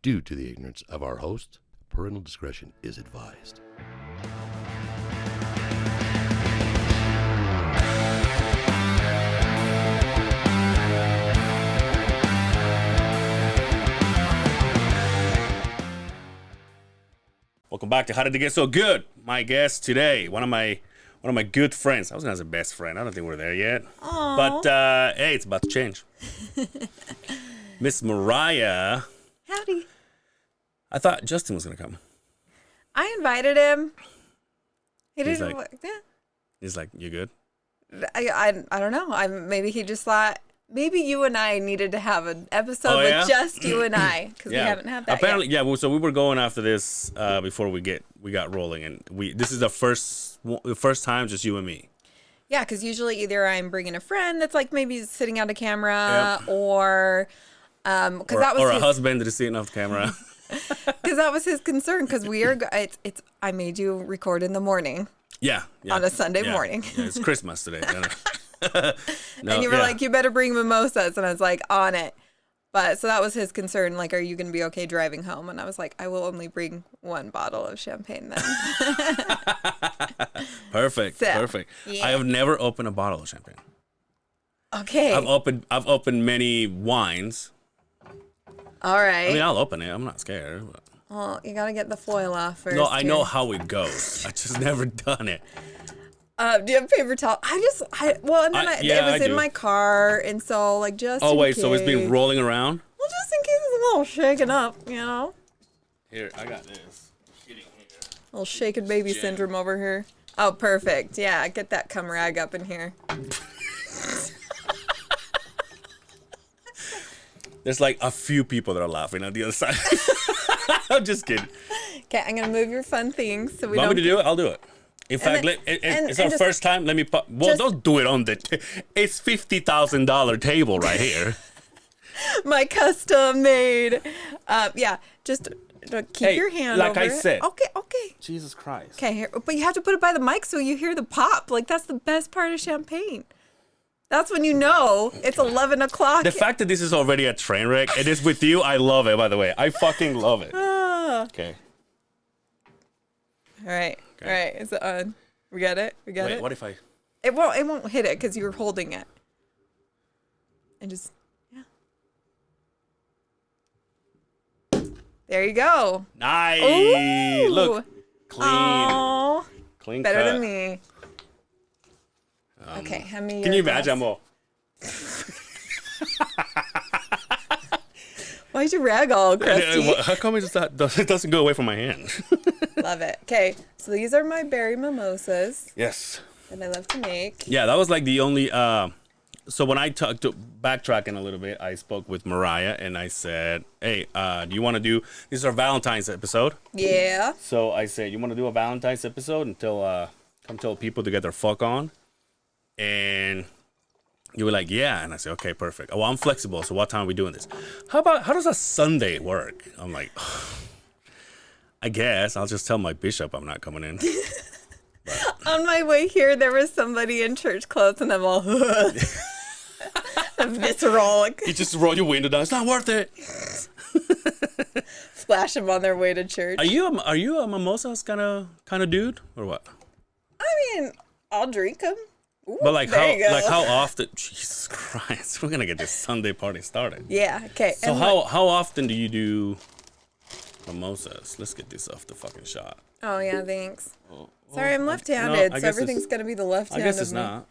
Due to the ignorance of our host, parental discretion is advised. Welcome back to How Did It Get So Good? My guest today, one of my good friends. I was gonna say best friend. I don't think we're there yet. Aww. But hey, it's about to change. Miss Mariah. Howdy. I thought Justin was gonna come. I invited him. He's like, you good? I don't know. Maybe he just thought maybe you and I needed to have an episode with just you and I because we haven't had that apparently yet. Yeah. So we were going after this before we got rolling, and this is the first time just you and me. Yeah, because usually either I'm bringing a friend that's like maybe sitting on the camera, or that was or a husband that is sitting off camera. Because that was his concern. Because we are I made you record in the morning. Yeah. On a Sunday morning. Yeah, it's Christmas today. And you were like, you better bring mimosas. And I was like, on it. But so that was his concern. Like, are you going to be okay driving home? And I was like, I will only bring one bottle of champagne then. Perfect. Yeah. I have never opened a bottle of champagne. Okay. I've opened many wines. All right. I mean, I'll open it. I'm not scared. But... Well, you got to get the foil off first. No, I know how it goes. I just never done it. Do you have paper towel? It was in my car, and so like just. Oh wait, case. so it's been rolling around. Well, just in case it's a little shaken up, you know. Here, I got this. Getting here. A little shaken baby syndrome over here. Oh, perfect. Yeah, get that cum rag up in here. There's like a few people that are laughing on the other side. I'm just kidding. Okay, I'm gonna move your fun things so we Want don't. me to do it? I'll do it. In fact, it's our first time. Let me. Don't do it on the. It's $50,000 table right here. My custom made. Just keep your hand like over I it. said. Okay. Jesus Christ. Okay, here, but you have to put it by the mic so you hear the pop. Like that's the best part of champagne. That's when you know it's 11 o'clock. The fact that this is already a train wreck, it is with you. I love it. By the way, I fucking love it. Okay. All right. Okay. All right. Is it on? We got it? Wait, what if I... It won't hit it because you were holding it. And just, yeah. There you go. Nice. Ooh. Look. Clean. Aww. Clean Better cut. than me. Okay, hand me Can you imagine? Why'd you rag all crusty? How come it doesn't go away from my hand? Love it. Okay, so these are my berry mimosas. Yes. That I love to make. Yeah, that was like the only. So when I talked backtracking a little bit, I spoke with Mariah and I said, "Hey, do you want to do? This is our Valentines episode." Yeah. So I said, "You want to do a Valentines episode until come tell people to get their fuck on?" And you were like, "Yeah," and I said, "Okay, perfect. Well, I'm flexible. So what time are we doing this? How does a Sunday work?" I'm like, I guess I'll just tell my bishop I'm not coming in. On my way here, there was somebody in church clothes, and I'm all visceral. You just roll your window down. It's not worth it. Splash them on their way to church. Are you a mimosas kind of dude or what? I mean, I'll drink them. Ooh, but how often? Jesus Christ, we're gonna get this Sunday party started. Yeah. Okay. So how often do you do mimosas? Let's get this off the fucking shot. Oh yeah, thanks. Sorry, I'm left-handed, so everything's gonna be the left hand. I guess it's of me. not.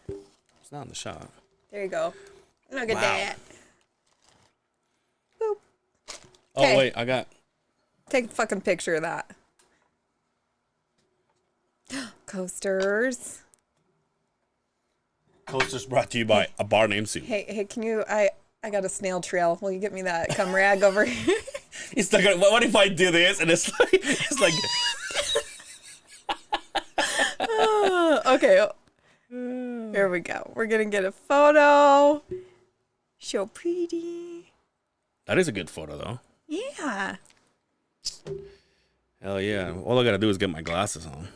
It's not in the shot. There you go. Look at that. Boop. Oh wait, I got. Take a fucking picture of that. Coasters. Coasters brought to you by a bar named Sue. Hey, can you? I got a snail trail. Will you get me that cum rag over here? It's like, what if I do this and it's like. Okay. Here we go. We're gonna get a photo. So pretty. That is a good photo though. Yeah. Hell yeah. All I gotta do is get my glasses on.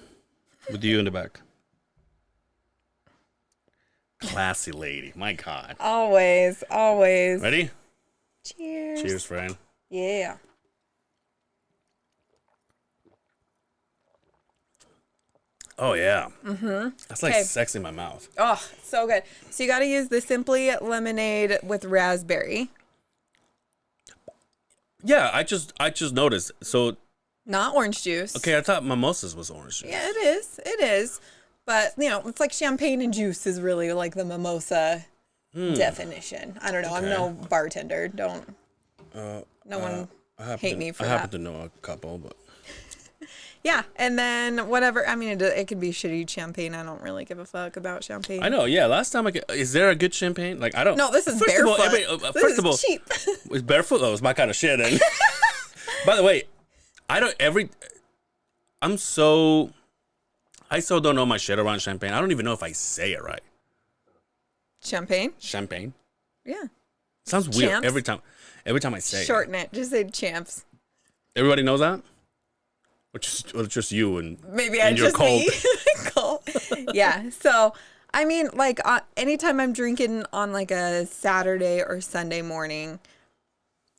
With you in the back. Classy lady. My God. Always. Ready? Cheers. Cheers, friend. Yeah. Oh, yeah. Mm-hmm. That's like sex in my mouth. Oh, so good. So you got to use the Simply lemonade with raspberry. Yeah, I just noticed. So not orange juice. Okay, I thought mimosas was orange juice. Yeah, it is. It is. But, you know, it's like champagne and juice is really like the mimosa definition. I don't know. Okay. I'm no bartender. Don't. No one hate me for that. I happen to know a couple, but. Yeah, and then whatever. I mean, it could be shitty champagne. I don't really give a fuck about champagne. I know. Yeah, last time is there a good champagne? Like I don't. No, this is barefoot. First of all, cheap. It's barefoot. Oh, it's my kind of shit. And by the way, I so don't know my shit around champagne. I don't even know if I say it right. Champagne. Yeah. Sounds weird Champs? every time I say it. Shorten it. Just say champs. Everybody knows that. Or just you and maybe and just cold. Me. Cold. Yeah. So I mean, like anytime I'm drinking on like a Saturday or Sunday morning,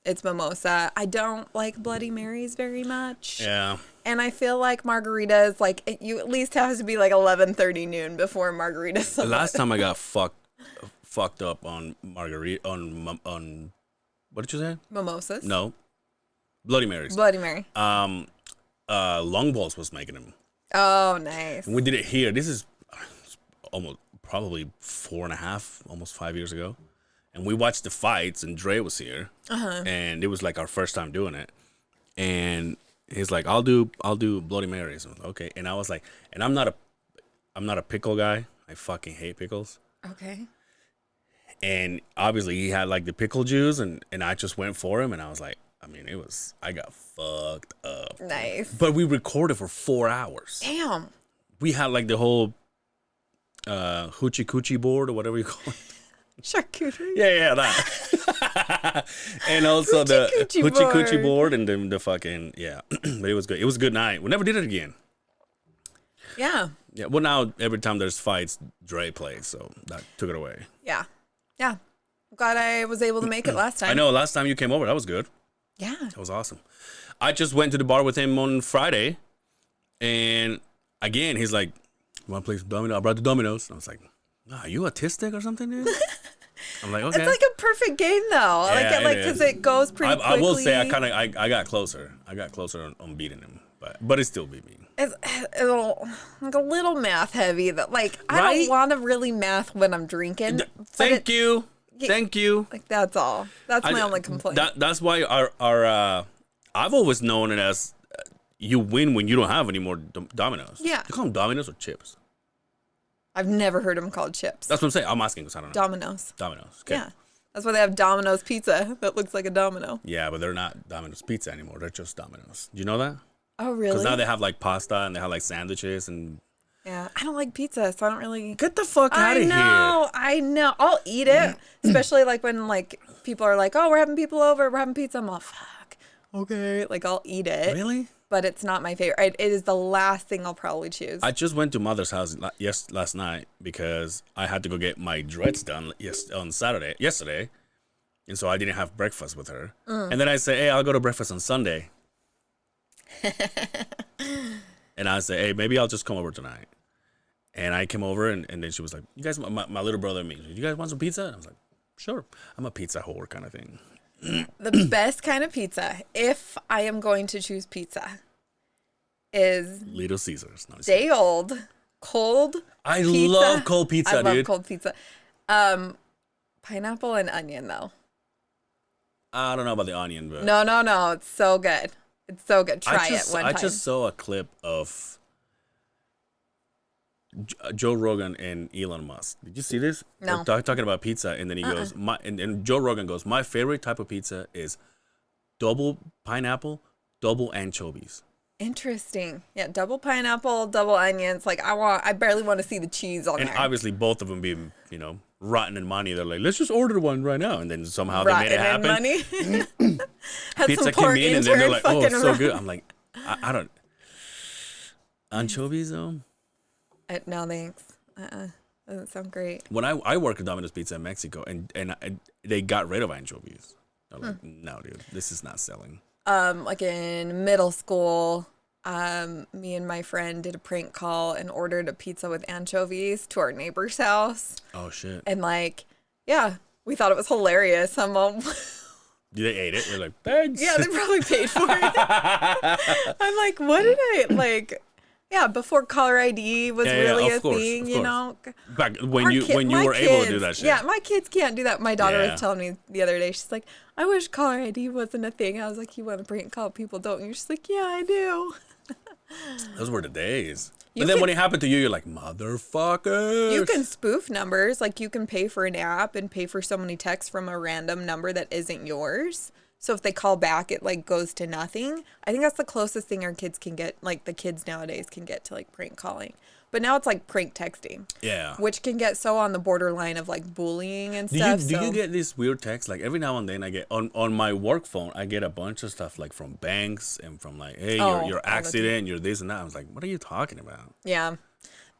it's mimosa. I don't like Bloody Marys very much. Yeah. And I feel like margaritas, like you at least have to be like 11:30 noon before margaritas. The last time I got fucked up on margarita on what did you say? Mimosas. No. Bloody Marys. Bloody Mary. Long Balls was making them. Oh, nice. And we did it here. This is probably 4.5, almost 5 years ago. And we watched the fights, and Dre was here. And it was like our first time doing it. And he's like, I'll do Bloody Marys. I was like, okay. And I was like, and I'm not a pickle guy. I fucking hate pickles. Okay. And obviously he had like the pickle juice, and I just went for him, and I was like, I got fucked up. Nice. But we recorded for 4 hours. Damn. We had like the whole hoochie coochie board or whatever you call it. Charcuterie. Yeah, that. And also the hoochie coochie board and then the fucking, yeah. But it was good. It was a good night. We never did it again. Yeah. Yeah. Well, now every time there's fights, Dre plays, so that took it away. Yeah. Yeah. I'm glad I was able to make it last time. I know. Last time you came over, that was good. Yeah. That was awesome. I just went to the bar with him on Friday, and again, he's like, "You want to play some dominoes?" I brought the dominoes. I was like, "Nah, are you autistic or something, dude?" I'm like, "Okay." It's like a perfect game, though. Yeah, because it goes pretty quickly. I will say, I got closer. I got closer on beating him, but it still beat me. It's like a little math heavy. That I don't want to really math when I'm drinking. Thank you. Like that's all. That's my only complaint. That's why our I've always known it as you win when you don't have any more dominoes. Yeah. You call them dominoes or chips? I've never heard them called chips. That's what I'm saying. I'm asking because I don't know. Dominoes. Okay. Yeah. That's why they have Domino's pizza that looks like a domino. Yeah, but they're not Domino's pizza anymore. They're just Domino's. Do you know that? Oh, really? Because now they have like pasta and they have like sandwiches and. Yeah, I don't like pizza, so I don't really. Get the fuck out of here! I know. I'll eat it, especially like when like people are like, "Oh, we're having people over. We're having pizza." I'm all, "Fuck, okay." Like I'll eat it. Really? But it's not my favorite. It is the last thing I'll probably choose. I just went to Mother's house last night because I had to go get my dreads done on yesterday, and so I didn't have breakfast with her. And then I say, "Hey, I'll go to breakfast on Sunday." And I say, "Hey, maybe I'll just come over tonight." And I came over, and then she was like, "You guys," my little brother and me, "You guys want some pizza?" And I was like, "Sure." I'm a pizza whore kind of thing. The best kind of pizza, if I am going to choose pizza, is Little Caesars. No, day old, cold I pizza. love cold pizza, dude. I love cold pizza. Pineapple and onion, though. I don't know about the onion, but... No. It's so good. It's so good. Try it one time. I just saw a clip of Joe Rogan and Elon Musk. Did you see this? No. They're talking about pizza, and then he goes, and Joe Rogan goes, "My favorite type of pizza is double pineapple, double anchovies." Interesting. Yeah, double pineapple, double onions. Like I barely want to see the cheese on and there. And obviously both of them being, rotten in money. They're like, "Let's just order one right now," and then somehow they made it happen. Rotten in money. Pizza came in, and then they're like, "Oh, it's so good." I'm like, I don't. Anchovies though. No thanks. Doesn't sound great. When I worked at Domino's Pizza in Mexico, and they got rid of anchovies. I'm like, no, dude, this is not selling. Like in middle school, me and my friend did a prank call and ordered a pizza with anchovies to our neighbor's house. Oh shit! And like, yeah, we thought it was hilarious. Some they ate it. They're like, thanks. Yeah, they probably paid for it. I'm like, what did I like? Yeah, before caller ID was really a thing, you know. Back when you were able to do that shit. Yeah, my kids can't do that. My daughter was telling me the other day. She's like, I wish caller ID wasn't a thing. I was like, you want to prank call people, don't you? She's like, yeah, I do. Those were the days. But then when it happened to you, you're like, motherfucker. You can spoof numbers. Like, you can pay for an app and pay for so many texts from a random number that isn't yours. So if they call back, it, like, goes to nothing. I think that's the closest thing our kids can get, like, the kids nowadays can get to, like, prank calling. But now it's, like, prank texting. Yeah. Which can get so on the borderline of, like, bullying and stuff. Do you get these weird texts? Like, every now and then I get, on my work phone, I get a bunch of stuff, like, from banks and from, like, hey, your accident, you're this and that. I was like, what are you talking about? Yeah.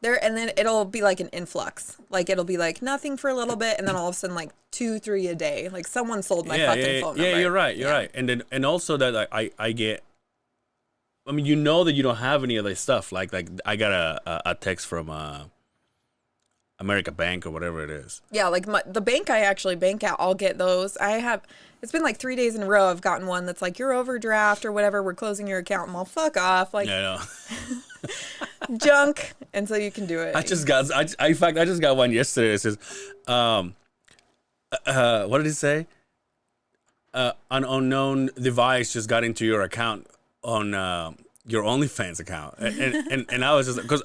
And then it'll be like an influx. Like, it'll be like nothing for a little bit, and then all of a sudden, like 2-3 a day. Like, someone sold my fucking phone number. Yeah, you're right. You're right. And also that like, I get, I mean, you know that you don't have any of this stuff. Like I got a text from America Bank or whatever it is. Yeah, like the bank I actually bank at, I'll get those. It's been like 3 days in a row I've gotten one that's like, your overdraft or whatever, we're closing your account. And I'll fuck off. Like, yeah, junk. And so you can do it. I just got one yesterday. It says, what did it say? An unknown device just got into your account on your OnlyFans account. And I was just, because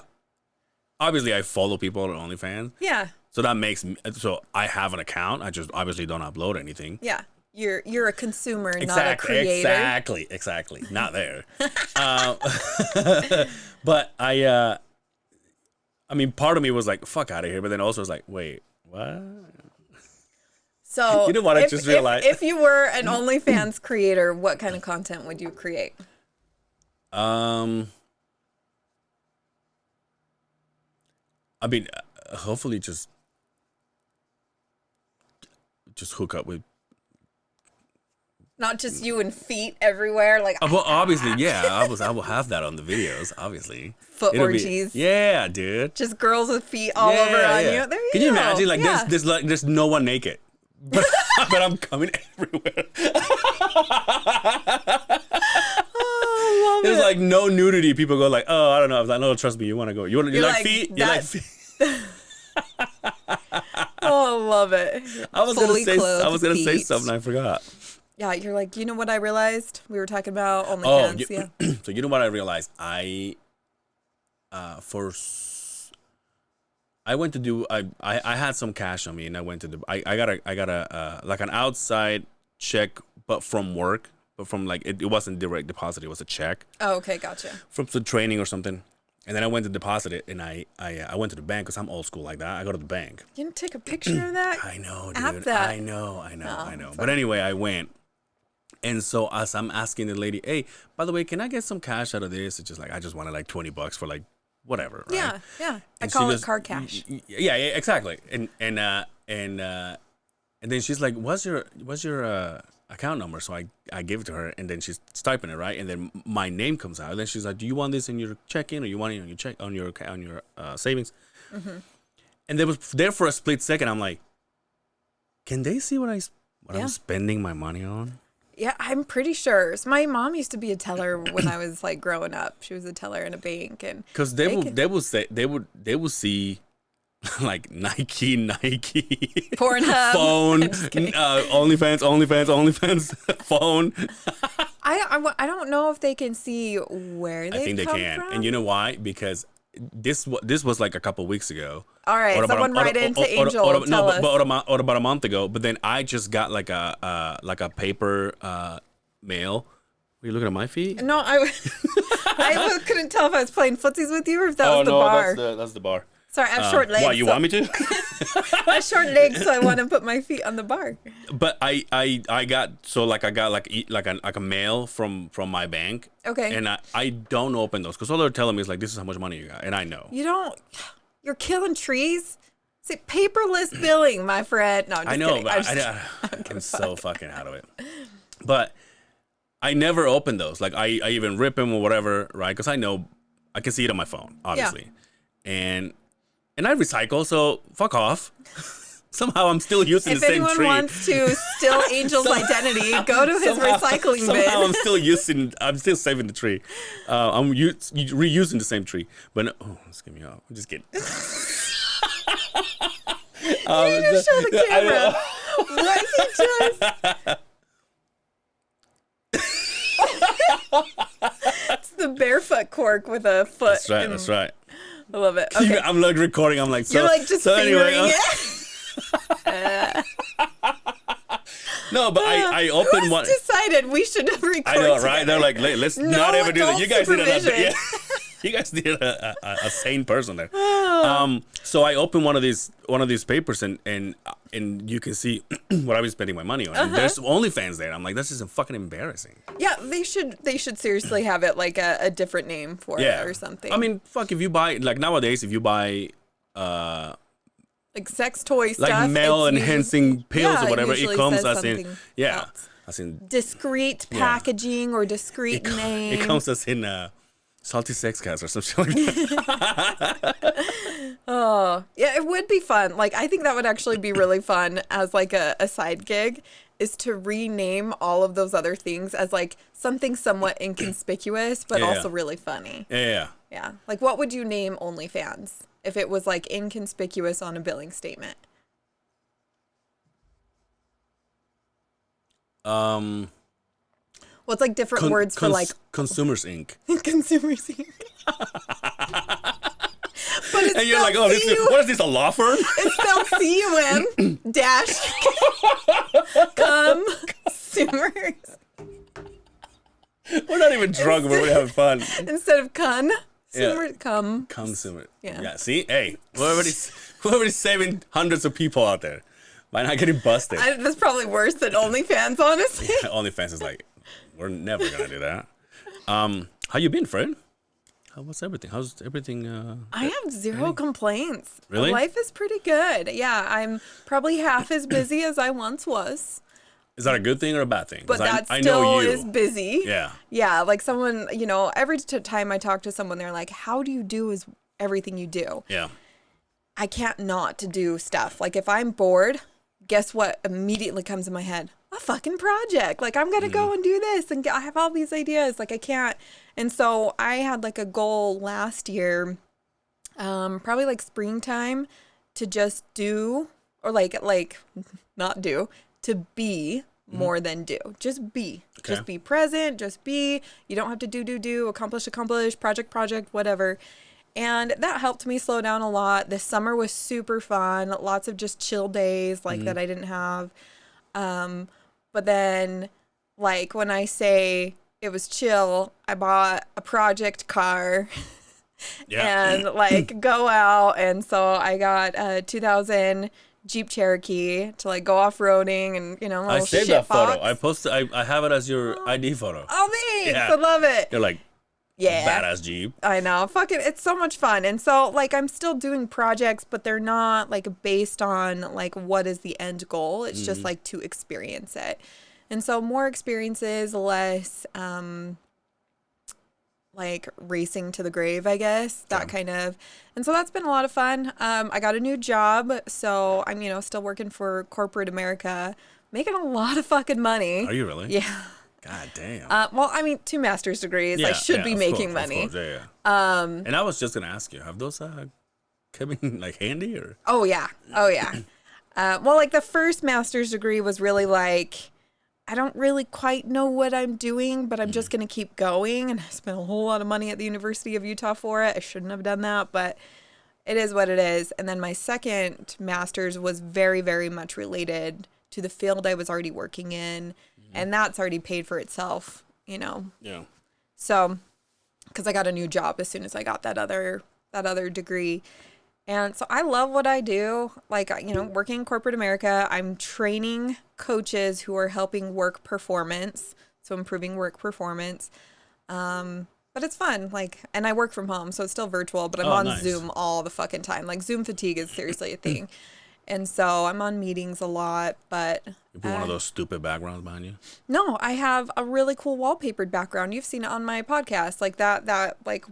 obviously I follow people on OnlyFans. Yeah. So that makes me, so I have an account. I just obviously don't upload anything. Yeah. You're a consumer, not a creator. Exactly. Not there. But I mean, part of me was like, fuck out of here. But then also was like, wait, what? So you know what I just realized? If you were an OnlyFans creator, what kind of content would you create? I mean, hopefully just hook up with. Not just you and feet everywhere, like. Well, obviously, yeah. I will have that on the videos, obviously. Foot orgies. Yeah, dude. Just girls with feet all over on you. There you go. Can you imagine? Like, there's no one naked, but I'm coming everywhere. Oh, There's like no nudity. People go like, oh, I don't know. I was like, no, trust me. You want to go? You like feet? You like feet? Oh, love it. I was gonna say something. I forgot. Yeah, you're like, you know what I realized? We were talking about OnlyFans. Yeah. So you know what I realized? I went to do. I had some cash on me, and I went to do. I got a like an outside check, but from work, but from like it wasn't direct deposit. It was a check. Oh, okay, gotcha. From some training or something. And then I went to deposit it, and I went to the bank because I'm old school like that. I go to the bank. You didn't take a picture of that? I know, dude. I know. But anyway, I went. And so as I'm asking the lady, hey, by the way, can I get some cash out of this? It's just like, I just wanted like $20 for like whatever, right? Yeah. I call it card cash. Yeah, exactly. And then she's like, what's your account number? So I give it to her, and then she's typing it, right? And then my name comes out. And then she's like, do you want this in your check-in, or you want it on your check on your savings? Mm-hmm. And there was there for a split second. I'm like, can they see what I'm spending my money on? Yeah, I'm pretty sure. So my mom used to be a teller when I was like growing up. She was a teller in a bank, and because they would see like Nike, Pornhub, phone, OnlyFans, phone. I don't know if they can see where they. I think they can, from. and you know why? Because this was like a couple weeks ago. All right, someone write into Angel. Or about a month ago. But then I just got like a paper mail. Were you looking at my feet? No, I couldn't tell if I was playing footsies with you or if that was the bar. That's the bar. Sorry, I have short legs. Why, you want me to? I have short legs, so I want to put my feet on the bar. But I got a mail from my bank. Okay. And I don't open those because all they're telling me is like, this is how much money you got, and I know. You're killing trees. It's paperless billing, my friend. No, I'm just I know, kidding. but I'm so fucking out of it. But I never open those. Like I even rip them or whatever, right? Because I know I can see it on my phone, obviously, and I recycle. So fuck off. Somehow I'm still using the same tree. If anyone wants to steal Angel's identity, go to his recycling bin. Somehow I'm still saving the tree. I'm reusing the same tree. But no, oh, let's get me off. I'm just kidding. You need to show the camera. What he just... It's the barefoot cork with a foot. That's right. I love it. Okay. I'm like recording. I'm like, so. You're like just fingering anyway, it. No, but I opened one. Decided we should record. I know, right? Together. They're like, let's No not ever do that. You guys supervision. need you guys need a sane person there. So I opened one of these papers and you can see what I've been spending my money on. And there's OnlyFans there. I'm like, this is fucking embarrassing. Yeah, they should seriously have it like a different name for it or something. I mean, fuck, if you buy like nowadays, if you buy like sex toy stuff, like male enhancing pills or whatever, it comes as in as in discreet packaging or discreet name. It comes as in salty sex cats or something like that. Oh, yeah, it would be fun. Like, I think that would actually be really fun as like a side gig, is to rename all of those other things as like something somewhat inconspicuous, but also really funny. Yeah. Like, what would you name OnlyFans if it was like inconspicuous on a billing statement? Well, it's like different words for like Consumers Inc. Consumers Inc. But it's and you're like, oh, what is this, a law firm? It's spelled C-U-M dash consumers. We're not even drunk, but we're having fun. Instead of consumer. Yeah. See, hey, we're already saving hundreds of people out there by not getting busted. That's probably worse than OnlyFans, honestly. Yeah, OnlyFans is like, we're never gonna do that. How you been, Fred? What's everything? How's everything? I have zero complaints. Really? Life is pretty good. Yeah, I'm probably half as busy as I once was. Is that a good thing or a bad thing? But that I still know you. is busy. Yeah. Yeah, like someone, every time I talk to someone, they're like, how do you do everything you do? Yeah. I can't not to do stuff. Like, if I'm bored, guess what immediately comes in my head? A fucking project. Like, I'm going to go and do this. And I have all these ideas. Like, I can't. And so I had like a goal last year, probably like springtime, to just do, or like not do, to be more than do. Just be. Okay. Just be present. Just be. You don't have to do, accomplish, project, whatever. And that helped me slow down a lot. This summer was super fun. Lots of just chill days like that I didn't have. But then, like, when I say it was chill, I bought a project car and like go out. And so I got a 2000 Jeep Cherokee to like go off-roading and, I saved that photo. I posted. I have it as your ID photo. Oh, thanks. Yeah. I love it. You're like, badass Jeep. I know. Fucking, it's so much fun. And so, like, I'm still doing projects, but they're not like based on like what is the end goal. It's just like to experience it. And so more experiences, less like racing to the grave, I guess, that kind of. And so that's been a lot of fun. I got a new job, so I'm, still working for corporate America, making a lot of fucking money. Are you really? Yeah. God damn. Well, I mean, 2 master's degrees. I should be making money. Of course, yeah. And I was just gonna ask you, have those come in like handy or? Oh yeah. Well, like the first master's degree was really like, I don't really quite know what I'm doing, but I'm just going to keep going. And I spent a whole lot of money at the University of Utah for it. I shouldn't have done that, but it is what it is. And then my second master's was very, very much related to the field I was already working in. And that's already paid for itself, Yeah. So, because I got a new job as soon as I got that other degree. And so I love what I do. Like, working in corporate America, I'm training coaches who are helping work performance. So improving work performance. But it's fun. Like, and I work from home, so it's still virtual, but I'm on nice. Zoom all the fucking time. Like, Zoom fatigue is seriously a thing. And so I'm on meetings a lot, but You put one of those stupid backgrounds behind you. no, I have a really cool wallpapered background. You've seen it on my podcast, like that like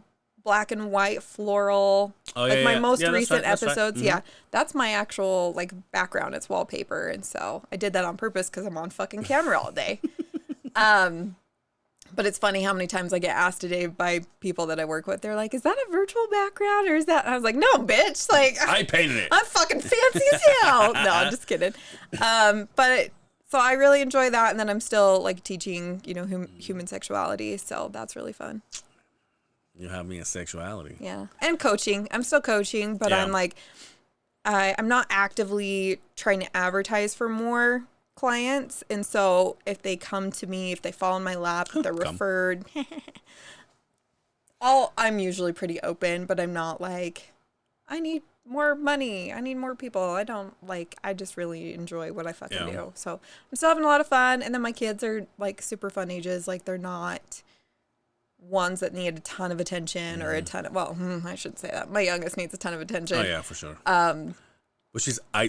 black and white floral, like my most recent episodes. Right. Yeah, that's my actual like background. It's wallpaper, and so I did that on purpose because I'm on fucking camera all day. But it's funny how many times I get asked today by people that I work with. They're like, "Is that a virtual background or is that?" And I was like, "No, bitch! Like I painted it. I'm fucking fancy as hell." No, I'm just kidding. But so I really enjoy that, and then I'm still like teaching, human sexuality. So that's really fun. You have me in sexuality. Yeah, and coaching. I'm still coaching, but I'm like, I'm not actively trying to advertise for more clients, and so if they come to me, if they fall in my lap, if they're referred, I'm usually pretty open, but I'm not like, I need more money, I need more people. I just really enjoy what I fucking do. So I'm still having a lot of fun, and then my kids are like super fun ages. Like they're not ones that need a ton of attention or a ton of, I shouldn't say that. My youngest needs a ton of attention. Oh yeah, for sure. But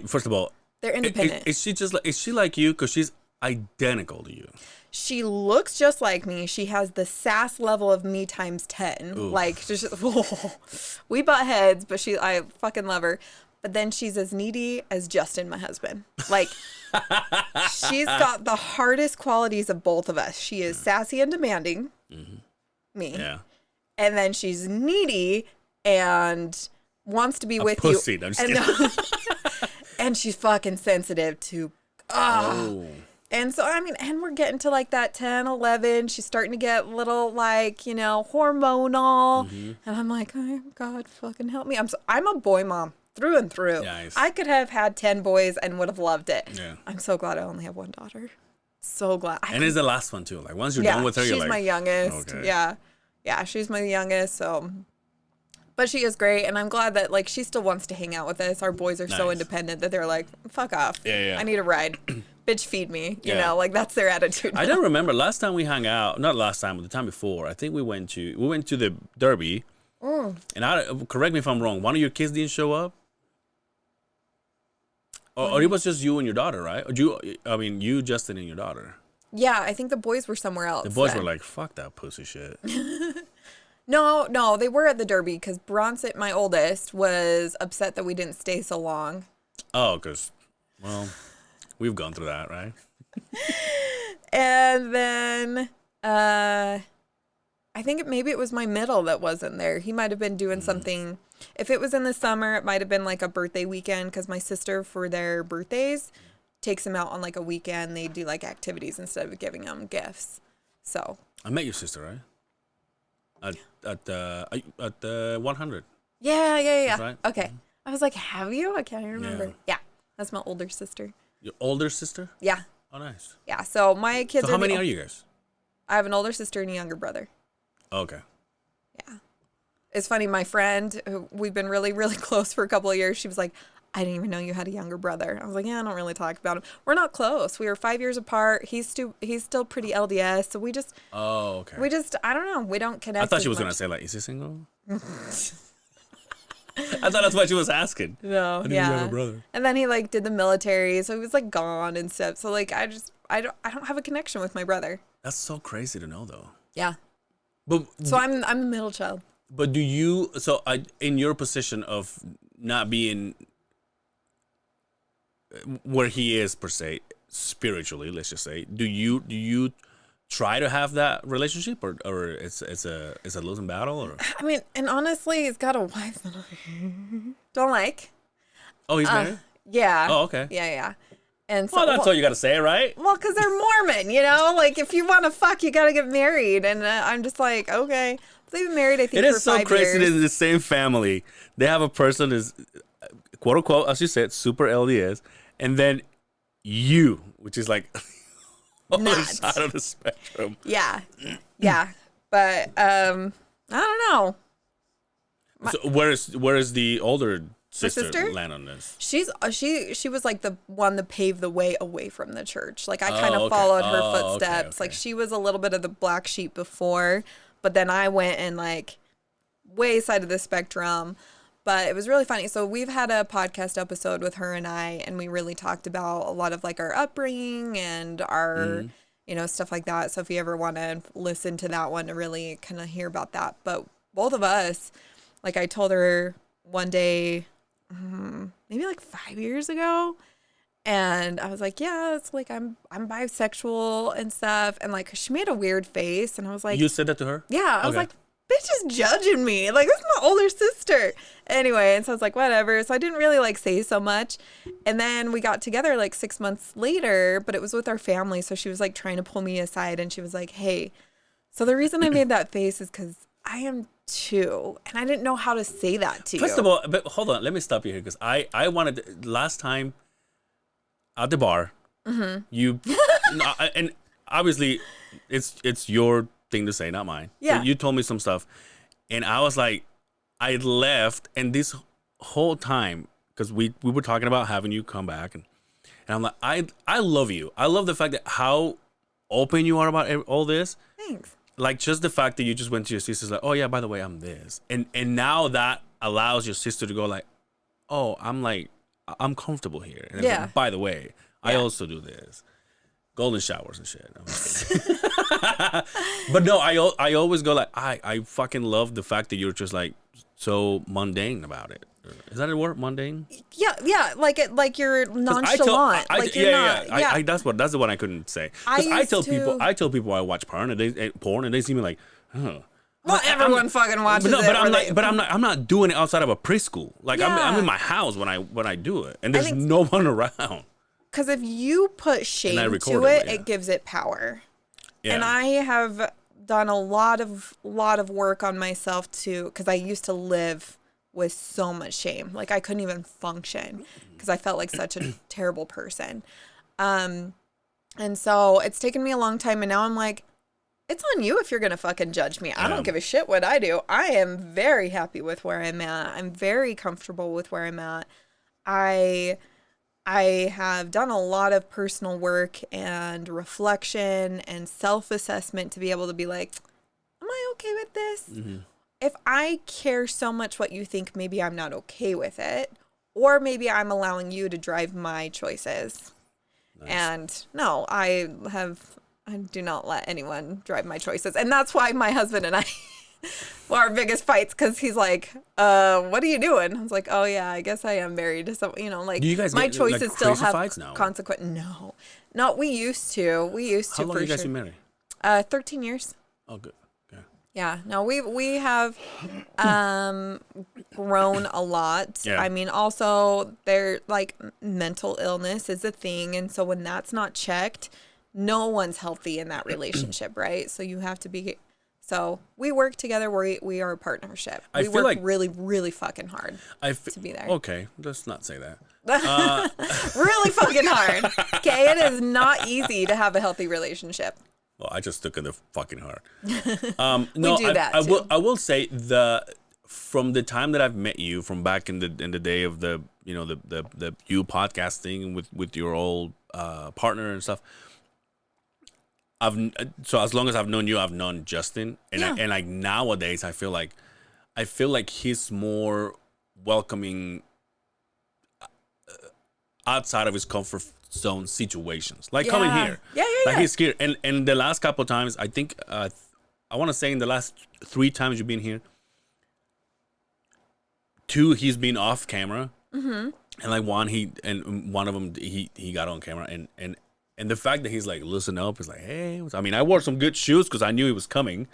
first of all, they're independent. Is she like you? Because she's identical to you. She looks just like me. She has the sass level of me times 10. Ooh. Like, we butt heads, but I fucking love her. But then she's as needy as Justin, my husband. Like, she's got the hardest qualities of both of us. She is sassy and demanding. Mm-hmm. Me. Yeah. And then she's needy and wants to be with pussy. you. No, I'm just kidding. And she's fucking sensitive to, And so, and we're getting to like that 10, 11. She's starting to get a little like, hormonal. Mm-hmm. And I'm like, oh, God, fucking help me. I'm a boy mom through and through. Nice. I could have had 10 boys and would have loved it. Yeah. I'm so glad I only have one daughter. So glad. And it's the last one too. Like once you're done with her, you're like, she's my youngest. Okay. Yeah, she's my youngest. So, but she is great, and I'm glad that like she still wants to hang out with us. Our boys are so independent that they're like, fuck off. Yeah. I need a ride. Bitch, feed me. You know, like that's their attitude. I don't remember last time we hung out. Not last time, but the time before. I think we went to the Derby. Mm. And correct me if I'm wrong. One of your kids didn't show up. Or it was just you and your daughter, right? You, Justin, and your daughter. Yeah, I think the boys were somewhere else. The boys were like, fuck that pussy shit. No, they were at the Derby because Bronson, my oldest, was upset that we didn't stay so long. Oh, because, we've gone through that, right? And then I think maybe it was my middle that wasn't there. He might have been doing something. If it was in the summer, it might have been like a birthday weekend because my sister, for their birthdays, takes them out on like a weekend. They do like activities instead of giving them gifts. So I met your sister, right? At the 100. Yeah. Right? Okay. I was like, have you? I can't even remember. Yeah. That's my older sister. Your older sister? Yeah. Oh, nice. Yeah. So my kids. So how many are you guys? I have an older sister and a younger brother. Okay. Yeah. It's funny. My friend, who we've been really, really close for a couple of years, she was like, I didn't even know you had a younger brother. I was like, yeah, I don't really talk about him. We're not close. We were 5 years apart. He's still pretty LDS. So we just. Oh, okay. I don't know. We don't connect. I thought she was going to say, like, is he single? I thought that's what she was asking. No, I didn't have a brother. And then he like did the military, so he was like gone and stuff. So like I don't have a connection with my brother. That's so crazy to know, though. Yeah. But so I'm the middle child. But in your position of not being where he is per se spiritually, let's just say, do you try to have that relationship, or it's a losing battle, or? I mean, and honestly, he's got a wife that I don't like. Oh, he's married? Yeah. Oh, okay. Yeah. And so, well, that's all you got to say, right? Well, because they're Mormon, like if you want to fuck, you got to get married. And I'm just like, okay. They've been married, I think, for 5 years. It is so crazy that in the same family, they have a person who's, quote unquote, as you said, super LDS, and then you, which is like on the other side of the spectrum. Yeah. But I don't know. So where is the older sister land on this? She was like the one that paved the way away from the church. Like I kind of followed her footsteps. Okay. Like she was a little bit of the black sheep before, but then I went and like way side of the spectrum. But it was really funny. So we've had a podcast episode with her and I, and we really talked about a lot of like our upbringing and our, you know, stuff like that. So if you ever want to listen to that one to really kind of hear about that. But both of us, like I told her one day, maybe like 5 years ago, and I was like, yeah, it's like I'm bisexual and stuff. And like she made a weird face, and I was like, you said that to her? Yeah, I was like, bitch is judging me. Like, this is my older sister. Anyway, and so I was like, whatever. So I didn't really like say so much. And then we got together like 6 months later, but it was with our family. So she was like trying to pull me aside, and she was like, hey, so the reason I made that face is because I am too. And I didn't know how to say that to you. First of all, but hold on, let me stop you here because I wanted, last time at the bar, you, and obviously it's your thing to say, not mine. Yeah. But you told me some stuff, and I was like, I left, and this whole time, because we were talking about having you come back, and I'm like, I love you. I love the fact that how open you are about all this. Thanks. Like just the fact that you just went to your sister's like, oh yeah, by the way, I'm this, and now that allows your sister to go like, oh, I'm comfortable here. And yeah. Like, by the way, I also do this. Golden showers and shit. I'm just kidding. But no, I always go like, I fucking love the fact that you're just like so mundane about it. Is that a word, mundane? Yeah, like you're nonchalant. That's the one I couldn't say. Because I tell people I watch porn and they see me like, huh. Well, everyone fucking watches it. But I'm not doing it outside of a preschool. Like I'm in my house when I do it, and there's no one around. Because if you put shame to it, it gives it power. Yeah. And I have done a lot of work on myself too, because I used to live with so much shame. Like I couldn't even function because I felt like such a terrible person. And so it's taken me a long time, and now I'm like, it's on you if you're gonna fucking judge me. I don't give a shit what I do. I am very happy with where I'm at. I'm very comfortable with where I'm at. I have done a lot of personal work and reflection and self-assessment to be able to be like, am I okay with this? Mm-hmm. If I care so much what you think, maybe I'm not okay with it. Or maybe I'm allowing you to drive my choices. Nice. And no, I do not let anyone drive my choices. And that's why my husband and I our biggest fights, because he's like, what are you doing? I was like, oh yeah, I guess I am married to someone, like, you guys my choices like still have consequence. No, we used to. How long you guys been married? 13 years. Oh, good. Okay. Yeah, no, we have grown a lot. Yeah. I mean, also they're like mental illness is a thing, and so when that's not checked, no one's healthy in that relationship, right? So you have to be. So we work together. We are a partnership. We work like really, really fucking hard to be there. Okay, let's not say that. Really fucking hard. Okay, it is not easy to have a healthy relationship. Well, I just took it fucking hard. No, we do that too. I will say from the time that I've met you, from back in the day of the you podcasting with your old partner and stuff. So as long as I've known you, I've known Justin, and like nowadays I feel like he's more welcoming outside of his comfort zone situations, like coming here. Like he's here, and the last couple of times, I think I want to say in the last 3 times you've been here, 2 he's been off camera, and like one of them he got on camera, and the fact that he's like, listen up, is like, hey, I mean, I wore some good shoes because I knew he was coming,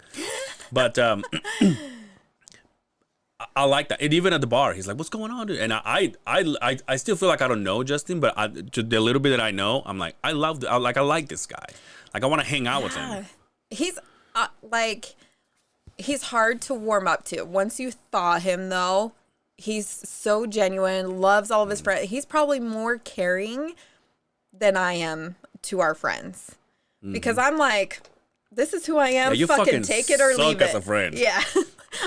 but I like that. And even at the bar, he's like, what's going on, dude? And I still feel like I don't know Justin, but to the little bit that I know, I'm like, I like this guy. Like, I want to hang out with him. He's he's hard to warm up to. Once you thaw him, though, he's so genuine, loves all of his friends. He's probably more caring than I am to our friends, because I'm like, this is who I am. You fucking take it or leave it. As a friend. Yeah.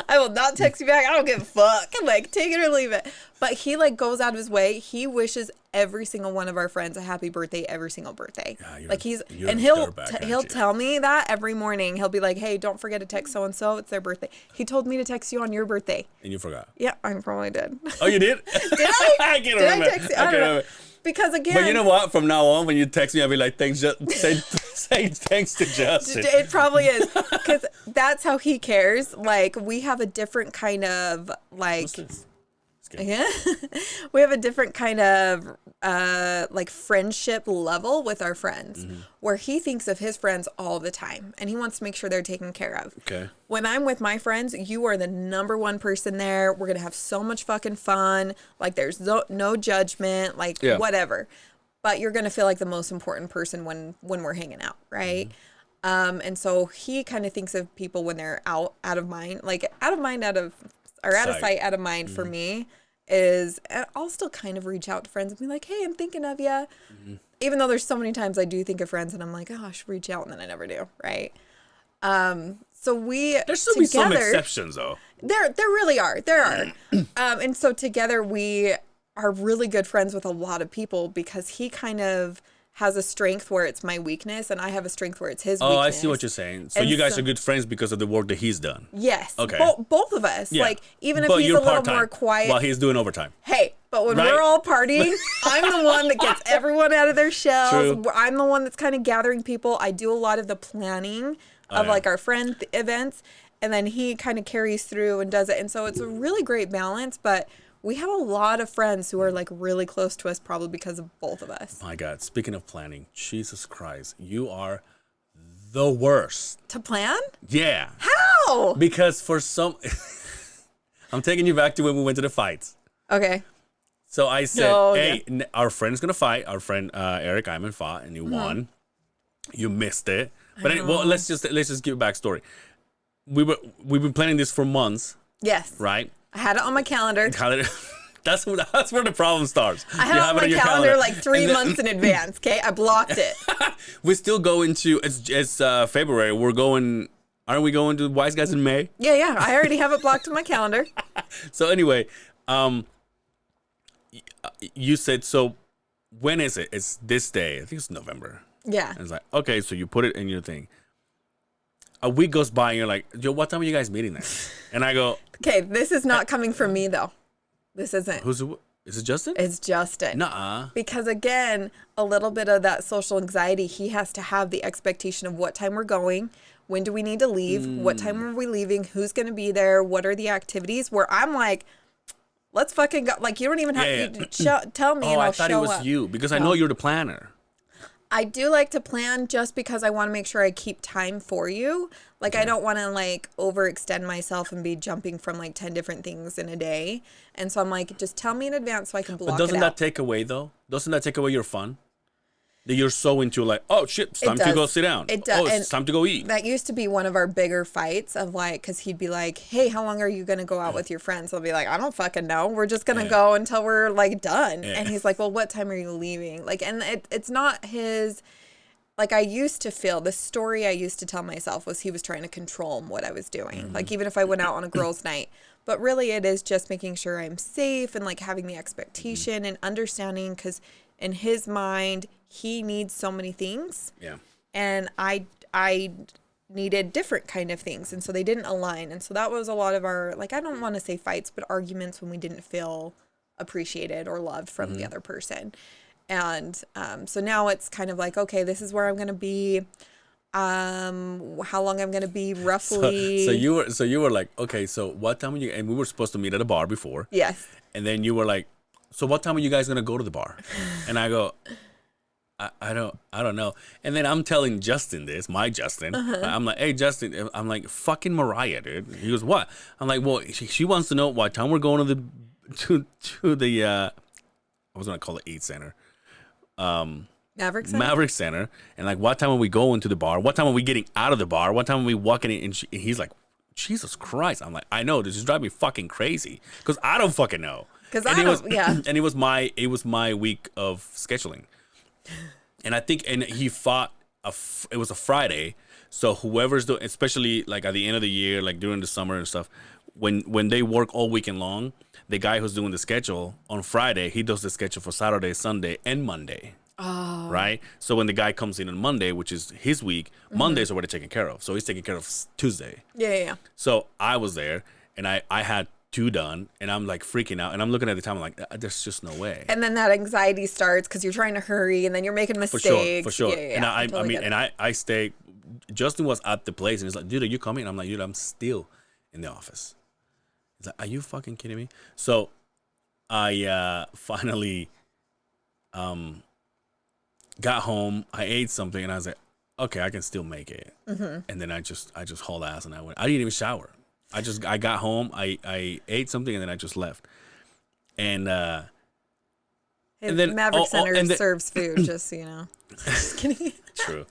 I will not text you back. I don't give a fuck. Like, take it or leave it. But he like goes out of his way. He wishes every single one of our friends a happy birthday every single birthday. Yeah, like he'll tell me that every morning. He'll be like, "Hey, don't forget to text so and so. It's their birthday." He told me to text you on your birthday. And you forgot. Yeah, I probably did. Oh, you did? Did I? I can't remember. I text you? I don't know. Because again, but you know what? From now on, when you text me, I'll be like, "Thanks, say thanks to Justin." It probably is, because that's how he cares. Like, we have a different kind of like. Yeah, we have a different kind of like friendship level with our friends, where he thinks of his friends all the time and he wants to make sure they're taken care of. Okay. When I'm with my friends, you are the number one person there. We're gonna have so much fucking fun. Like, there's no judgment, like whatever. But you're gonna feel like the most important person when we're hanging out, right? And so he kind of thinks of people when they're out of mind, like out of sight, out of mind. For me is, I'll still kind of reach out to friends and be like, "Hey, I'm thinking of you," even though there's so many times I do think of friends and I'm like, "Oh, I should reach out," and then I never do, right? So there's still be some exceptions though. There really are. There are. And so together we are really good friends with a lot of people, because he kind of has a strength where it's my weakness, and I have a strength where it's his weakness. Oh, I see what you're saying. So you guys are good friends because of the work that he's done. Yes. Okay. Both of us. Yeah. Like, even if but he's a little more quiet. While he's doing overtime. Hey, but when we're all partying, I'm the one that gets everyone out of their shells. True. I'm the one that's kind of gathering people. I do a lot of the planning of like our friend events, and then he kind of carries through and does it. And so it's a really great balance, but we have a lot of friends who are like really close to us, probably because of both of us. My God, speaking of planning, Jesus Christ, you are the worst. To plan? Yeah. How? Because for some, I'm taking you back to when we went to the fights. Okay. So I said, "Hey, our friend's gonna fight. Our friend Eric Iman fought, and you won. You missed it. But let's just give a backstory. We've been planning this for months. Yes. Right. I had it on my calendar. That's where the problem starts. I had it on my calendar like 3 months in advance. Okay, I blocked it. We still go into it's February. Aren't we going to Wise Guys in May? Yeah. I already have it blocked in my calendar. So anyway, you said, so when is it? It's this day. I think it's November. Yeah. And it's like, okay, so you put it in your thing. A week goes by and you're like, "Yo, what time are you guys meeting then?" And I go, "Okay, this is not coming from me though. This isn't." Is it Justin? It's Justin. Nuh-uh. Because again, a little bit of that social anxiety, he has to have the expectation of what time we're going, when do we need to leave, what time are we leaving, who's going to be there, what are the activities, where I'm like, let's fucking go. Like, you don't even have to tell me and I'll show up. I thought it was you, because I know you're the planner. I do like to plan just because I want to make sure I keep time for you. Like, I don't want to like overextend myself and be jumping from like 10 different things in a day. And so I'm like, just tell me in advance so I can block it out. But doesn't that take away though? Doesn't that take away your fun? That you're so into like, "Oh shit, it's time to go sit down. It does. Oh, it's time to go eat." That used to be one of our bigger fights of like, because he'd be like, "Hey, how long are you going to go out with your friends?" I'll be like, "I don't fucking know. We're just going to go until we're like done." And he's like, "Well, what time are you leaving?" Like, and it's not his... Like, I used to feel, the story I used to tell myself was he was trying to control what I was doing. Like, even if I went out on a girls' night. But really, it is just making sure I'm safe and, like, having the expectation and understanding, because in his mind, he needs so many things. Yeah. And I needed different kind of things. And so they didn't align. And so that was a lot of our, like, I don't want to say fights, but arguments when we didn't feel appreciated or loved from the other person. And so now it's kind of like, okay, this is where I'm going to be, how long I'm going to be roughly. So you were like, okay, so what time are you, and we were supposed to meet at a bar before. Yes. And then you were like, so what time are you guys going to go to the bar? And I go, I don't know. And then I'm telling Justin this, my Justin. I'm like, "Hey, Justin," I'm like, "Fucking Mariah, dude." He goes, "What?" I'm like, "Well, she wants to know what time we're going to the I was going to call it 8 Center. Maverick Center, and like, what time are we going to the bar? What time are we getting out of the bar? What time are we walking in?" And he's like, "Jesus Christ!" I'm like, "I know, this is driving me fucking crazy because I don't fucking know." Because and it was my week of scheduling, and I think, and he fought it was a Friday, so whoever's doing, especially like at the end of the year, like during the summer and stuff, when they work all weekend long, the guy who's doing the schedule on Friday, he does the schedule for Saturday, Sunday, and Monday. Oh. Right? So when the guy comes in on Monday, which is his week, Monday's already taken care of. So he's taking care of Tuesday. Yeah. So I was there, and I had 2 done, and I'm like freaking out, and I'm looking at the time, I'm like, there's just no way. And then that anxiety starts because you're trying to hurry, and then you're making mistakes. For sure. Yeah, and I mean, and I stay. Justin was at the place, and he's like, dude, are you coming? And I'm like, dude, I'm still in the office. He's like, are you fucking kidding me? So I finally got home. I ate something, and I was like, okay, I can still make it. And then I just hauled ass, and I went. I didn't even shower. I got home. I ate something, and then I just left. And then Maverick Center serves food, just so you know. Just kidding. True.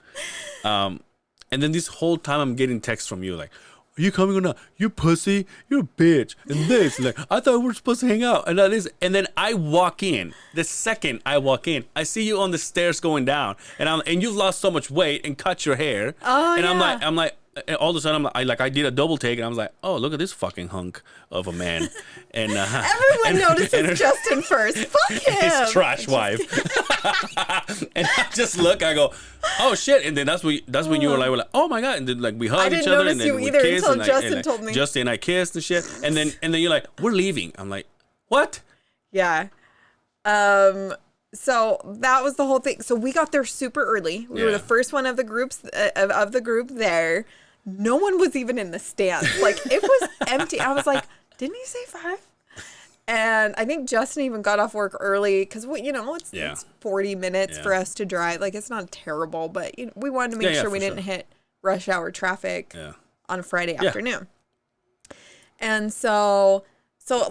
And then this whole time I'm getting texts from you like, are you coming or not? You pussy, you're a bitch. And this, like, I thought we were supposed to hang out. And that is, and then I walk in. The second I walk in, I see you on the stairs going down, and you've lost so much weight and cut your hair. Oh, and yeah. I'm like, and all of a sudden I did a double take, and I was like, oh, look at this fucking hunk of a man. And everyone notices Justin first. Fuck him. His trash wife. And I just look, I go, oh shit. And then that's when you were like, oh my god. And then like we hugged each other, and then we kissed, until Justin told me. Justin and I kissed and shit. And then you're like, we're leaving. I'm like, what? Yeah. So that was the whole thing. So we got there super early. We were the first one of the groups of the group there. No one was even in the stands. Like, it was empty. I was like, didn't he say 5? And I think Justin even got off work early because, it's 40 minutes for us to drive. Like, it's not terrible, but we wanted to make sure we didn't hit rush hour traffic on Friday afternoon. And so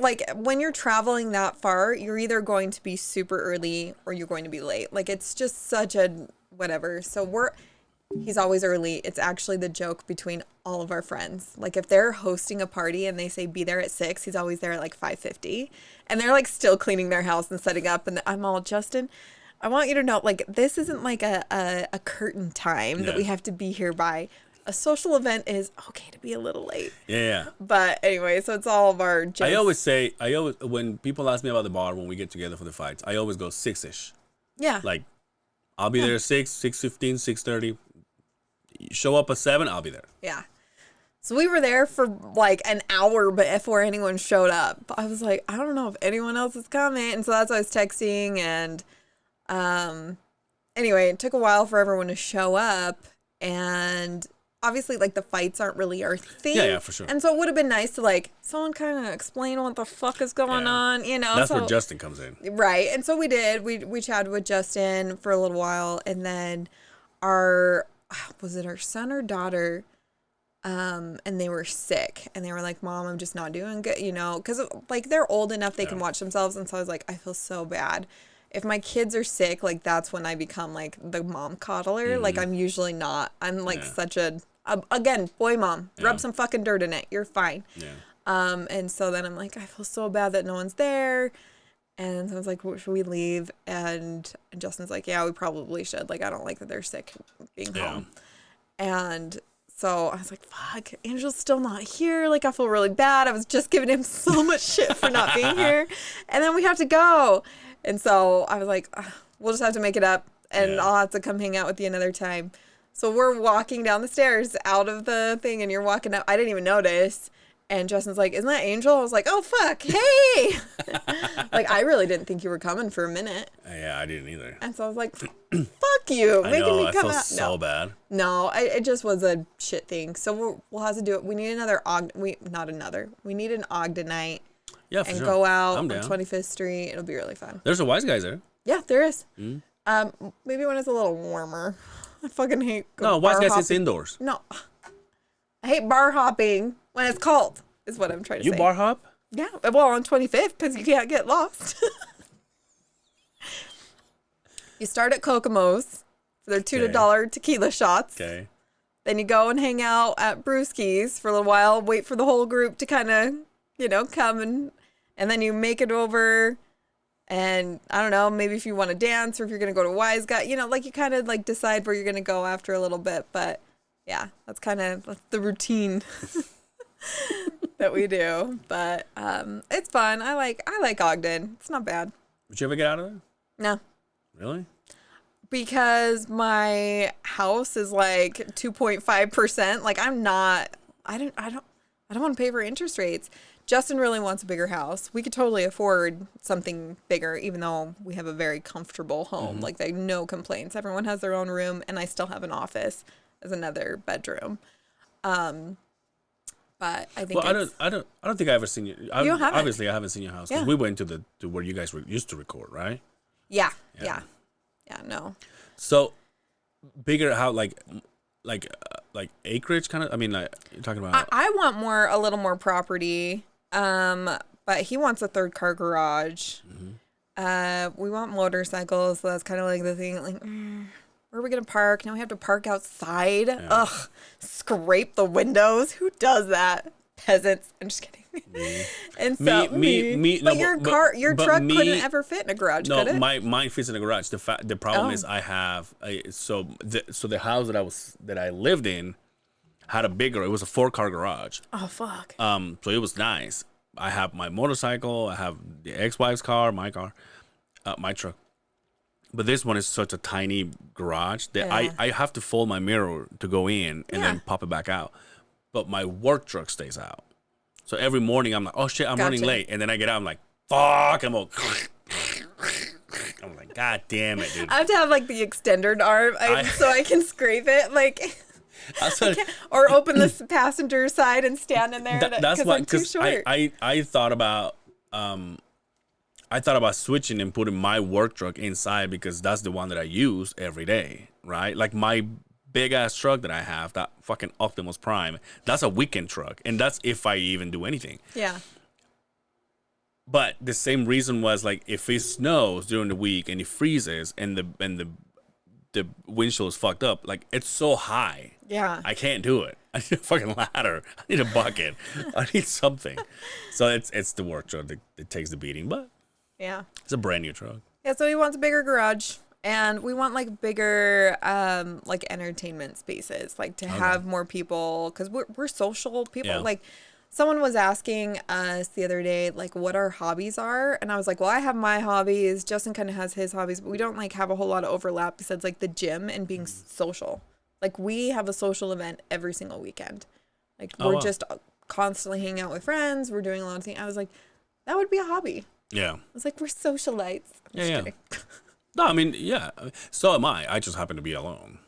like when you're traveling that far, you're either going to be super early or you're going to be late. Like, it's just such a whatever. So he's always early. It's actually the joke between all of our friends. Like, if they're hosting a party and they say be there at 6, he's always there at like 5:50. And they're like still cleaning their house and setting up. And I'm all, Justin, I want you to know, like, this isn't like a curtain time that we have to be here by. A social event is okay to be a little late. Yeah. But anyway, so it's all of our jokes. I always when people ask me about the bar when we get together for the fights, I always go 6-ish. Yeah. Like, I'll be there at 6, 6:15, 6:30. Show up at 7, I'll be there. Yeah. So we were there for like an hour before anyone showed up. I was like, I don't know if anyone else is coming. And so that's why I was texting. And anyway, it took a while for everyone to show up. And obviously, like, the fights aren't really our thing. Yeah, for sure. And so it would have been nice to, like, someone kind of explain what the fuck is going on, That's where Justin comes in. Right. And so we did. We chatted with Justin for a little while. And then was it our son or daughter? And they were sick. And they were like, Mom, I'm just not doing good, because, like, they're old enough they can watch themselves. And so I was like, I feel so bad. If my kids are sick, like, that's when I become, like, the mom coddler. Mm-hmm. Like, I'm usually not. I'm, like, such again, boy mom. Rub some fucking dirt in it. You're fine. Yeah. And so then I'm like, I feel so bad that no one's there. And so I was like, should we leave? And Justin's like, yeah, we probably should. Like, I don't like that they're sick being home. And so I was like, fuck, Angel's still not here. Like, I feel really bad. I was just giving him so much shit for not being here. And then we have to go. And so I was like, we'll just have to make it up, and I'll have to come hang out with you another time. So we're walking down the stairs out of the thing, and you're walking up. I didn't even notice. And Justin's like, isn't that Angel? I was like, oh, fuck. Hey. Like, I really didn't think you were coming for a minute. Yeah, I didn't either. And so I was like, fuck you. I making know, me come I feel out. so bad. No, it just was a shit thing. So we'll have to do it. We need another We need an Ogden night. Yeah, for and sure. go out on 25th Street. It'll be really fun. There's a Wise Guys there. Yeah, there is. Mm-hmm. Maybe when it's a little warmer. I fucking hate Wise Guys is indoors. No. I hate bar hopping when it's cold, is what I'm trying to say. You bar hop? Yeah. Well, on 25th, because you can't get lost. You start at Kokomo's for their $2 tequila shots. Okay. Then you go and hang out at Brewski's for a little while, wait for the whole group to kind of, come and then you make it over, and I don't know, maybe if you want to dance or if you're going to go to Wise Guy, like, you kind of like decide where you're going to go after a little bit. But yeah, that's the routine. that we do. But it's fun. I like Ogden. It's not bad. Would you ever get out of there? No. Really? Because my house is like 2.5%. Like I don't want to pay for interest rates. Justin really wants a bigger house. We could totally afford something bigger, even though we have a very comfortable home. Like, like no complaints. Everyone has their own room, and I still have an office as another bedroom. But I think I don't think I ever seen you. You haven't? Obviously, I haven't seen your house because we went to where you guys used to record, right? Yeah. No. So bigger, how like acreage kind of. I mean, like you're talking about. I want a little more property. But he wants a 3rd-car garage. We want motorcycles, so that's kind of like the thing. Like, where are we gonna park? Now we have to park outside. Yeah. Ugh, scrape the windows. Who does that? Peasants. I'm just kidding. And so me. But your truck couldn't ever fit in a garage. No, could it? mine fits in a garage. The problem is I have the house that I lived in had a bigger. It was a 4-car garage. Oh fuck. So it was nice. I have my motorcycle. I have the ex-wife's car, my car, my truck. But this one is such a tiny garage that I have to fold my mirror to go in and then pop it back out. But my work truck stays out. So every morning I'm like, oh shit, I'm running late. And then I get out, I'm like, fuck. I'm like, God damn it, dude. I have to have like the extended arm so I can scrape it. Like, or open the passenger side and stand in there because I'm too short. I thought about switching and putting my work truck inside because that's the one that I use every day, right? Like my big ass truck that I have, that fucking Optimus Prime, that's a weekend truck, and that's if I even do anything. Yeah. But the same reason was like if it snows during the week and it freezes and the windshield is fucked up, like it's so high. Yeah. I can't do it. I need a fucking ladder. I need a bucket. I need something. So it's the work truck that takes the beating, but yeah, it's a brand new truck. Yeah, so he wants a bigger garage, and we want like bigger like entertainment spaces, like to have more people, because we're social people. Yeah. Like someone was asking us the other day, like what our hobbies are, and I was like, well, I have my hobbies. Justin kind of has his hobbies, but we don't like have a whole lot of overlap besides like the gym and being social. Like we have a social event every single weekend. Like we're just constantly hanging out with friends. We're doing a lot of things. I was like, that would be a hobby. Yeah. I was like, we're socialites. Yeah. No, I mean, yeah. So am I. I just happen to be alone.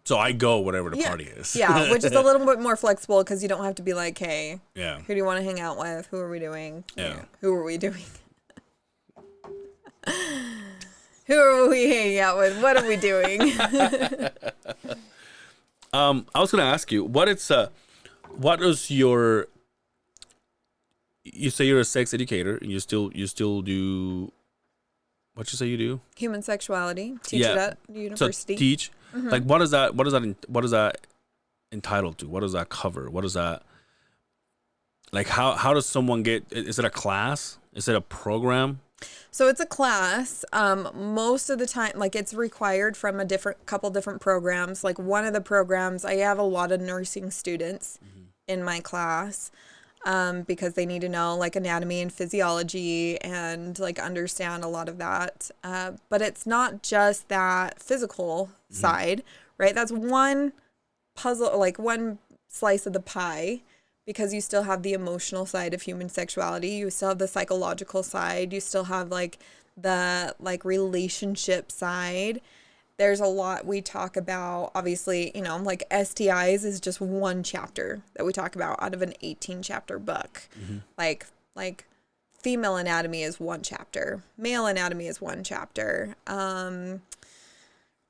So I go whatever the party is. Yeah, which is a little bit more flexible because you don't have to be like, hey, who do you want to hang out with? Who are we doing? Yeah. Who are we doing? Who are we hanging out with? What are we doing? I was gonna ask you, what is your? You say you're a sex educator, and you still do. What you say you do? Human sexuality. Teach it at university. So teach. Mm-hmm. Like what is that entitled to? What does that cover? What is that? Like how does someone get? Is it a class? Is it a program? So it's a class. Most of the time, like it's required from couple different programs. Like one of the programs, I have a lot of nursing students in my class because they need to know like anatomy and physiology and like understand a lot of that. But it's not just that physical side, right? That's one puzzle, like one slice of the pie. Because you still have the emotional side of human sexuality, you still have the psychological side, you still have like the like relationship side. There's a lot we talk about. Obviously, you know, like STIs is just one chapter that we talk about out of an 18-chapter book. Like female anatomy is one chapter, male anatomy is one chapter,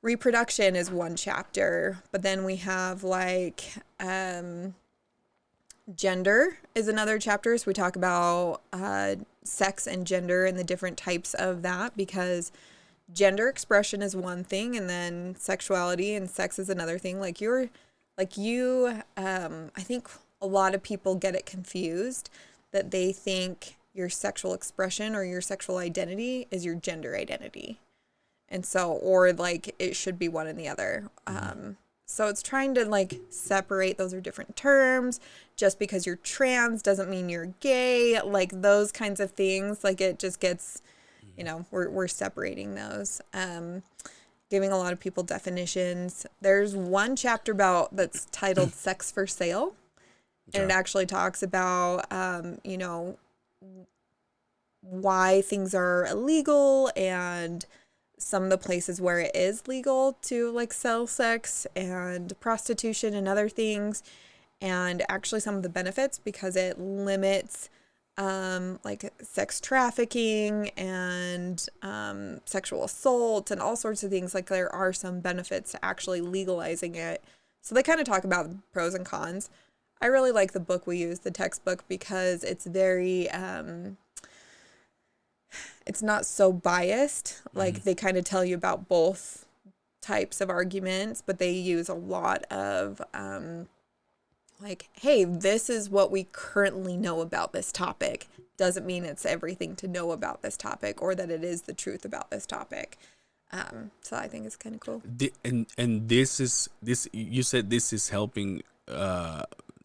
reproduction is one chapter, but then we have like gender is another chapter. So we talk about sex and gender and the different types of that, because gender expression is one thing, and then sexuality and sex is another thing. I think a lot of people get it confused that they think your sexual expression or your sexual identity is your gender identity. And so, or like it should be one and the other. So it's trying to like separate, those are different terms. Just because you're trans doesn't mean you're gay. Like those kinds of things. Like it just gets, you know, we're separating those. Giving a lot of people definitions. There's one chapter that's titled Sex for Sale. And it actually talks about, you know, why things are illegal and some of the places where it is legal to like sell sex and prostitution and other things, and actually some of the benefits because it limits like sex trafficking and sexual assault and all sorts of things. Like there are some benefits to actually legalizing it. So they kind of talk about pros and cons. I really like the book we use, the textbook, because it's very it's not so biased. Like they kind of tell you about both types of arguments, but they use a lot of like, hey, this is what we currently know about this topic. Doesn't mean it's everything to know about this topic or that it is the truth about this topic. So I think it's kind of cool. And this you said this is helping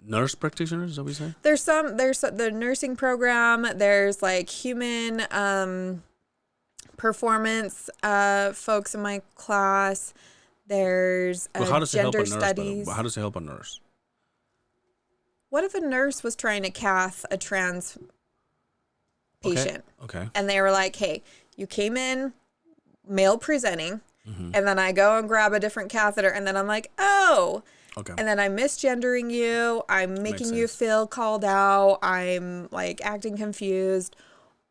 nurse practitioners, is that what you say? There's the nursing program, there's like human performance folks in my class, there's gender studies. How does it help a nurse? What if a nurse was trying to cath a trans patient? Okay. And they were like, hey, you came in male presenting, and then I go and grab a different catheter, and then I'm like, oh, okay. And then I'm misgendering you. I'm making you feel called out. I'm like acting confused,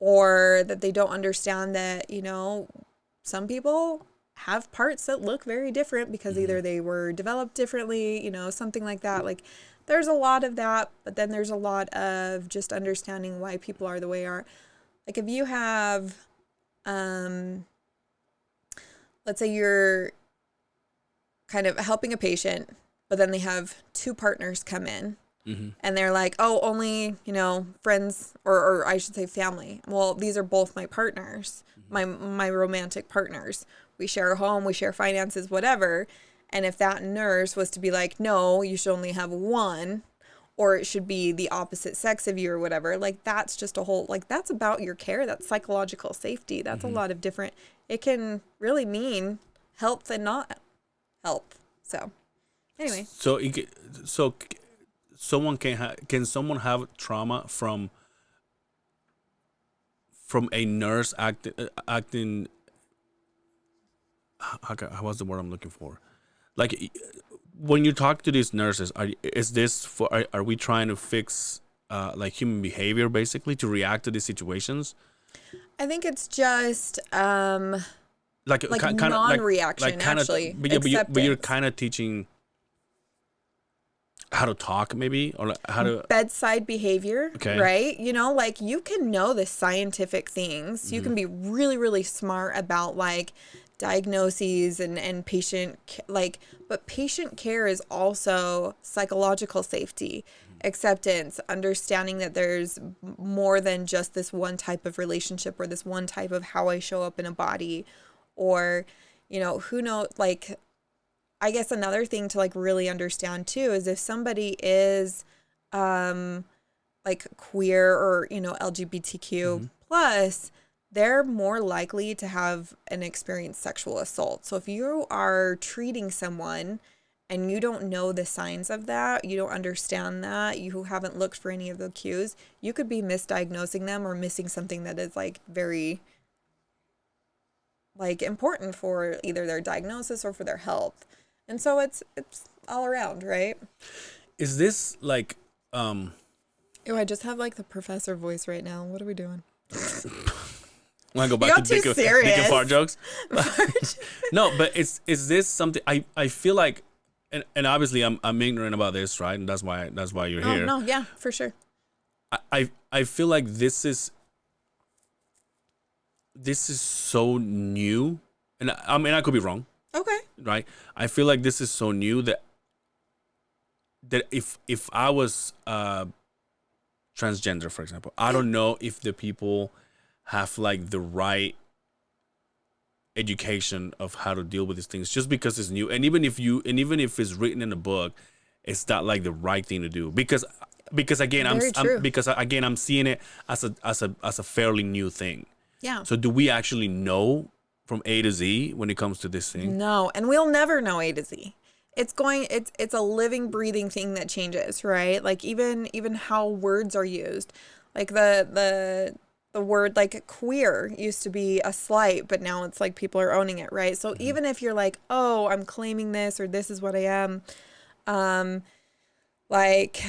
or that they don't understand that, you know, some people have parts that look very different because either they were developed differently, you know, something like that. Like there's a lot of that, but then there's a lot of just understanding why people are the way they are. Like if you have, let's say you're kind of helping a patient, but then they have two partners come in and they're like, oh, only, you know, friends or I should say family. Well, these are both my partners, my romantic partners. We share a home, we share finances, whatever. And if that nurse was to be like, no, you should only have one, or it should be the opposite sex of you or whatever, like that's just a whole, like that's about your care. That's psychological safety. That's a lot of different, it can really mean health and not health. So anyway. So someone can someone have trauma from a nurse acting what's the word I'm looking for? Like when you talk to these nurses, are we trying to fix like human behavior basically to react to these situations? I think it's just like non-reaction, actually. But you're kind of teaching how to talk, maybe, or like how to bedside behavior, right? You know, like you can know the scientific things. You can be really, really smart about like diagnoses and patient but patient care is also psychological safety, acceptance, understanding that there's more than just this one type of relationship or this one type of how I show up in a body, or, you know, who knows, like, I guess another thing to like really understand too is if somebody is like queer or, you know, LGBTQ plus, they're more likely to have an experienced sexual assault. So if you are treating someone and you don't know the signs of that, you don't understand that, you haven't looked for any of the cues, you could be misdiagnosing them or missing something that is like very like important for either their diagnosis or for their health. And so it's all around, right? Is this like Oh, I just have like the professor voice right now. What are we doing? Want to go back to dick and fart jokes? No, but is this something I feel like, and obviously I'm ignorant about this, right? And that's why you're here. No, yeah, for sure. I feel like this is so new, and I mean I could be wrong. Okay. Right? I feel like this is so new that if I was transgender, for example, I don't know if the people have like the right education of how to deal with these things just because it's new. And even if it's written in a book, it's not like the right thing to do because again, I'm seeing it as a fairly new thing. Yeah. So do we actually know from A to Z when it comes to this thing? No, and we'll never know A to Z. It's a living, breathing thing that changes, right? Like even how words are used. Like the word like queer used to be a slight, but now it's like people are owning it, right? So even if you're like, oh, I'm claiming this or this is what I am, like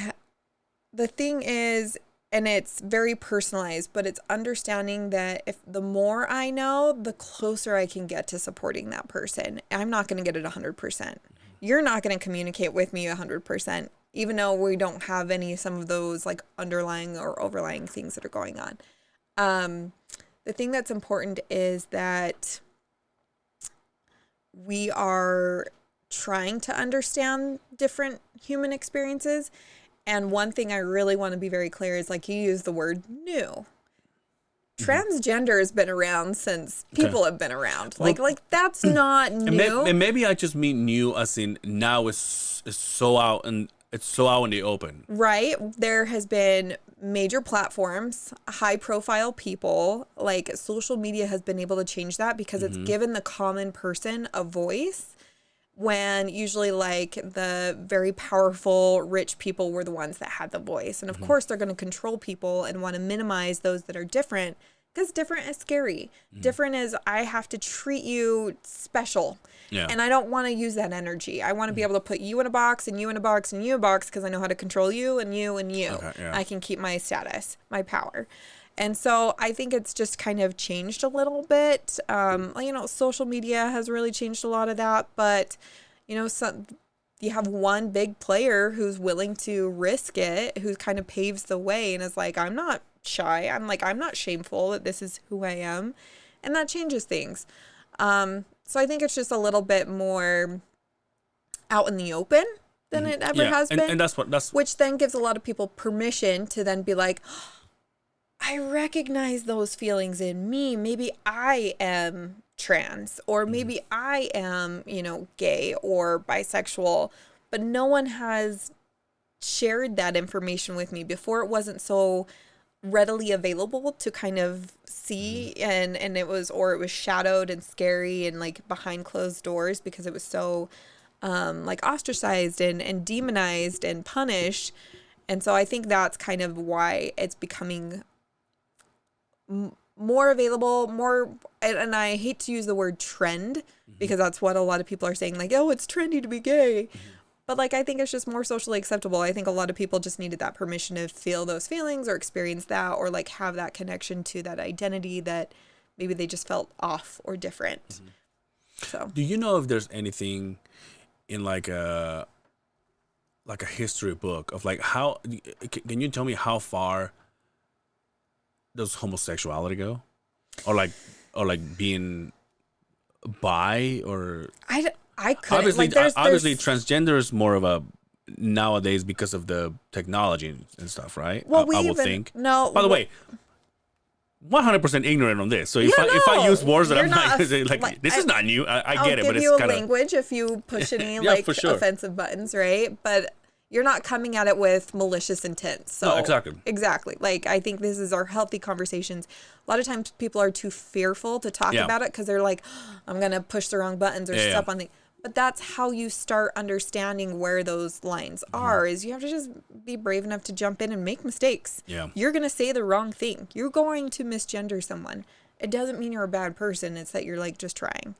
the thing is, and it's very personalized, but it's understanding that if the more I know, the closer I can get to supporting that person. I'm not going to get it 100%. You're not going to communicate with me 100%, even though we don't have some of those like underlying or overlying things that are going on. The thing that's important is that we are trying to understand different human experiences. And one thing I really want to be very clear is like you use the word new. Transgender has been around since people have been around. Like that's not new. And maybe I just mean new as in now it's so out and it's so out in the open. Right. There has been major platforms, high profile people, like social media has been able to change that because it's given the common person a voice. When usually like the very powerful, rich people were the ones that had the voice. And of course they're going to control people and want to minimize those that are different because different is scary. Different is I have to treat you special. Yeah. And I don't want to use that energy. I want to be able to put you in a box and you in a box and you in a box because I know how to control you and you and you. Okay, yeah. I can keep my status, my power. And so I think it's just kind of changed a little bit. Social media has really changed a lot of that. But, you have one big player who's willing to risk it, who kind of paves the way and is like, I'm not shy. I'm not shameful that this is who I am. And that changes things. So I think it's just a little bit more out in the open than it ever has been. And that's which then gives a lot of people permission to then be like, I recognize those feelings in me. Maybe I am trans or maybe I am, gay or bisexual, but no one has shared that information with me before. It wasn't so readily available to kind of see and it was shadowed and scary and like behind closed doors because it was so like ostracized and demonized and punished. And so I think that's kind of why it's becoming more available, and I hate to use the word trend because that's what a lot of people are saying, like, oh, it's trendy to be gay. But like, I think it's just more socially acceptable. I think a lot of people just needed that permission to feel those feelings or experience that or like have that connection to that identity that maybe they just felt off or different. So do you know if there's anything in like a history book of like how, can you tell me how far does homosexuality go, or like being bi, or I couldn't. Obviously, like, obviously, transgender is more of a nowadays because of the technology and stuff, right? Well, I would think. No. By the way, 100% ignorant on this. So if I use words that I'm not like this is not new. I get it, but it's kind of. I'll give you a language if you push any offensive buttons, right? But you're not coming at it with malicious intent. So no, exactly. Like, I think this is our healthy conversations. A lot of times people are too fearful to talk about it because they're like, I'm going to push the wrong buttons or step on the. But that's how you start understanding where those lines are, is you have to just be brave enough to jump in and make mistakes. Yeah. You're going to say the wrong thing. You're going to misgender someone. It doesn't mean you're a bad person. It's that you're like just trying.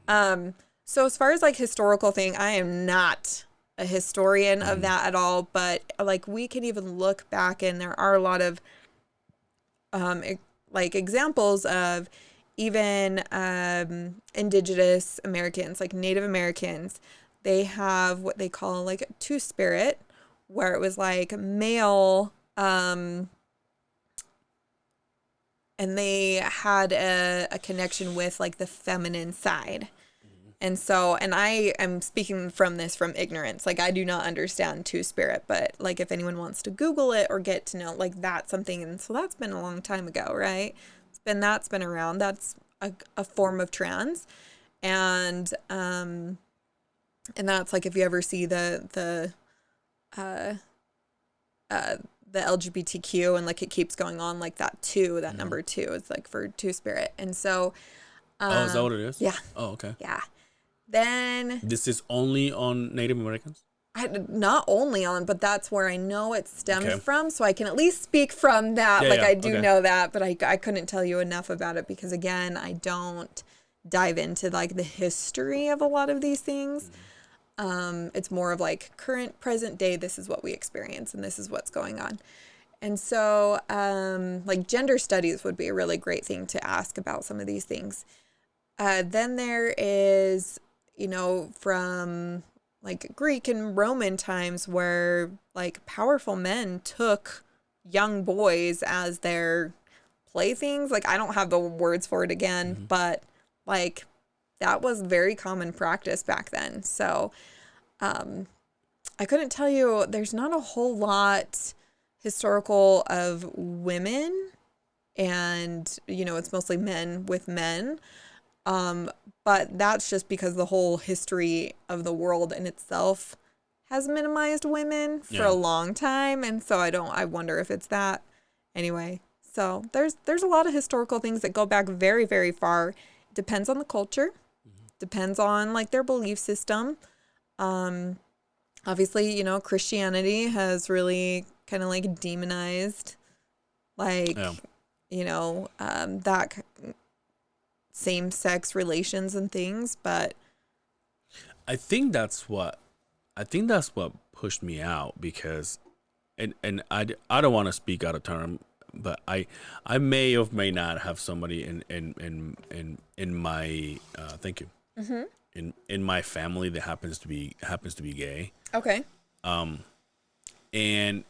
So as far as like historical thing, I am not a historian of that at all, but like we can even look back and there are a lot of like examples of even indigenous Americans, like Native Americans. They have what they call like a two-spirit, where it was like male and they had a connection with like the feminine side. And so, and I am speaking from ignorance. Like, I do not understand two-spirit, but like if anyone wants to Google it or get to know, like that's something. And so that's been a long time ago, right? That's been around. That's a form of trans. And that's like, if you ever see the LGBTQ and like it keeps going on like that too, that number 2 is like for two-spirit. And so is that what it is? Yeah. Oh, okay. Yeah. Then this is only on Native Americans? Not only on, but that's where I know it stems from, so I can at least speak from that. I do know that, but I couldn't tell you enough about it because, again, I don't dive into like the history of a lot of these things. It's more of like current, present day, this is what we experience and this is what's going on. And so like gender studies would be a really great thing to ask about some of these things. Then there is, from like Greek and Roman times where like powerful men took young boys as their playthings. Like, I don't have the words for it again, but like that was very common practice back then. So I couldn't tell you, there's not a whole lot historical of women, and it's mostly men with men. But that's just because the whole history of the world in itself has minimized women for a long time. And so I wonder if it's that. Anyway, so there's a lot of historical things that go back very, very far. Depends on the culture. Depends on like their belief system. Obviously, Christianity has really kind of like demonized like, that same-sex relations and things, but I think that's what pushed me out, because and I don't want to speak out of term, but I may or may not have somebody in my thank you in my family that happens to be gay. Okay. And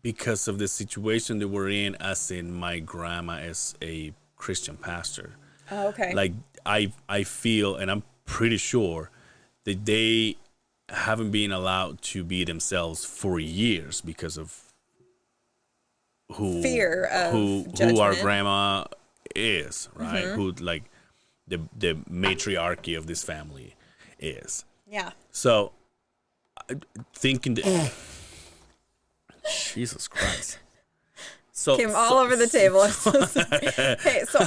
because of the situation that we're in, as in my grandma is a Christian pastor. Oh, okay. Like I feel, and I'm pretty sure that they haven't been allowed to be themselves for years because of fear of who our grandma is, right? Who like the matriarchy of this family is. Yeah. So thinking that Jesus Christ. So came all over the table. Hey, so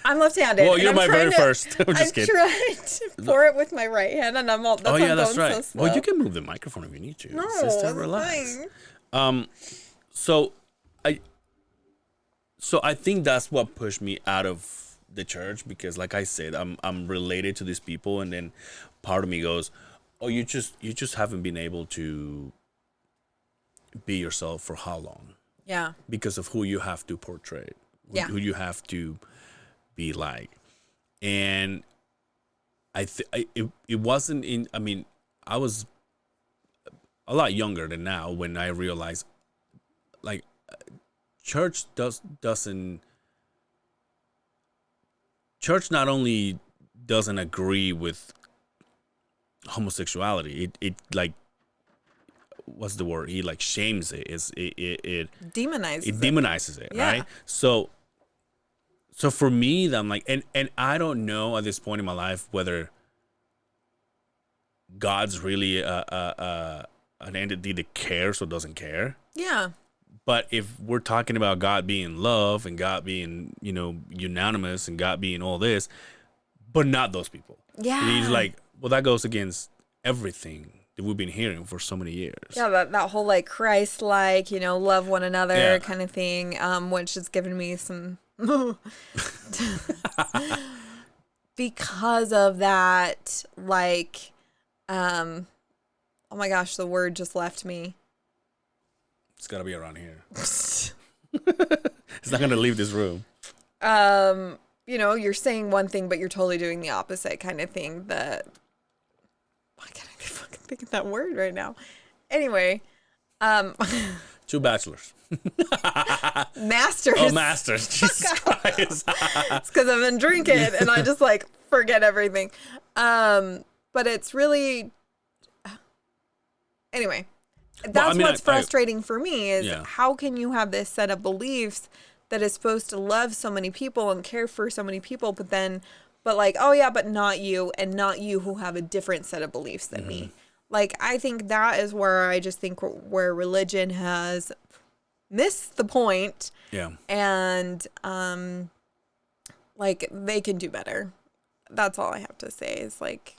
I'm left-handed. Well, you're my very first. I'm just kidding. trying to pour it with my right hand, and I'm all. That's that's right. So slow. Well, you can move the microphone if you need to. No, Sister, relax. fine. So I think that's what pushed me out of the church, because, like I said, I'm related to these people, and then part of me goes, "Oh, you just haven't been able to be yourself for how long?" Yeah. Because of who you have to portray, who you have to be like. And it wasn't in, I mean, I was a lot younger than now when I realized, like, church not only doesn't agree with homosexuality, it like, what's the word? He like shames it. It demonizes it, right? So for me, I'm like, and I don't know at this point in my life whether God's really an entity that cares or doesn't care. Yeah. But if we're talking about God being love and God being, unanimous and God being all this, but not those people. Yeah. And he's like, well, that goes against everything that we've been hearing for so many years. Yeah, that whole like Christ-like, love one another kind of thing, which has given me some because of that, like, oh my gosh, the word just left me. It's got to be around here. It's not going to leave this room. You're saying one thing, but you're totally doing the opposite kind of thing. Why can't I fucking think of that word right now? Anyway. 2 bachelors. Masters. Oh, masters. Jesus Christ. It's because I've been drinking and I just like forget everything. But it's really... Anyway. That's what's frustrating for me is how can you have this set of beliefs that is supposed to love so many people and care for so many people, but like, oh yeah, but not you, and not you who have a different set of beliefs than me. Like, I think that is where I just think where religion has missed the point. Yeah. And, like, they can do better. That's all I have to say is, like,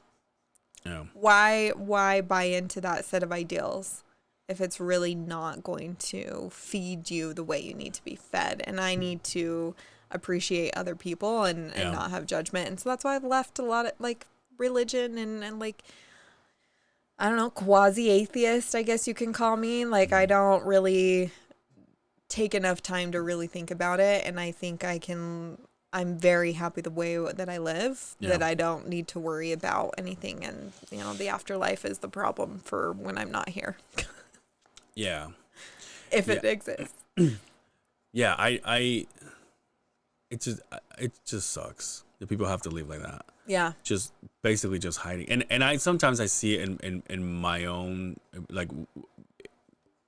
why buy into that set of ideals if it's really not going to feed you the way you need to be fed? And I need to appreciate other people and not have judgment. And so that's why I've left a lot of, like, religion and like, I don't know, quasi-atheist, I guess you can call me. Like, I don't really take enough time to really think about it. And I think I'm very happy the way that I live, that I don't need to worry about anything. And, you know, the afterlife is the problem for when I'm not here. Yeah. If it exists. Yeah, it just sucks that people have to live like that. Yeah. Just basically just hiding. And I sometimes I see it in my own, like,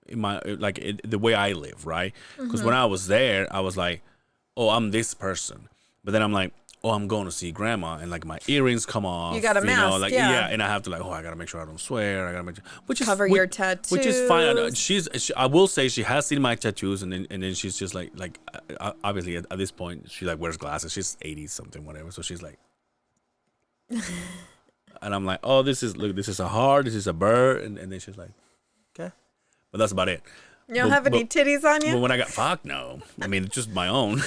the way I live, right? Because when I was there, I was like, oh, I'm this person. But then I'm like, oh, I'm going to see grandma, and like my earrings come off. You got a mask, know, like, and I have to, like, I got to make sure I don't swear. I got to make sure, cover your tattoos. Which is fine. I will say she has seen my tattoos, and then she's just like obviously at this point she like wears glasses. She's 80 something, whatever. So she's like, and I'm like, oh, this is a heart, this is a bird, and then she's like, okay, but that's about it. You don't have any titties on you? But when I got fuck, no. I mean, it's just my own.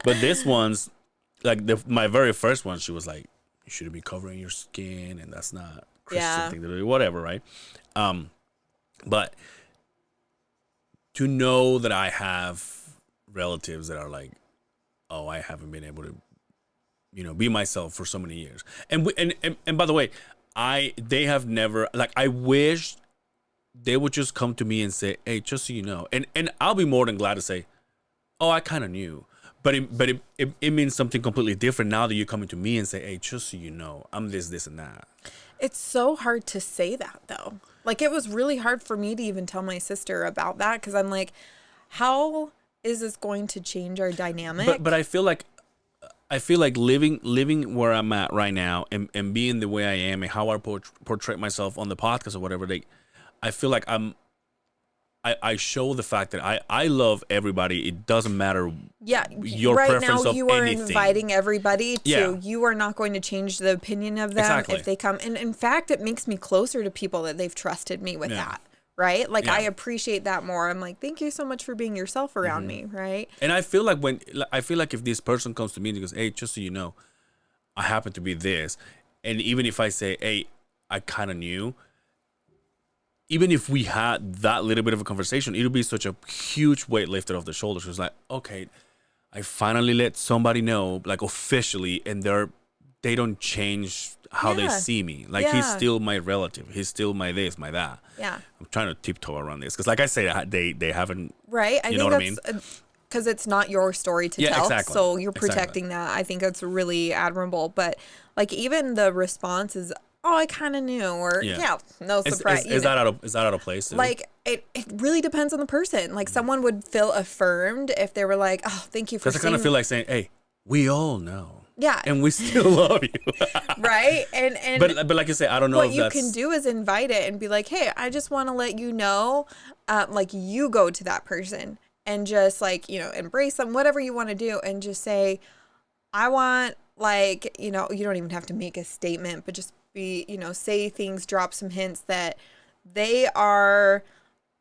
But this one's like my very first one. She was like, you shouldn't be covering your skin, and that's not Christian thing to do. Whatever, right? But to know that I have relatives that are like, oh, I haven't been able to, you know, be myself for so many years, and by the way, they have never, like, I wish they would just come to me and say, hey, just so you know, and I'll be more than glad to say, oh, I kind of knew, but it means something completely different now that you're coming to me and say, hey, just so you know, I'm this and that. It's so hard to say that, though. Like, it was really hard for me to even tell my sister about that, because I'm like, how is this going to change our dynamic? But I feel like living where I'm at right now, and being the way I am, and how I portray myself on the podcast or whatever, I feel like I show the fact that I love everybody. It doesn't matter your right preference now of you are anything. Inviting everybody to, you are not going to change the opinion of them if they come. And in fact, it makes me closer to people that they've trusted me with that. Right? Like, I appreciate that more. I'm like, thank you so much for being yourself around me. Right? And I feel like if this person comes to me and goes, hey, just so you know, I happen to be this. And even if I say, hey, I kind of knew, even if we had that little bit of a conversation, it'll be such a huge weight lifted off the shoulders. It's like, okay, I finally let somebody know, like, officially, and they don't change how they see me. Like, he's still my relative. He's still my this, my that. Yeah. I'm trying to tiptoe around this, because, like I say, they haven't. Right. I think know what I mean? Because it's not your story to tell. Exactly. So you're protecting that. I think that's really admirable. But, like, even the response is, oh, I kind of knew, or no surprise. Is that out of place? Like, it really depends on the person. Like, someone would feel affirmed if they were like, oh, thank you for. Because I kind of feel like saying, hey, we all know. Yeah. And we still love you. Right? And but like I say, I don't know what you can do is invite it and be like, hey, I just want to let you know, like, you go to that person and just, like, you know, embrace them, whatever you want to do, and just say, I want, like, you know, you don't even have to make a statement, but just be, you know, say things, drop some hints that they are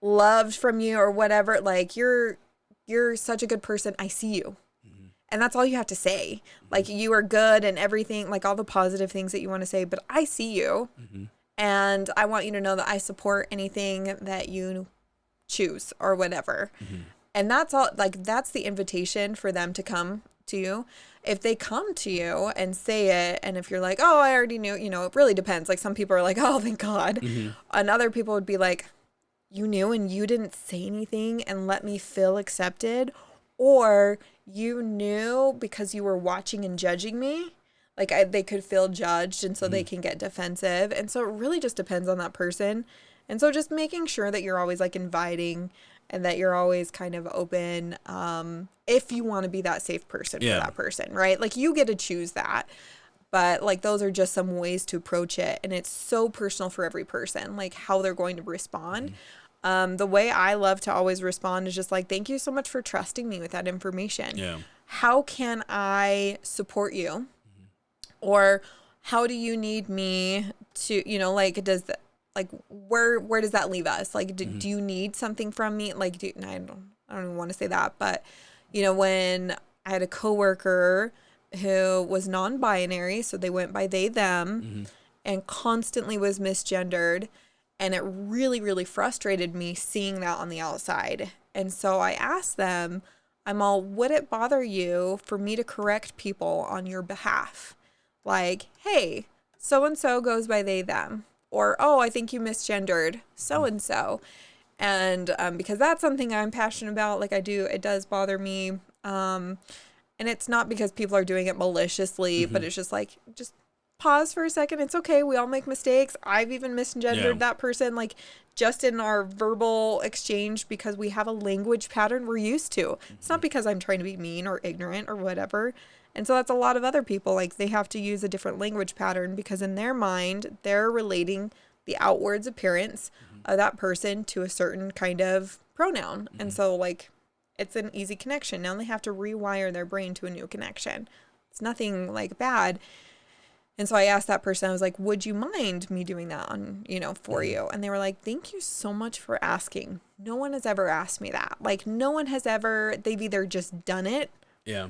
loved from you or whatever. Like, you're such a good person. I see you. And that's all you have to say. Like, you are good and everything, like all the positive things that you want to say, but I see you. And I want you to know that I support anything that you choose or whatever. And that's all, like, that's the invitation for them to come to you. If they come to you and say it, and if you're like, oh, I already knew, you know, it really depends. Like, some people are like, oh, thank God. And other people would be like, you knew and you didn't say anything and let me feel accepted. Or you knew because you were watching and judging me. Like, they could feel judged, and so they can get defensive. And so it really just depends on that person. And so just making sure that you're always, like, inviting and that you're always kind of open if you want to be that safe person for that person, right? Like you get to choose that. But like those are just some ways to approach it, and it's so personal for every person, like how they're going to respond. The way I love to always respond is just like, thank you so much for trusting me with that information. Yeah. How can I support you? Or how do you need me to, you know, like where does that leave us? Like, do you need something from me? Like, I don't even want to say that, but you know, when I had a coworker who was non-binary, so they went by they, them, and constantly was misgendered. And it really, really frustrated me seeing that on the outside. And so I asked them, would it bother you for me to correct people on your behalf? Like, hey, so-and-so goes by they, them. Or, oh, I think you misgendered so-and-so. And because that's something I'm passionate about, like it does bother me. And it's not because people are doing it maliciously, but it's just like, just pause for a second. It's okay. We all make mistakes. I've even misgendered that person, like just in our verbal exchange, because we have a language pattern we're used to. It's not because I'm trying to be mean or ignorant or whatever. And so that's a lot of other people. Like they have to use a different language pattern because in their mind, they're relating the outwards appearance of that person to a certain kind of pronoun. And so like, it's an easy connection. Now they have to rewire their brain to a new connection. It's nothing like bad. And so I asked that person, I was like, would you mind me doing that for you? And they were like, thank you so much for asking. No one has ever asked me that. Like no one has ever, they've either just done it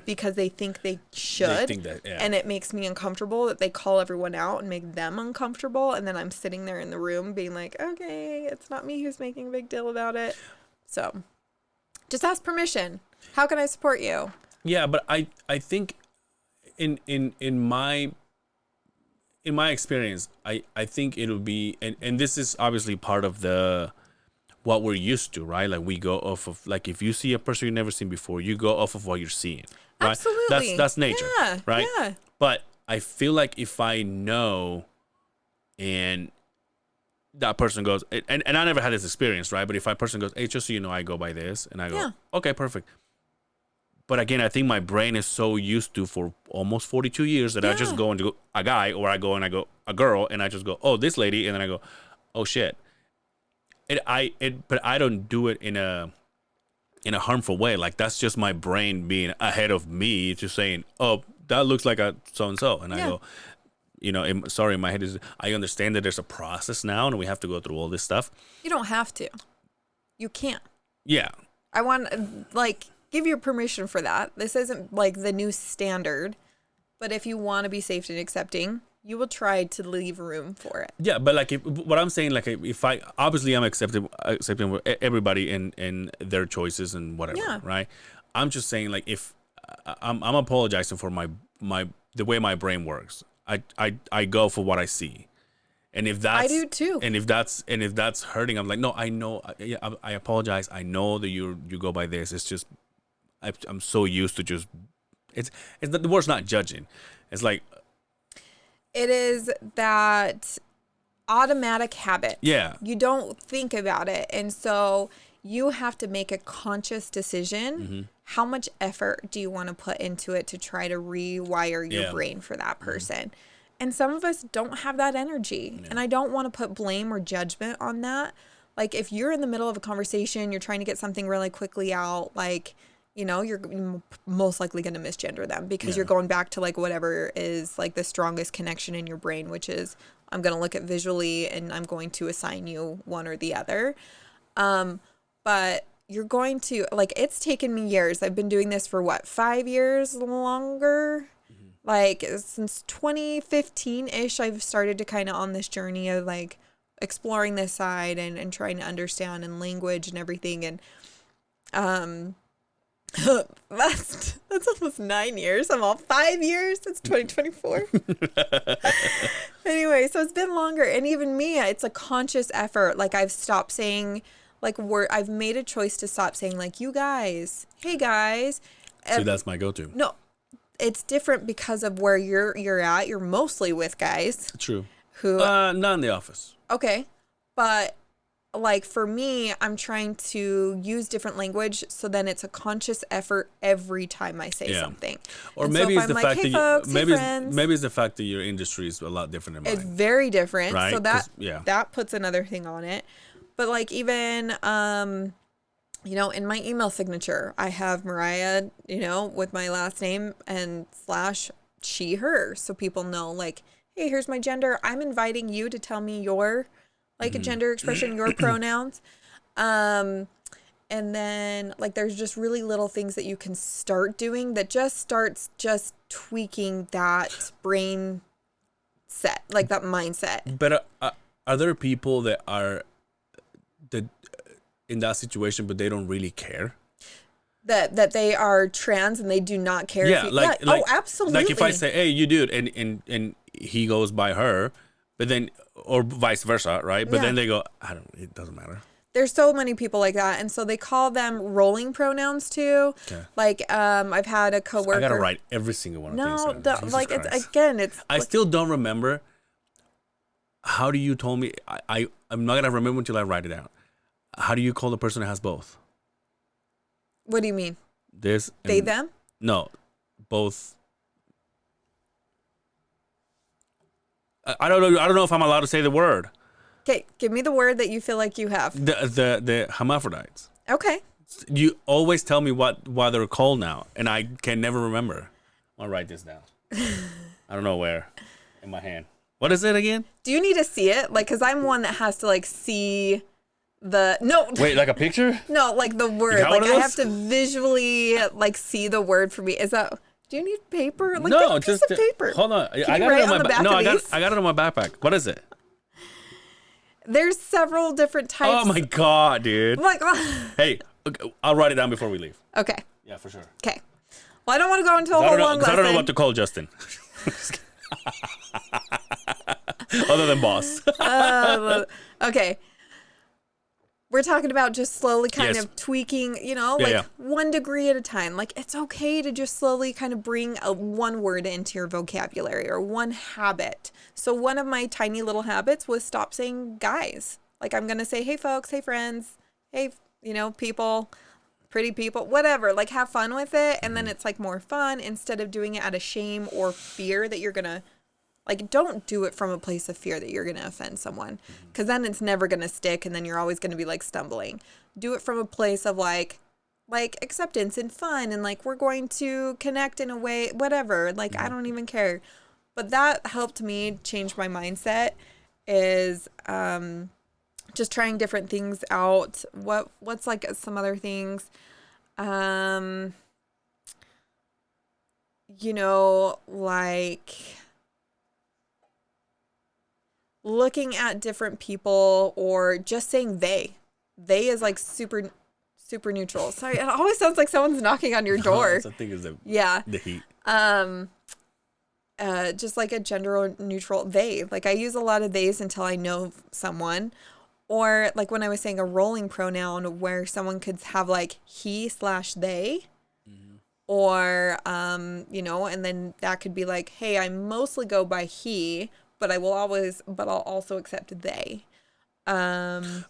because they think they should. They think that, and it makes me uncomfortable that they call everyone out and make them uncomfortable. And then I'm sitting there in the room being like, okay, it's not me who's making a big deal about it. So just ask permission. How can I support you? Yeah, but I think in my experience, I think it'll be, and this is obviously part of what we're used to, right? Like we go off of, like if you see a person you've never seen before, you go off of what you're seeing, right? Absolutely. That's nature, right? Yeah. But I feel like if I know and that person goes, and I never had this experience, right? But if a person goes, hey, just so you know, I go by this, and I go, okay, perfect. But again, I think my brain is so used to for almost 42 years that I just go into a guy, or I go and I go a girl, and I just go, oh, this lady, and then I go, oh shit. But I don't do it in a harmful way. Like that's just my brain being ahead of me, just saying, oh, that looks like a so and so, and I go, sorry, my head is. I understand that there's a process now, and we have to go through all this stuff. You don't have to. You can't. Yeah. I want give you permission for that. This isn't like the new standard, but if you want to be safe and accepting, you will try to leave room for it. Yeah, but like what I'm saying, like if I obviously I'm accepting everybody in their choices and whatever, right? I'm just saying like if I'm apologizing for my the way my brain works. I go for what I see. And if that's, I do too. And if that's hurting, I'm like, no, I know. I apologize. I know that you go by this. It's just, I'm so used to just, it's the word's not judging. It's like, it is that automatic habit. Yeah. You don't think about it. And so you have to make a conscious decision. How much effort do you want to put into it to try to rewire your brain for that person? And some of us don't have that energy. And I don't want to put blame or judgment on that. Like if you're in the middle of a conversation, you're trying to get something really quickly out, like, you're most likely going to misgender them because you're going back to like whatever is like the strongest connection in your brain, which is I'm going to look at visually and I'm going to assign you one or the other. But you're going to, like, it's taken me years. I've been doing this for 5 years longer? Like since 2015-ish, I've started to kind of on this journey of like exploring this side and trying to understand and language and everything. And that's almost 9 years. I'm all 5 years. It's 2024. Anyway, so it's been longer. And even me, it's a conscious effort. Like I've stopped saying like I've made a choice to stop saying like, you guys, hey guys. See, that's my go-to. No, it's different because of where you're at. You're mostly with guys. True. Who? Not in the office. Okay. But like for me, I'm trying to use different language, so then it's a conscious effort every time I say something. Or and maybe so it's the I'm fact hey that folks, maybe hey maybe it's the fact that your industry is a lot different than mine. It's very different, right? So that puts another thing on it. But like even you know, in my email signature, I have Mariah, you know, with my last name and / she, her. So people know like, hey, here's my gender. I'm inviting you to tell me your like a gender expression, your pronouns. And then like there's just really little things that you can start doing that just starts just tweaking that brain set, like that mindset. But are there people that are in that situation, but they don't really care? That they are trans and they do not care. Yeah, like oh, absolutely. Like if I say, hey, you dude, and he goes by her, but then or vice versa, right? But then they go, it doesn't matter. There's so many people like that, and so they call them rolling pronouns too. Okay. Like I've had a coworker. I gotta write every single one of these. No, like it's I still don't remember. How do you told me? I'm not gonna remember until I write it down. How do you call the person that has both? What do you mean? This they them? No, both. I don't know. I don't know if I'm allowed to say the word. Okay, give me the word that you feel like you have. The hermaphrodites. Okay. You always tell me what they're called now, and I can never remember. I'll write this down. I don't know where. In my hand. What is it again? Do you need to see it? Like, because I'm one that has to like see the Wait, like a picture? No, like the word. Like I have to visually like see the word for me. Is that? Do you need paper? Like no, just a piece of paper. Hold on. Can I got it on my back. No, I got it on my backpack. What is it? There's several different types. Oh my god, dude. Like, hey, okay, I'll write it down before we leave. Okay. Yeah, for sure. Okay. Well, I don't want to go into a whole long lesson. I don't know what to call Justin. Other than boss. Okay. We're talking about just slowly kind of tweaking, you know, like 1 degree at a time. Like it's okay to just slowly kind of bring one word into your vocabulary or one habit. So one of my tiny little habits was stop saying guys. Like I'm going to say, hey folks, hey friends, hey, you know, people, pretty people, whatever. Like have fun with it. And then it's like more fun instead of doing it out of shame or fear that you're going to. Like, don't do it from a place of fear that you're going to offend someone, because then it's never going to stick, and then you're always going to be, like, stumbling. Do it from a place of, like acceptance and fun, and, like, we're going to connect in a way, whatever. Like, I don't even care. But that helped me change my mindset, is just trying different things out. What's, like, some other things? You know, like looking at different people or just saying they is like super neutral. Sorry, it always sounds like someone's knocking on your door. I think it's the heat. Just like a gender neutral they. Like I use a lot of theys until I know someone. Or like when I was saying a rolling pronoun where someone could have like he/they. Or you know, and then that could be like, hey, I mostly go by he, but I'll also accept they. But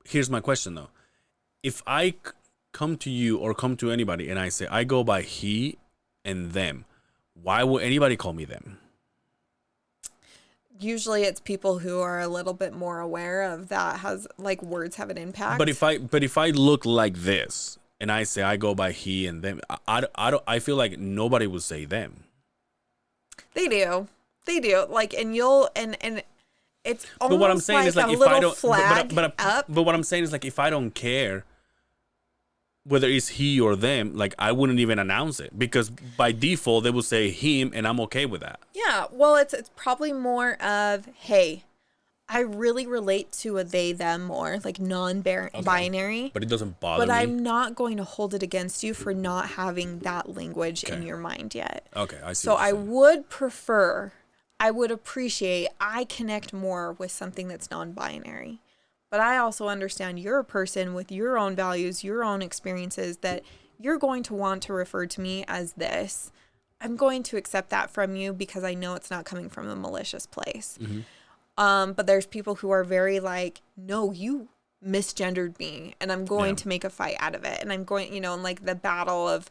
here's my question though. If I come to you or come to anybody and I say I go by he and them, why would anybody call me them? Usually it's people who are a little bit more aware of that, has like words have an impact. But if I look like this and I say I go by he and them, I feel like nobody would say them. They do. Like, and you'll, and it's almost but what I'm saying like is like a if little I don't, flag up. But what I'm saying is like if I don't care whether it's he or them, like I wouldn't even announce it because by default they will say him and I'm okay with that. Yeah. Well, it's probably more of, hey, I really relate to a they, them more, like non-binary. Okay. But it doesn't bother me. But I'm not going to hold it against you for not having that language in your mind yet. Okay, I see. So I would appreciate, I connect more with something that's non-binary. But I also understand you're a person with your own values, your own experiences, that you're going to want to refer to me as this. I'm going to accept that from you because I know it's not coming from a malicious place. But there's people who are very like, no, you misgendered me and I'm going to make a fight out of it. And I'm going, you know, and like the battle of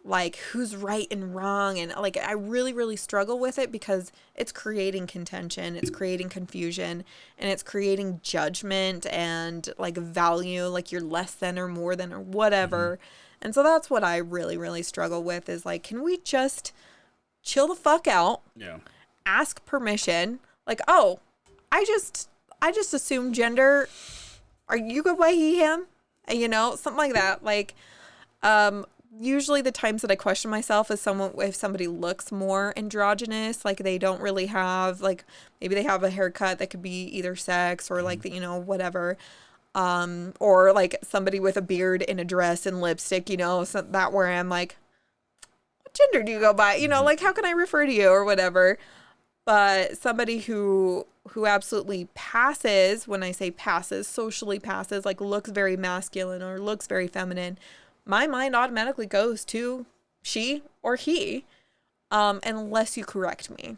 like who's right and wrong. And like, I really, really struggle with it because it's creating contention, it's creating confusion, and it's creating judgment and like value, like you're less than or more than or whatever. And so that's what I really, really struggle with is like, can we just chill the fuck out? Yeah. Ask permission. Like, oh, I just assume gender. Are you go by he, him? You know, something like that. Like, usually the times that I question myself is if somebody looks more androgynous, like they don't really have, like maybe they have a haircut that could be either sex or like, you know, whatever. Or like somebody with a beard and a dress and lipstick, you know, so that where I'm like, what gender do you go by? You know, like how can I refer to you or whatever? But somebody who absolutely passes, when I say passes, socially passes, like looks very masculine or looks very feminine, my mind automatically goes to she or he, unless you correct me.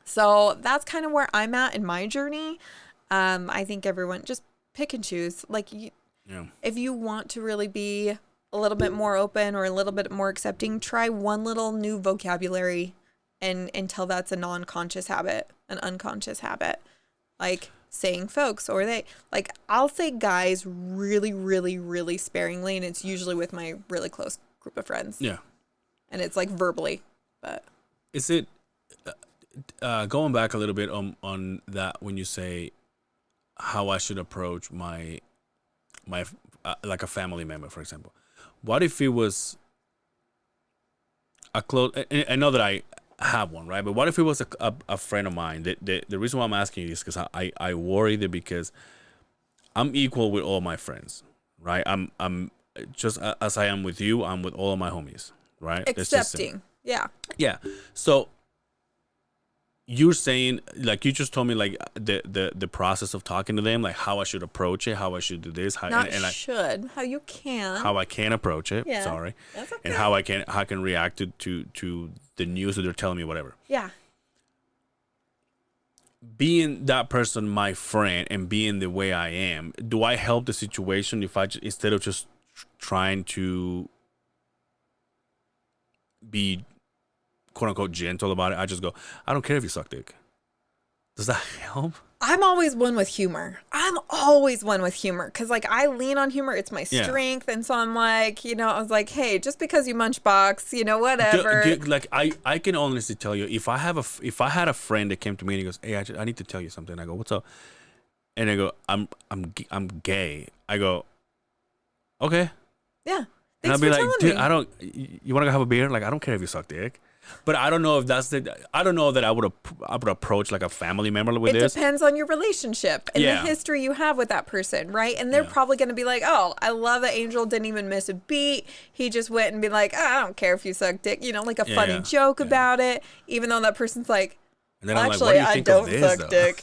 So that's kind of where I'm at in my journey. I think everyone just pick and choose. Like, if you want to really be a little bit more open or a little bit more accepting, try one little new vocabulary until that's a non-conscious habit, an unconscious habit. Like saying folks or they. Like, I'll say guys really, really, really sparingly, and it's usually with my really close group of friends. Yeah. And it's like verbally, but. Is it, going back a little bit on that when you say how I should approach my like a family member, for example. What if it was a close, I know that I have one, right? But what if it was a friend of mine? The reason why I'm asking you is because I worry that because I'm equal with all my friends, right? I'm just as I am with you, I'm with all of my homies, right? Accepting. Yeah. Yeah. So you're saying, like, you just told me, like, the process of talking to them, like how I should approach it, how I should do this, how how you can, how I can approach it. Yeah. Sorry. That's okay. And how I can react to the news that they're telling me, whatever. Yeah. Being that person, my friend, and being the way I am, do I help the situation if instead of just trying to be quote unquote gentle about it, I just go, I don't care if you suck dick? Does that help? I'm always one with humor. Because like I lean on humor. It's my strength. And so I'm like, you know, I was like, hey, just because you munch box, you know, whatever. Like I can honestly tell you, if I had a friend that came to me and he goes, hey, I need to tell you something. I go, what's up? And I go, I'm gay. I go, okay. Yeah. And I'll be like, dude, you want to go have a beer? Like, I don't care if you suck dick. But I don't know if I don't know that I would approach like a family member with this. It depends on your relationship and the history you have with that person, right? And they're probably going to be like, oh, I love that Angel didn't even miss a beat. He just went and be like, oh, I don't care if you suck dick, you know, like a funny joke about it, even though that person's like, well, actually, I don't suck dick.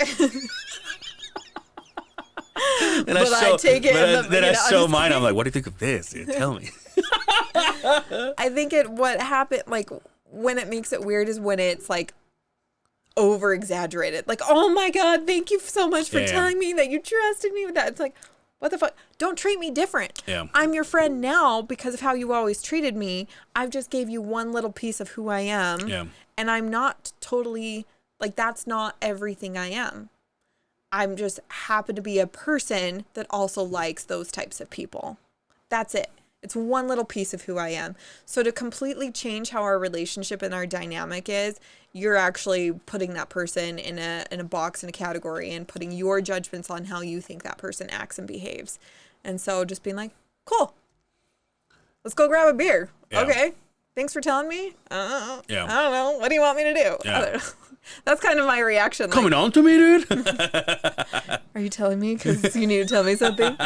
Then I show mine. I'm like, what do you think of this? Dude, tell me. I think what happened, like, when it makes it weird is when it's like over exaggerated. Like, oh my God, thank you so much for telling me that you trusted me with that. It's like, what the fuck? Don't treat me different. Yeah. I'm your friend now because of how you always treated me. I've just gave you one little piece of who I am. Yeah. And I'm not totally, like, that's not everything I am. I'm just happen to be a person that also likes those types of people. That's it. It's one little piece of who I am. So to completely change how our relationship and our dynamic is, you're actually putting that person in a box, in a category, and putting your judgments on how you think that person acts and behaves. And so just being like, cool, let's go grab a beer. Yeah. Okay. Thanks for telling me. I don't know. What do you want me to do? Yeah. I don't know. That's kind of my reaction. Coming on to me, dude. Are you telling me because you need to tell me something?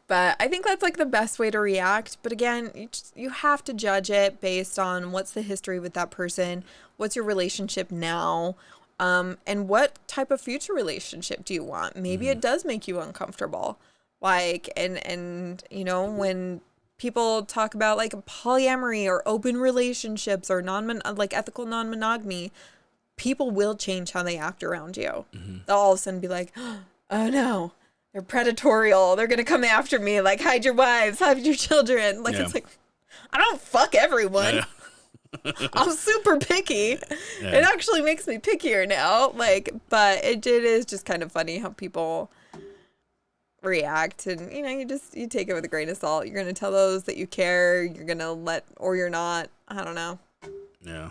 But I think that's like the best way to react. But again, you have to judge it based on what's the history with that person, what's your relationship now, and what type of future relationship do you want? Maybe it does make you uncomfortable. Like, and you know, when people talk about like polyamory or open relationships or like ethical non-monogamy, people will change how they act around you. They'll all of a sudden be like, oh no, they're predatorial. They're going to come after me. Like, hide your wives, hide your children. Like, it's like, I don't fuck everyone. I'm super picky. Yeah. It actually makes me pickier now. Like, but it is just kind of funny how people react, and you take it with a grain of salt. You're gonna tell those that you care. You're gonna or you're not. I don't know. Yeah.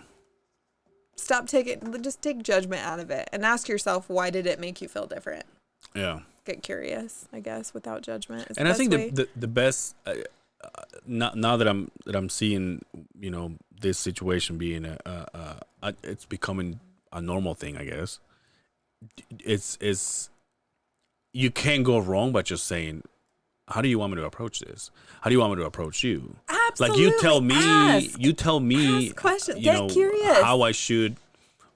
Just take judgment out of it and ask yourself, why did it make you feel different? Yeah. Get curious, I guess, without judgment. And I think the best. Now that I'm seeing, this situation being it's becoming a normal thing, I guess. It's you can't go wrong by just saying, how do you want me to approach this? How do you want me to approach you? Absolutely. Like you tell me ask questions. Get curious. How I should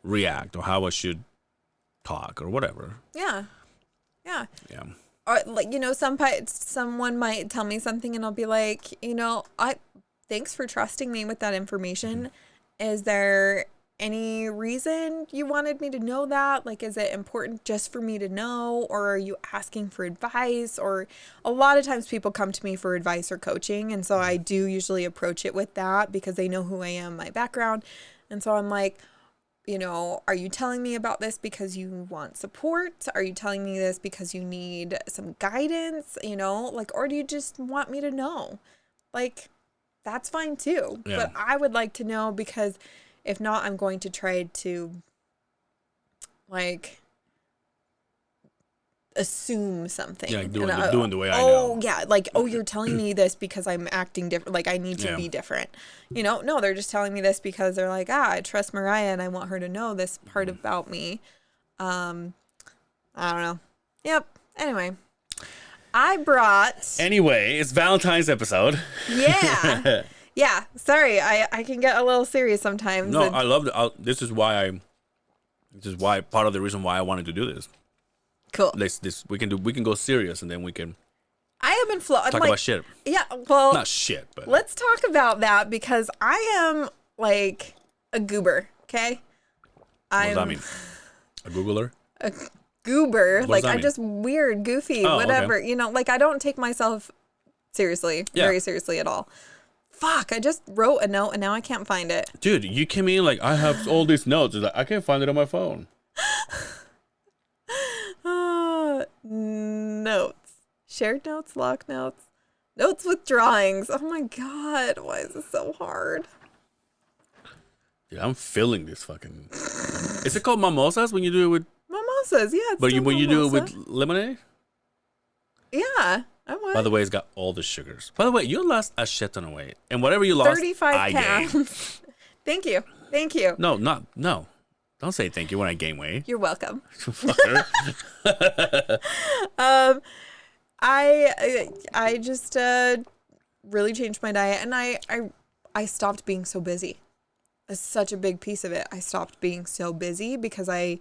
react or how I should talk or whatever. Yeah. Or someone might tell me something and I'll be like, thanks for trusting me with that information. Is there any reason you wanted me to know that? Like, is it important just for me to know, or are you asking for advice? Or a lot of times people come to me for advice or coaching. And so I do usually approach it with that because they know who I am, my background. And so I'm like, are you telling me about this because you want support? Are you telling me this because you need some guidance? Or do you just want me to know? Like, that's fine too. Yeah. But I would like to know, because if not, I'm going to try to assume something. Yeah, doing the way I know. Oh, yeah. Like, you're telling me this because I'm acting different. Like, I need to be different. No, they're just telling me this because they're like, I trust Mariah and I want her to know this part about me. I don't know. Yep. Anyway, it's Valentine's episode. Yeah. Yeah. Sorry. I can get a little serious sometimes. No, I love it. This is why part of the reason why I wanted to do this. Cool. We can go serious, and then we can. I am in flow. Talk about shit. Yeah, well, not shit, but let's talk about that, because I am like a goober. Okay. What does that mean? A Googler? A goober. What like, I'm just weird, goofy, whatever. Okay. I don't take myself seriously, very seriously at all. Fuck! I just wrote a note and now I can't find it. Dude, you came in like, I have all these notes. It's like, I can't find it on my phone. Notes. Shared notes, lock notes. Notes with drawings. Oh my god, why is this so hard? Dude, I'm feeling this fucking... Is it called mimosas when you do it with... Mimosas, yeah. But when you do it with lemonade? Yeah, I would. By the way, it's got all the sugars. By the way, you lost a shit ton of weight. And whatever you lost, 35 pounds. Thank you. No. Don't say thank you when I gain weight. You're welcome. I just really changed my diet, and I stopped being so busy. It's such a big piece of it. I stopped being so busy because I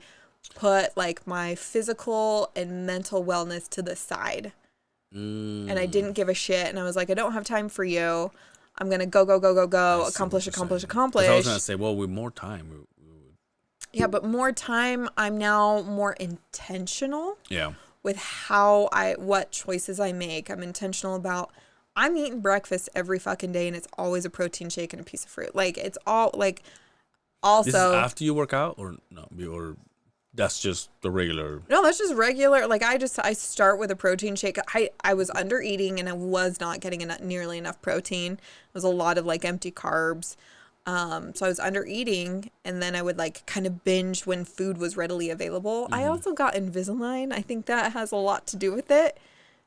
put like my physical and mental wellness to the side. And I didn't give a shit, and I was like, I don't have time for you. I'm gonna go, accomplish. I was gonna say, well, with more time. Yeah, but more time, I'm now more intentional. Yeah. With what choices I make. I'm intentional about, I'm eating breakfast every fucking day, and it's always a protein shake and a piece of fruit. Like, it's all like, also. This is after you work out, or no, or that's just the regular? No, that's just regular. Like, I start with a protein shake. I was under eating, and I was not getting nearly enough protein. It was a lot of like empty carbs. So I was under eating, and then I would like kind of binge when food was readily available. I also got Invisalign. I think that has a lot to do with it.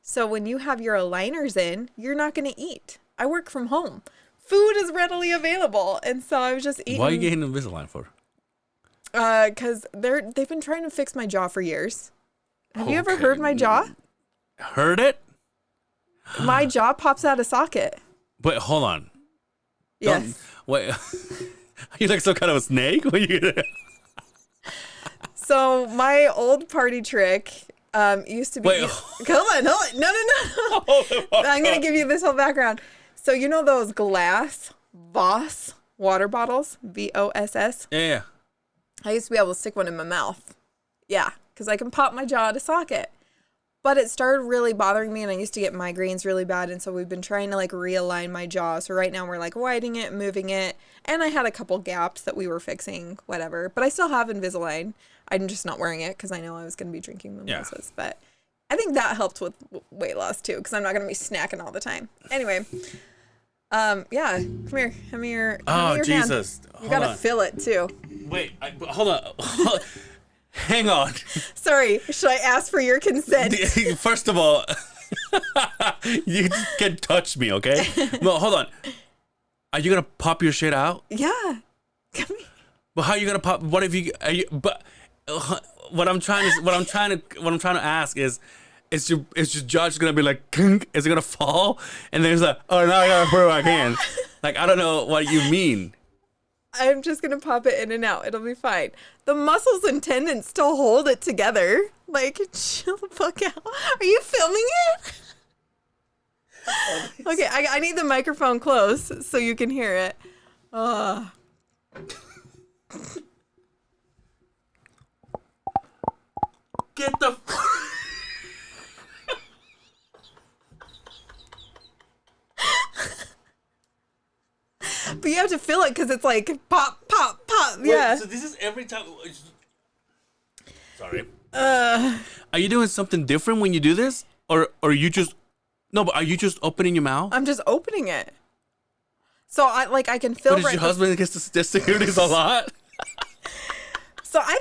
So when you have your aligners in, you're not going to eat. I work from home. Food is readily available. And so I was just eating. Why are you getting Invisalign for? Because they've been trying to fix my jaw for years. Have you ever heard my jaw? Heard it? My jaw pops out of socket. Wait, hold on. Yes. Wait, are you like some kind of a snake? So my old party trick used to be... Wait. Hold on. No. I'm going to give you this whole background. So you know those glass Voss water bottles? VOSS? Yeah. I used to be able to stick one in my mouth. Yeah, because I can pop my jaw to socket. But it started really bothering me, and I used to get migraines really bad, and so we've been trying to, like, realign my jaw. So right now we're, like, widening it, moving it, and I had a couple gaps that we were fixing, whatever. But I still have Invisalign. I'm just not wearing it because I know I was going to be drinking mimosas. Yeah. But I think that helped with weight loss, too, because I'm not going to be snacking all the time. Anyway, yeah, come here. Hand me your Jesus. Hand. You got to fill it, too. Wait, hold on. Hang on. Sorry, should I ask for your consent? First of all, you can touch me, okay? Well, hold on. Are you gonna pop your shit out? Yeah. Come here. But how are you gonna pop? What if you? Are you? But what I'm trying to ask is your judge gonna be like, is it gonna fall? And then it's like, oh, now I gotta put it back in. Like, I don't know what you mean. I'm just going to pop it in and out. It'll be fine. The muscles and tendons still hold it together. Like, chill the fuck out. Are you filming it? Okay, I need the microphone close so you can hear it. Get the... But you have to feel it because it's like pop, pop, pop. Yeah. Wait, so this is every time. Sorry. Are you doing something different when you do this, or you just? No, but are you just opening your mouth? I'm just opening it. So I can feel. What is your husband gets to stick this a lot? So I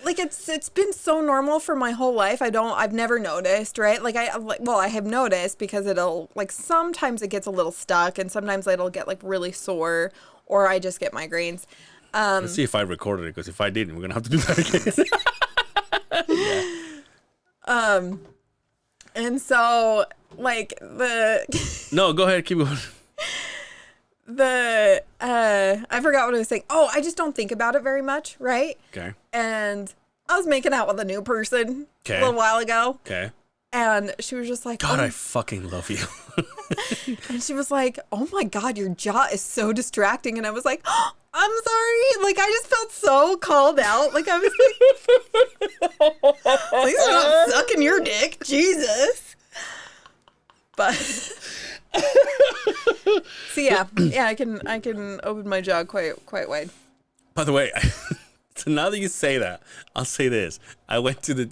think it's been so normal for my whole life. I've never noticed, right? I have noticed because it'll sometimes it gets a little stuck and sometimes it'll get really sore or I just get migraines. Let's see if I recorded it because if I didn't, we're gonna have to do that again. Yeah. And so No, go ahead, keep going. I forgot what I was saying. Oh, I just don't think about it very much, right? Okay. And I was making out with a new person a little while ago. Okay. And she was just like, God, I fucking love you. And she was like, oh my God, your jaw is so distracting. And I was like, oh, I'm sorry. I just felt so called out. I was like, at least I'm not sucking your dick. Jesus. But so yeah, I can open my jaw quite wide. By the way, so now that you say that, I'll say this. I went to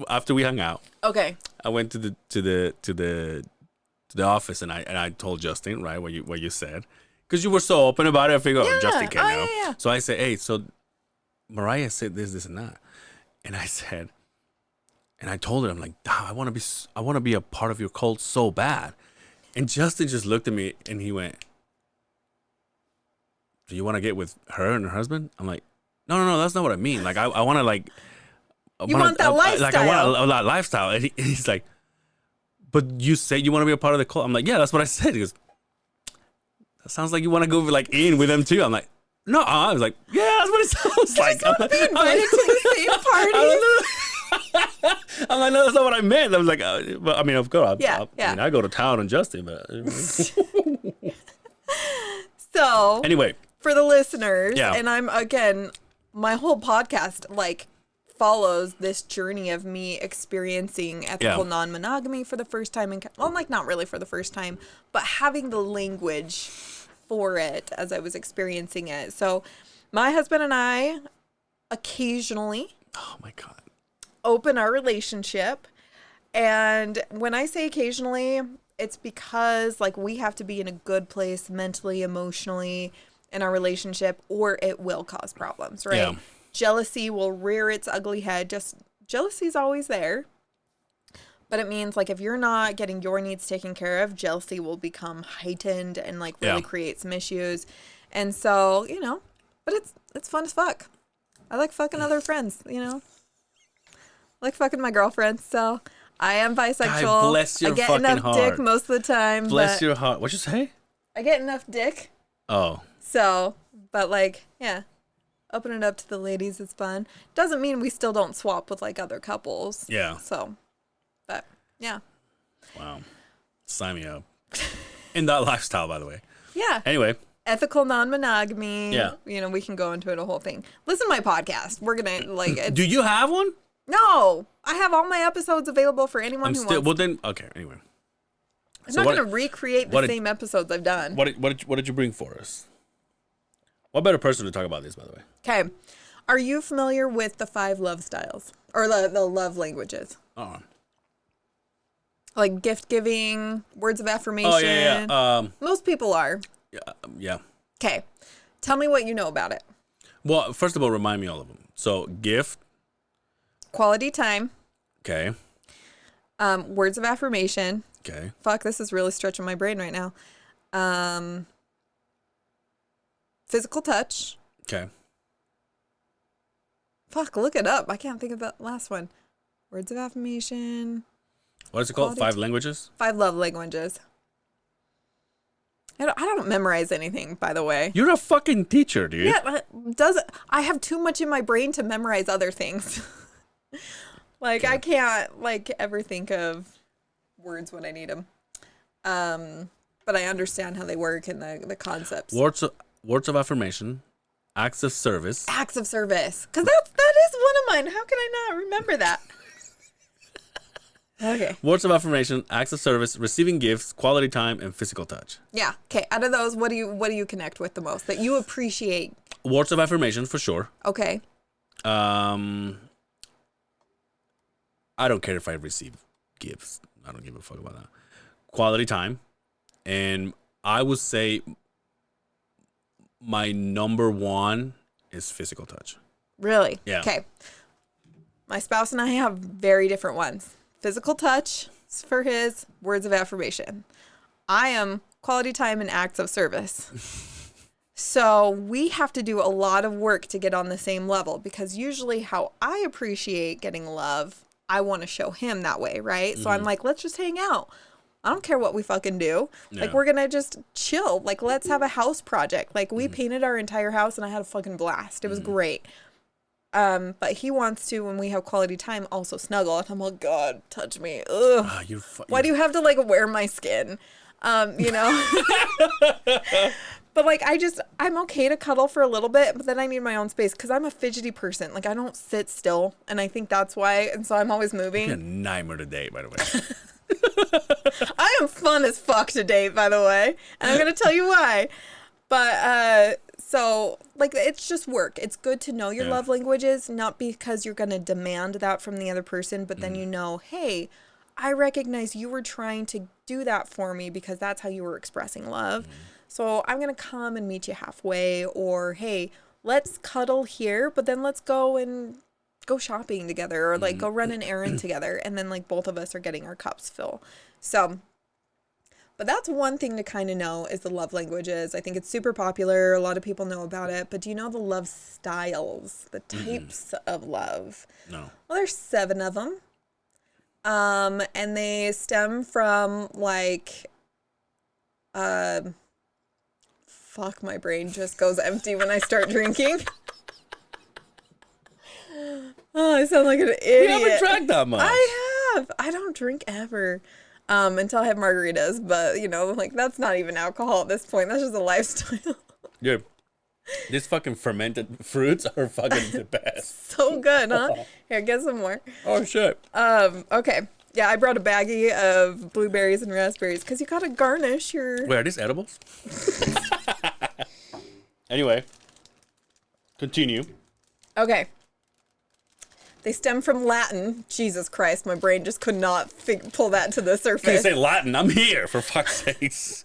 after we hung out. Okay. I went to the office and I told Justin, right, what you said, because you were so open about it. I figured, Justin can know. Yeah. So I said, hey, so Mariah said this and that, and I said, and I told her, I'm like, I want to be a part of your cult so bad. And Justin just looked at me and he went, do you want to get with her and her husband? I'm like, no, that's not what I mean. I want to you want that lifestyle. I want that lifestyle. And he's like, but you say you want to be a part of the cult. I'm like, yeah, that's what I said. He goes, that sounds like you want to go in with them too. I'm like, no. I was like, yeah, that's what it sounds like. I'm like, be invited to the same party. I'm like, no, that's not what I meant. I was like, but I mean, of course, I mean, I go to town on Justin, but so anyway, for the listeners, and I'm again, my whole podcast follows this journey of me experiencing ethical non-monogamy for the first time, not really for the first time, but having the language for it as I was experiencing it. So, my husband and I occasionally, oh my God, open our relationship. And when I say occasionally, it's because we have to be in a good place mentally, emotionally in our relationship, or it will cause problems, right? Yeah. Jealousy will rear its ugly head. Just jealousy's always there. But it means if you're not getting your needs taken care of, jealousy will become heightened and really create some issues. And so, but it's fun as fuck. I like fucking other friends, I like fucking my girlfriends, so I am bisexual. God bless your I get fucking enough heart. dick most of the time. Bless your heart. What'd you say? I get enough dick. Oh. So, but open it up to the ladies is fun. Doesn't mean we still don't swap with other couples. Yeah. So, but yeah. Wow. Sign me up. In that lifestyle, by the way. Yeah. Anyway. ethical non-monogamy. Yeah. You know, we can go into it a whole thing. Listen to my podcast. We're going to, like... Do you have one? No. I have all my episodes available for anyone who wants. Well, then, okay, anyway. I'm not going to recreate the same episodes I've done. What did you bring for us? What better person to talk about this, by the way? Okay. Are you familiar with the 5 love styles? Or the love languages? Oh. Like gift giving, words of affirmation. Oh, yeah. Most people are. Yeah. Okay. Tell me what you know about it. Well, first of all, remind me all of them. So, gift. Quality time. Okay. Words of affirmation. Okay. Fuck, this is really stretching my brain right now. Physical touch. Okay. Fuck, look it up. I can't think of that last one. Words of affirmation. What is it called? 5 languages? 5 love languages. I don't memorize anything, by the way. You're a fucking teacher, dude. Yeah, I have too much in my brain to memorize other things. Like, I can't, ever think of words when I need them. But I understand how they work and the concepts. Words of affirmation, acts of service. Acts of service. Because that is one of mine. How can I not remember that? Okay. Words of affirmation, acts of service, receiving gifts, quality time, and physical touch. Yeah. Okay. Out of those, what do you connect with the most that you appreciate? Words of affirmation for sure. Okay. I don't care if I receive gifts. I don't give a fuck about that. Quality time, and I would say my number 1 is physical touch. Really? Yeah. Okay. My spouse and I have very different ones. Physical touch for his, words of affirmation. I am quality time and acts of service. So we have to do a lot of work to get on the same level because usually how I appreciate getting love, I want to show him that way, right? So I'm like, let's just hang out. I don't care what we fucking do. Yeah. Like, we're going to just chill. Like, let's have a house project. Like, we painted our entire house and I had a fucking blast. It was great. But he wants to, when we have quality time, also snuggle. And I'm like, God, touch me. Ugh. Why do you have to, wear my skin? You know? But, I'm okay to cuddle for a little bit, but then I need my own space because I'm a fidgety person. Like, I don't sit still, and I think that's why, and so I'm always moving. You're a nightmare to date, by the way. I am fun as fuck to date, by the way, and I'm going to tell you why. But, so, it's just work. It's good to know your love languages, not because you're going to demand that from the other person, but then you know, hey, I recognize you were trying to do that for me because that's how you were expressing love. So I'm going to come and meet you halfway, or, hey, let's cuddle here, but then let's go and go shopping together, or go run an errand together. And then both of us are getting our cups full. So, but that's one thing to kind of know is the love languages. I think it's super popular. A lot of people know about it, but do you know the love styles, the types of love? No. Well, there's 7 of them. And they stem from fuck, my brain just goes empty when I start drinking. Oh, I sound like an idiot. You haven't drank that much. I have. I don't drink ever. Until I have margaritas, but that's not even alcohol at this point. That's just a lifestyle. Dude, these fucking fermented fruits are fucking the best. So good, huh? Here, get some more. Oh shit. Okay. Yeah, I brought a baggie of blueberries and raspberries because you gotta garnish your... Wait, are these edibles? Anyway, continue. Okay. They stem from Latin. Jesus Christ, my brain just could not pull that to the surface. Can you say Latin? I'm here, for fuck's sakes.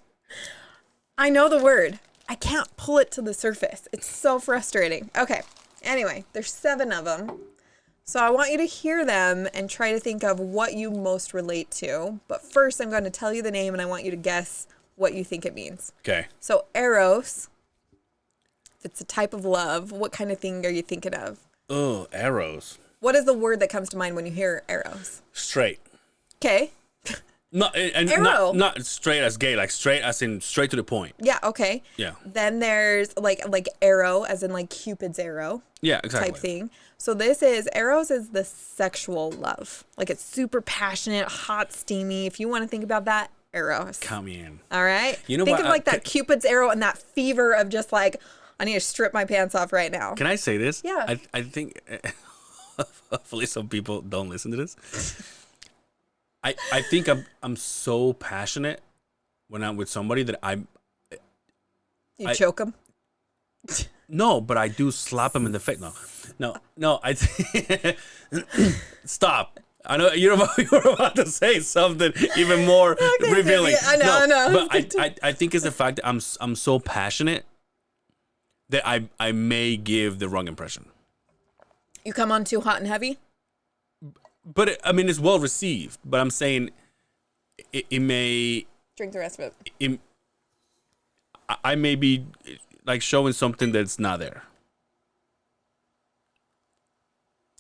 I know the word. I can't pull it to the surface. It's so frustrating. Okay. Anyway, there's 7 of them. So I want you to hear them and try to think of what you most relate to. But first, I'm going to tell you the name and I want you to guess what you think it means. Okay. So Eros, if it's a type of love, what kind of thing are you thinking of? Oh, arrows. What is the word that comes to mind when you hear Eros? Straight. Okay. No, and Arrow. not straight as gay, straight as in straight to the point. Yeah, okay. Yeah. Then there's like arrow, as in Cupid's arrow. Yeah, exactly. Type thing. So Eros is the sexual love. It's super passionate, hot, steamy. If you want to think about that, arrows. Count me in. All right. You know Think what? of like that Cupid's arrow and that fever of just like, I need to strip my pants off right now. Can I say this? Yeah. I think hopefully some people don't listen to this. I think I'm so passionate when I'm with somebody that You choke them? no, but I do slap him in the face. No. Stop. I know you're about to say something even more revealing. Yeah, I know. But I think it's the fact that I'm so passionate that I may give the wrong impression. You come on too hot and heavy? But it's well received. But I'm saying it may Drink the rest of it. I may be like showing something that's not there.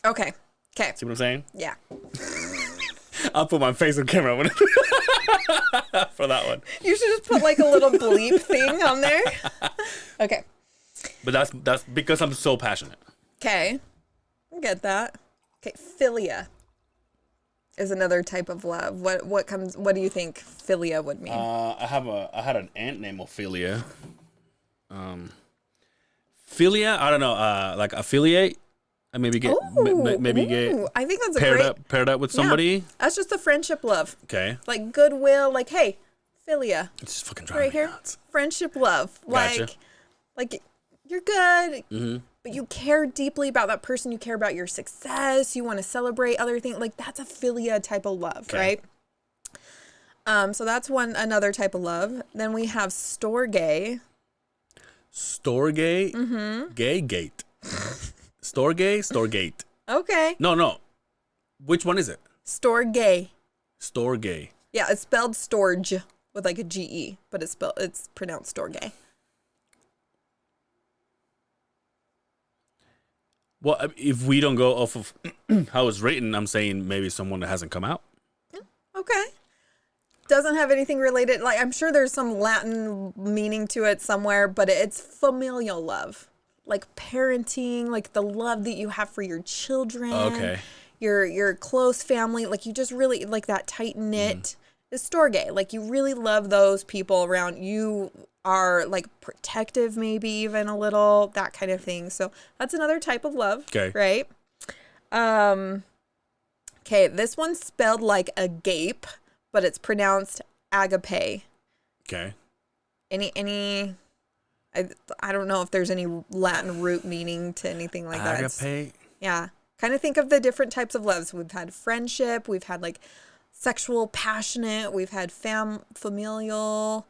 Okay. See what I'm saying? Yeah. I'll put my face on camera for that one. You should just put like a little bleep thing on there. Okay. But that's because I'm so passionate. Okay. I get that. Okay. Philia is another type of love. What do you think philia would mean? I had an aunt named Ophelia. Philia, I don't know, like affiliate. I maybe get I think that's paired up with somebody. Yeah, that's just a friendship love. Okay. Like goodwill, like hey, philia. It's just fucking driving Right me here. nuts. Friendship love. Gotcha. Like you're good. Mm-hmm. But you care deeply about that person. You care about your success. You want to celebrate other things. Like that's a philia type of love, okay. right? So that's another type of love. Then we have storge. Storge? Mm-hmm. Gay gate. Storge? Storgate. Okay. No. Which one is it? Storge. Storge. Yeah, it's spelled storge with like a GE, but it's pronounced storge. Well, if we don't go off of how it's written, I'm saying maybe someone that hasn't come out. Okay. Doesn't have anything related. Like I'm sure there's some Latin meaning to it somewhere, but it's familial love. Like parenting, like the love that you have for your children. Okay. Your close family, like you just really like that tight knit. Is storge. Like you really love those people around you. Are like protective, maybe even a little, that kind of thing. So that's another type of love. Okay. Right. Okay. This one's spelled like agape, but it's pronounced agape. Okay. I don't know if there's any Latin root meaning to anything like that. Agape. Yeah. Kind of think of the different types of loves. We've had friendship. We've had like sexual, passionate. We've had familial.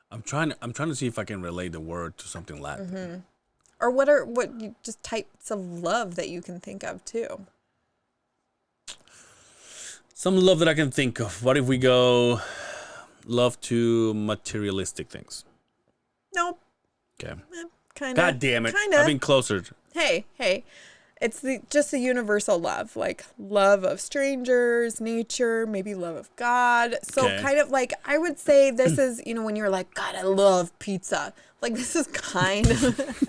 I'm trying to see if I can relate the word to something Latin. Mm-hmm. Or what just types of love that you can think of too. Some love that I can think of. What if we go love to materialistic things? Nope. Okay. Kind of. God damn it. Kind of. I've been closer. Hey. It's just a universal love, like love of strangers, nature, maybe love of God. So okay. kind of like, I would say this is, when you're like, God, I love pizza. Like this is kind of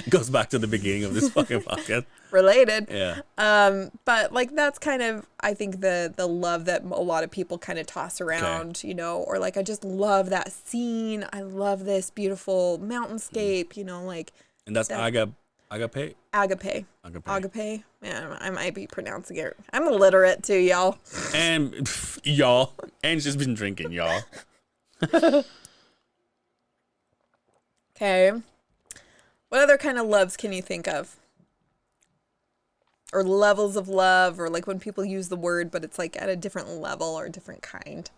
goes back to the beginning of this fucking podcast. Related. Yeah. But like, that's kind of, I think the love that a lot of people kind of toss around, or like, I just love that scene. I love this beautiful mountainscape, like. And that's agape. Agape. Yeah, I might be pronouncing it. I'm illiterate too, y'all. And y'all. And she's been drinking, y'all. Okay. What other kind of loves can you think of? Or levels of love, or like when people use the word, but it's like at a different level or a different kind.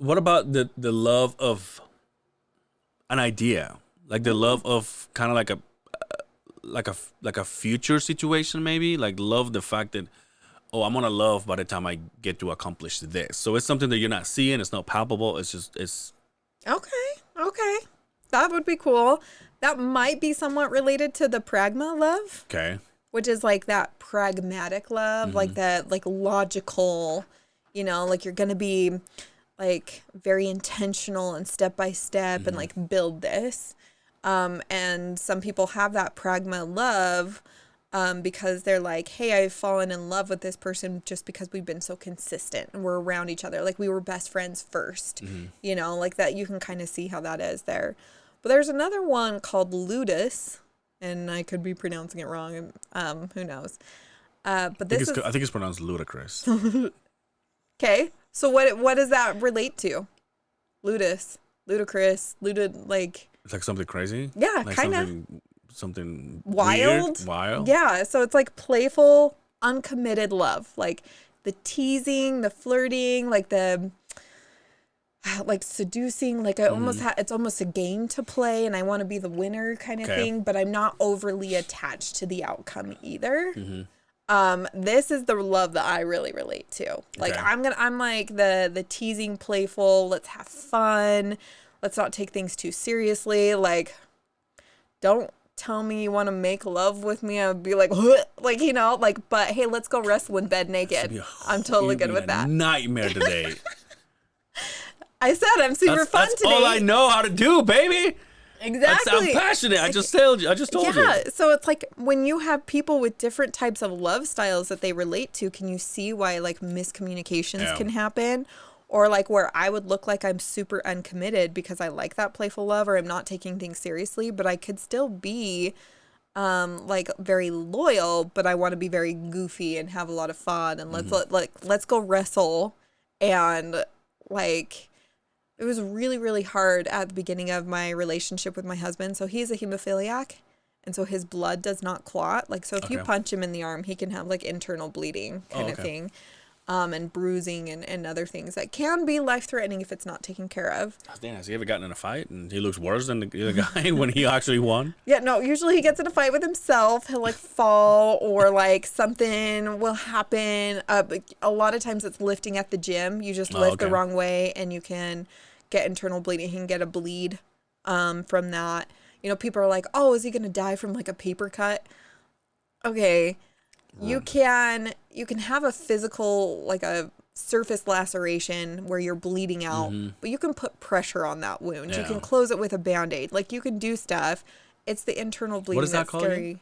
What about the love of an idea, like the love of kind of like a future situation, maybe like love the fact that I'm gonna love by the time I get to accomplish this. So it's something that you're not seeing. It's not palpable. It's. Okay, that would be cool. That might be somewhat related to the pragma love. Okay. Which is like that pragmatic love, like that, like logical, like you're gonna be like very intentional and step by step and like build this. And some people have that pragma love because they're like, hey, I've fallen in love with this person just because we've been so consistent and we're around each other. Like we were best friends first, you know, like that. You can kind of see how that is there. But there's another one called ludus, and I could be pronouncing it wrong. Who knows? But this I think it's pronounced ludicrous. Okay. So what does that relate to? Ludus, ludicrous, like. It's like something crazy. Yeah, like kind of. Something wild. Weird, wild. Yeah. So it's like playful, uncommitted love, like the teasing, the flirting, like the like seducing. Like I almost it's almost a game to play, and I want to be the winner kind of thing. But I'm not overly attached to the outcome either. This is the love that I really relate to. Like I'm like the teasing, playful, let's have fun. Let's not take things too seriously. Like, don't tell me you want to make love with me. I would be like, like, you know, like, but hey, let's go wrestle in bed naked. I'm totally good with that. Nightmare today. I said I'm super fun today. That's all I know how to do, baby. Exactly. I'm passionate. I just told you. Yeah. So it's like when you have people with different types of love styles that they relate to, can you see why like miscommunications can happen? Or like where I would look like I'm super uncommitted because I like that playful love or I'm not taking things seriously, but I could still be like very loyal, but I want to be very goofy and have a lot of fun and let's go wrestle. And like it was really, really hard at the beginning of my relationship with my husband. So he's a hemophiliac, and so his blood does not clot. Like so if you punch him in the arm, he can have like internal bleeding kind of thing. And bruising and other things that can be life-threatening if it's not taken care of. Oh, damn, has he ever gotten in a fight and he looks worse than the guy when he actually won? Yeah, no, usually he gets in a fight with himself. He'll like fall or like something will happen. A lot of times it's lifting at the gym. You just lift the wrong way and you can get internal bleeding. He can get a bleed from that. You know, people are like, oh, is he going to die from like a paper cut? Okay. You can have a physical, like a surface laceration where you're bleeding out, but you can put pressure on that wound. You can close it with a Band-Aid. Like you can do stuff. It's the internal bleeding that's scary.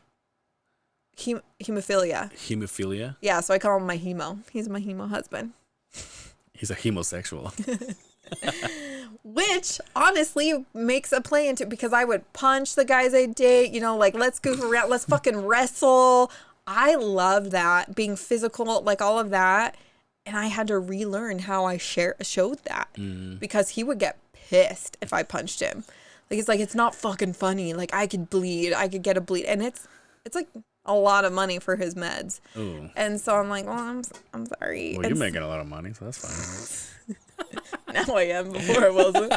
Hemophilia. Hemophilia? Yeah, so I call him my hemo. He's my hemo husband. He's a hemosexual. Which honestly makes a play into because I would punch the guys I date, you know, like let's goof around, let's fucking wrestle. I love that, being physical, like all of that. And I had to relearn how I showed that because he would get pissed if I punched him. Like, it's like, it's not fucking funny. Like, I could bleed. I could get a bleed. And it's like a lot of money for his meds. Ooh. And so I'm like, well, I'm sorry. Well, you're making a lot of money, so that's fine. Now I am. Before I wasn't.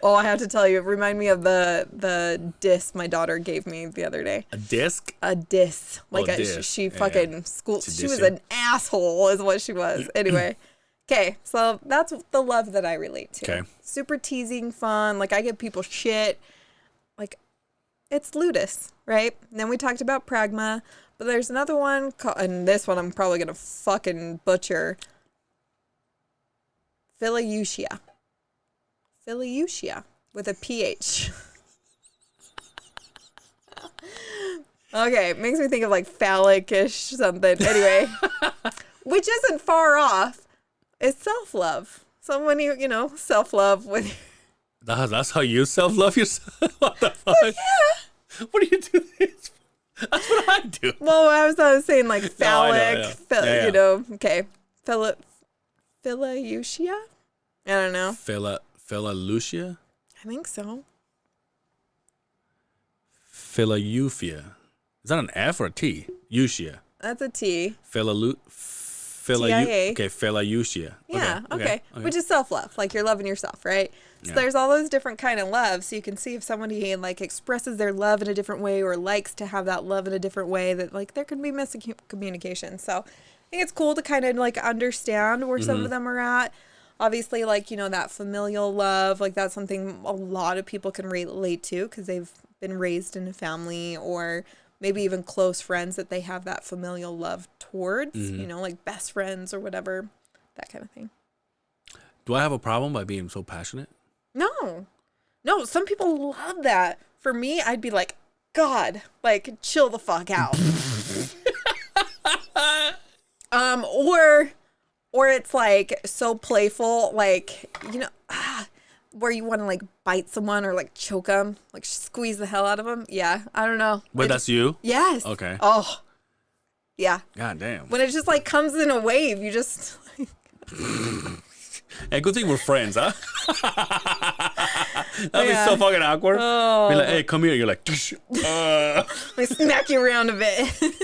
Oh, I have to tell you, remind me of the disc my daughter gave me the other day. A disc? A disc. Like she fucking school. She was an asshole, is what she was. Anyway. Okay, so that's the love that I relate to. Okay. Super teasing, fun. Like I give people shit. Like it's ludus, right? And then we talked about pragma, but there's another one and this one I'm probably gonna fucking butcher. Philautia. Philautia with a PH. Okay, it makes me think of like phallic-ish something. Anyway, which isn't far off. It's self-love. So when you know, self-love with... That's how you self-love yourself? What the fuck? Well, yeah. What do you do this? That's what I do. Well, I was saying like phallic, no, yeah. You know, okay. Philautia? I don't know. Philautia? I think so. Philautia. Is that an F or a T? Eutia. That's a T. TIA. Okay, Philautia. Yeah, okay. Which is self-love. Like you're loving yourself, right? So there's all those different kind of love. So you can see if somebody like expresses their love in a different way or likes to have that love in a different way, that like there could be miscommunication. So I think it's cool to kind of like understand where some of them are at. Obviously, like, you know, that familial love, like that's something a lot of people can relate to because they've been raised in a family or maybe even close friends that they have that familial love towards, you know, like best friends or whatever, that kind of thing. Do I have a problem by being so passionate? No, some people love that. For me, I'd be like, God, like, chill the fuck out. Or it's like so playful, like, you know, where you want to like bite someone or like choke them, like squeeze the hell out of them. Yeah, I don't know. Wait, that's you? Yes. Okay. Oh, yeah. God damn. When it just like comes in a wave, you just. Hey, good thing we're friends, huh? That'd be so fucking awkward. Oh. Be like, hey, come here. You're like, They smack you around a bit.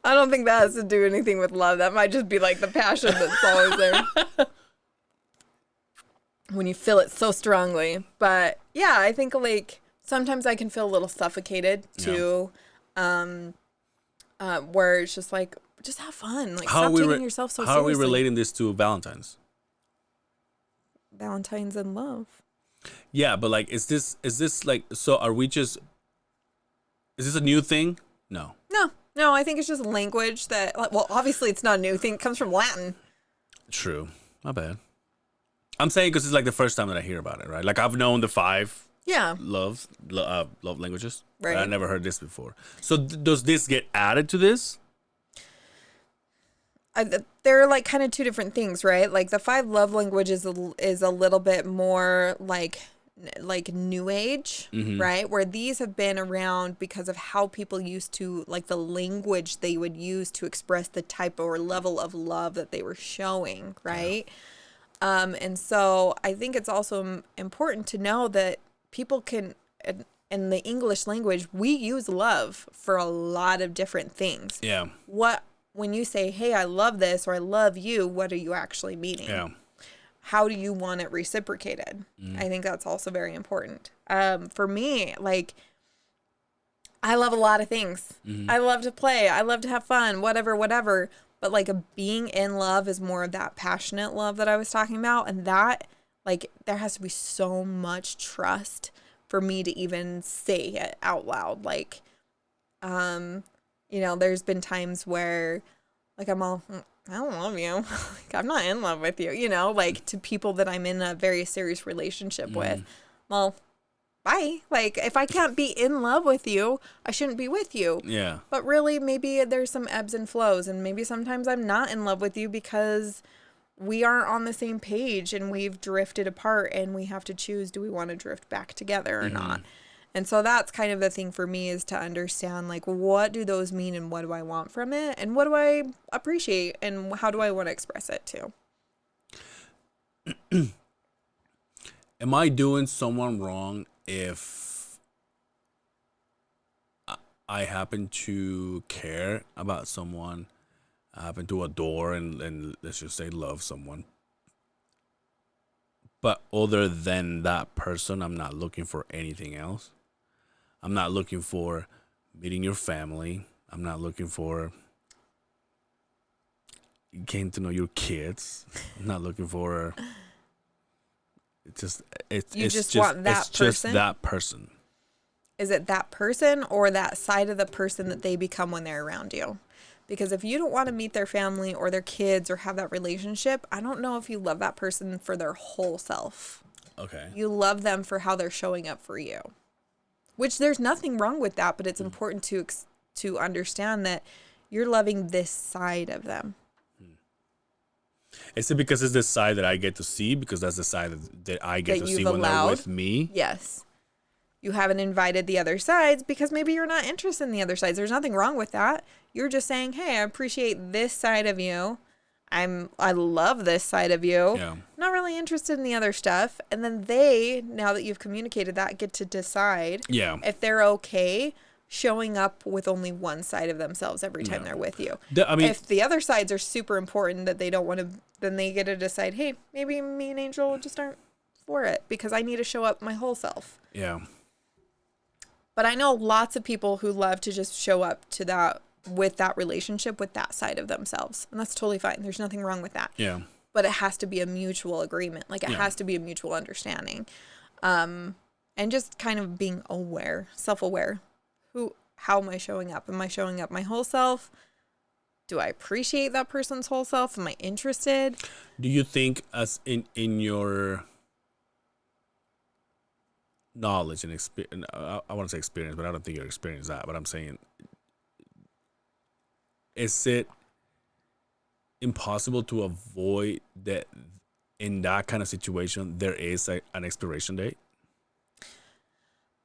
I don't think that has to do anything with love. That might just be like the passion that's always there. When you feel it so strongly. But yeah, I think like sometimes I can feel a little suffocated too. Where it's just like, just have fun. Like, stop taking yourself so seriously. How are we relating this to Valentine's? Valentine's and love. Yeah, but like, is this like, so are we just, is this a new thing? No. No, I think it's just language that, well, obviously it's not a new thing. It comes from Latin. True. My bad. I'm saying because it's like the first time that I hear about it, right? Like I've known the 5 love languages. Right. But I never heard this before. So does this get added to this? They're like kind of two different things, right? Like the 5 love languages is a little bit more like new age, right? Where these have been around because of how people used to, like the language they would use to express the type or level of love that they were showing, right? And so I think it's also important to know that people can, in the English language, we use love for a lot of different things. Yeah. When you say, hey, I love this, or I love you, what are you actually meaning? Yeah. How do you want it reciprocated? I think that's also very important. For me, like, I love a lot of things. I love to play. I love to have fun, whatever. But like being in love is more of that passionate love that I was talking about. And that, like, there has to be so much trust for me to even say it out loud. Like, you know, there's been times where like I'm all, I don't love you. Like, I'm not in love with you, you know, like to people that I'm in a very serious relationship with. Well, bye. Like, if I can't be in love with you, I shouldn't be with you. Yeah. But really, maybe there's some ebbs and flows, and maybe sometimes I'm not in love with you because we aren't on the same page and we've drifted apart, and we have to choose, do we want to drift back together or not? And so that's kind of the thing for me, is to understand, like, what do those mean and what do I want from it? And what do I appreciate and how do I want to express it too? Am I doing someone wrong if I happen to care about someone, I happen to adore and let's just say love someone, but other than that person, I'm not looking for anything else? I'm not looking for meeting your family. I'm not looking for getting to know your kids. I'm not looking for... It's just that person. Is it that person or that side of the person that they become when they're around you? Because if you don't want to meet their family or their kids or have that relationship, I don't know if you love that person for their whole self. Okay. You love them for how they're showing up for you. Which there's nothing wrong with that, but it's important to understand that you're loving this side of them. Is it because it's the side that I get to see? Because that's the side that I get to see when they're with me? Yes. You haven't invited the other sides because maybe you're not interested in the other sides. There's nothing wrong with that. You're just saying, hey, I appreciate this side of you. I love this side of you. Yeah. Not really interested in the other stuff. And then they, now that you've communicated that, get to decide if they're okay showing up with only one side of themselves every time they're with you. If the other sides are super important that they don't want to, then they get to decide, hey, maybe me and Angel just aren't for it because I need to show up my whole self. Yeah. But I know lots of people who love to just show up to that, with that relationship, with that side of themselves. And that's totally fine. There's nothing wrong with that. Yeah. But it has to be a mutual agreement. Like, it has to be a mutual understanding. And just kind of being aware, self-aware. How am I showing up? Am I showing up my whole self? Do I appreciate that person's whole self? Am I interested? Do you think, as in your knowledge and experience. I want to say experience, but I don't think you're experienced that. But I'm saying, is it impossible to avoid that in that kind of situation there is an expiration date?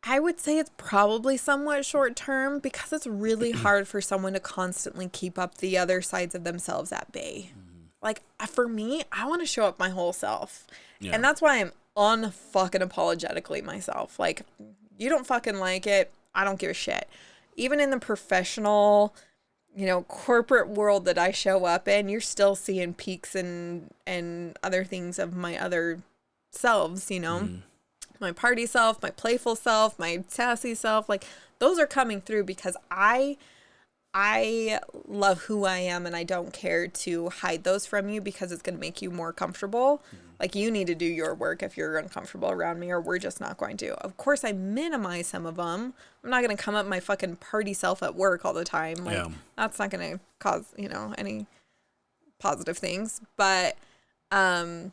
I would say it's probably somewhat short term because it's really hard for someone to constantly keep up the other sides of themselves at bay. Like, for me, I want to show up my whole self. Yeah. And that's why I'm unfucking apologetically myself. Like, you don't fucking like it, I don't give a shit. Even in the professional, you know, corporate world that I show up in, you're still seeing peaks and other things of my other selves, you know? My party self, my playful self, my sassy self, like those are coming through because I love who I am and I don't care to hide those from you because it's going to make you more comfortable. Like you need to do your work if you're uncomfortable around me or we're just not going to. Of course, I minimize some of them. I'm not going to come up my fucking party self at work all the time. Like that's not going to cause, you know, any positive things. But, and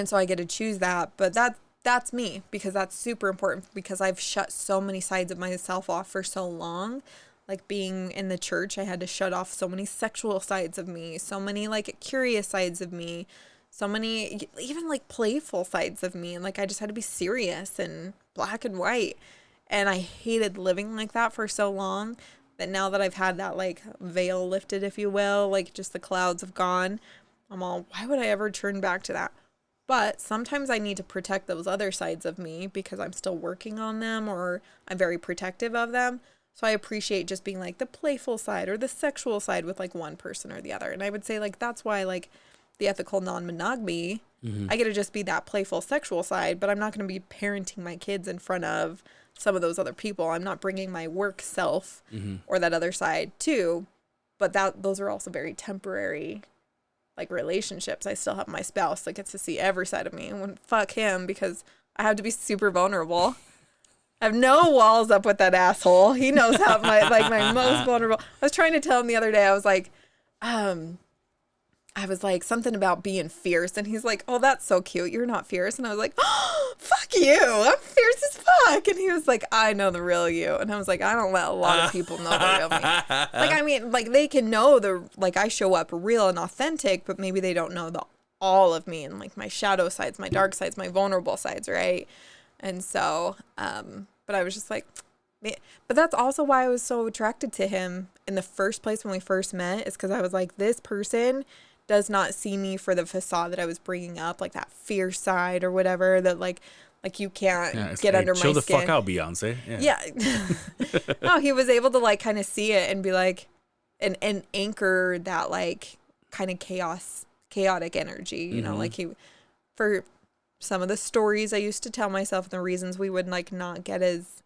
so I get to choose that. But that's me because that's super important because I've shut so many sides of myself off for so long. Like being in the church, I had to shut off so many sexual sides of me, so many like curious sides of me, so many even like playful sides of me. And like I just had to be serious and black and white. And I hated living like that for so long that now that I've had that like veil lifted, if you will, like just the clouds have gone, I'm all, why would I ever turn back to that? But sometimes I need to protect those other sides of me because I'm still working on them or I'm very protective of them. So I appreciate just being like the playful side or the sexual side with like one person or the other. And I would say like that's why like the ethical non-monogamy, I get to just be that playful sexual side, but I'm not going to be parenting my kids in front of some of those other people. I'm not bringing my work self or that other side too. But those are also very temporary like relationships. I still have my spouse that gets to see every side of me and wouldn't fuck him because I have to be super vulnerable. I have no walls up with that asshole. He knows how my most vulnerable. I was trying to tell him the other day, I was like something about being fierce and he's like, oh, that's so cute. You're not fierce. And I was like, oh, fuck you. I'm fierce as fuck. And he was like, I know the real you. And I was like, I don't let a lot of people know the real me. Like, I mean, like they can know I show up real and authentic, but maybe they don't know all of me and like my shadow sides, my dark sides, my vulnerable sides. Right. And so, but I was just like, but that's also why I was so attracted to him in the first place when we first met is because I was like, this person does not see me for the facade that I was bringing up, like that fierce side or whatever that like you can't get under my skin. Chill the fuck out, Beyonce. Yeah. No, he was able to like kind of see it and be like, and anchor that like kind of chaotic energy, you know, like for some of the stories I used to tell myself and the reasons we would like not get as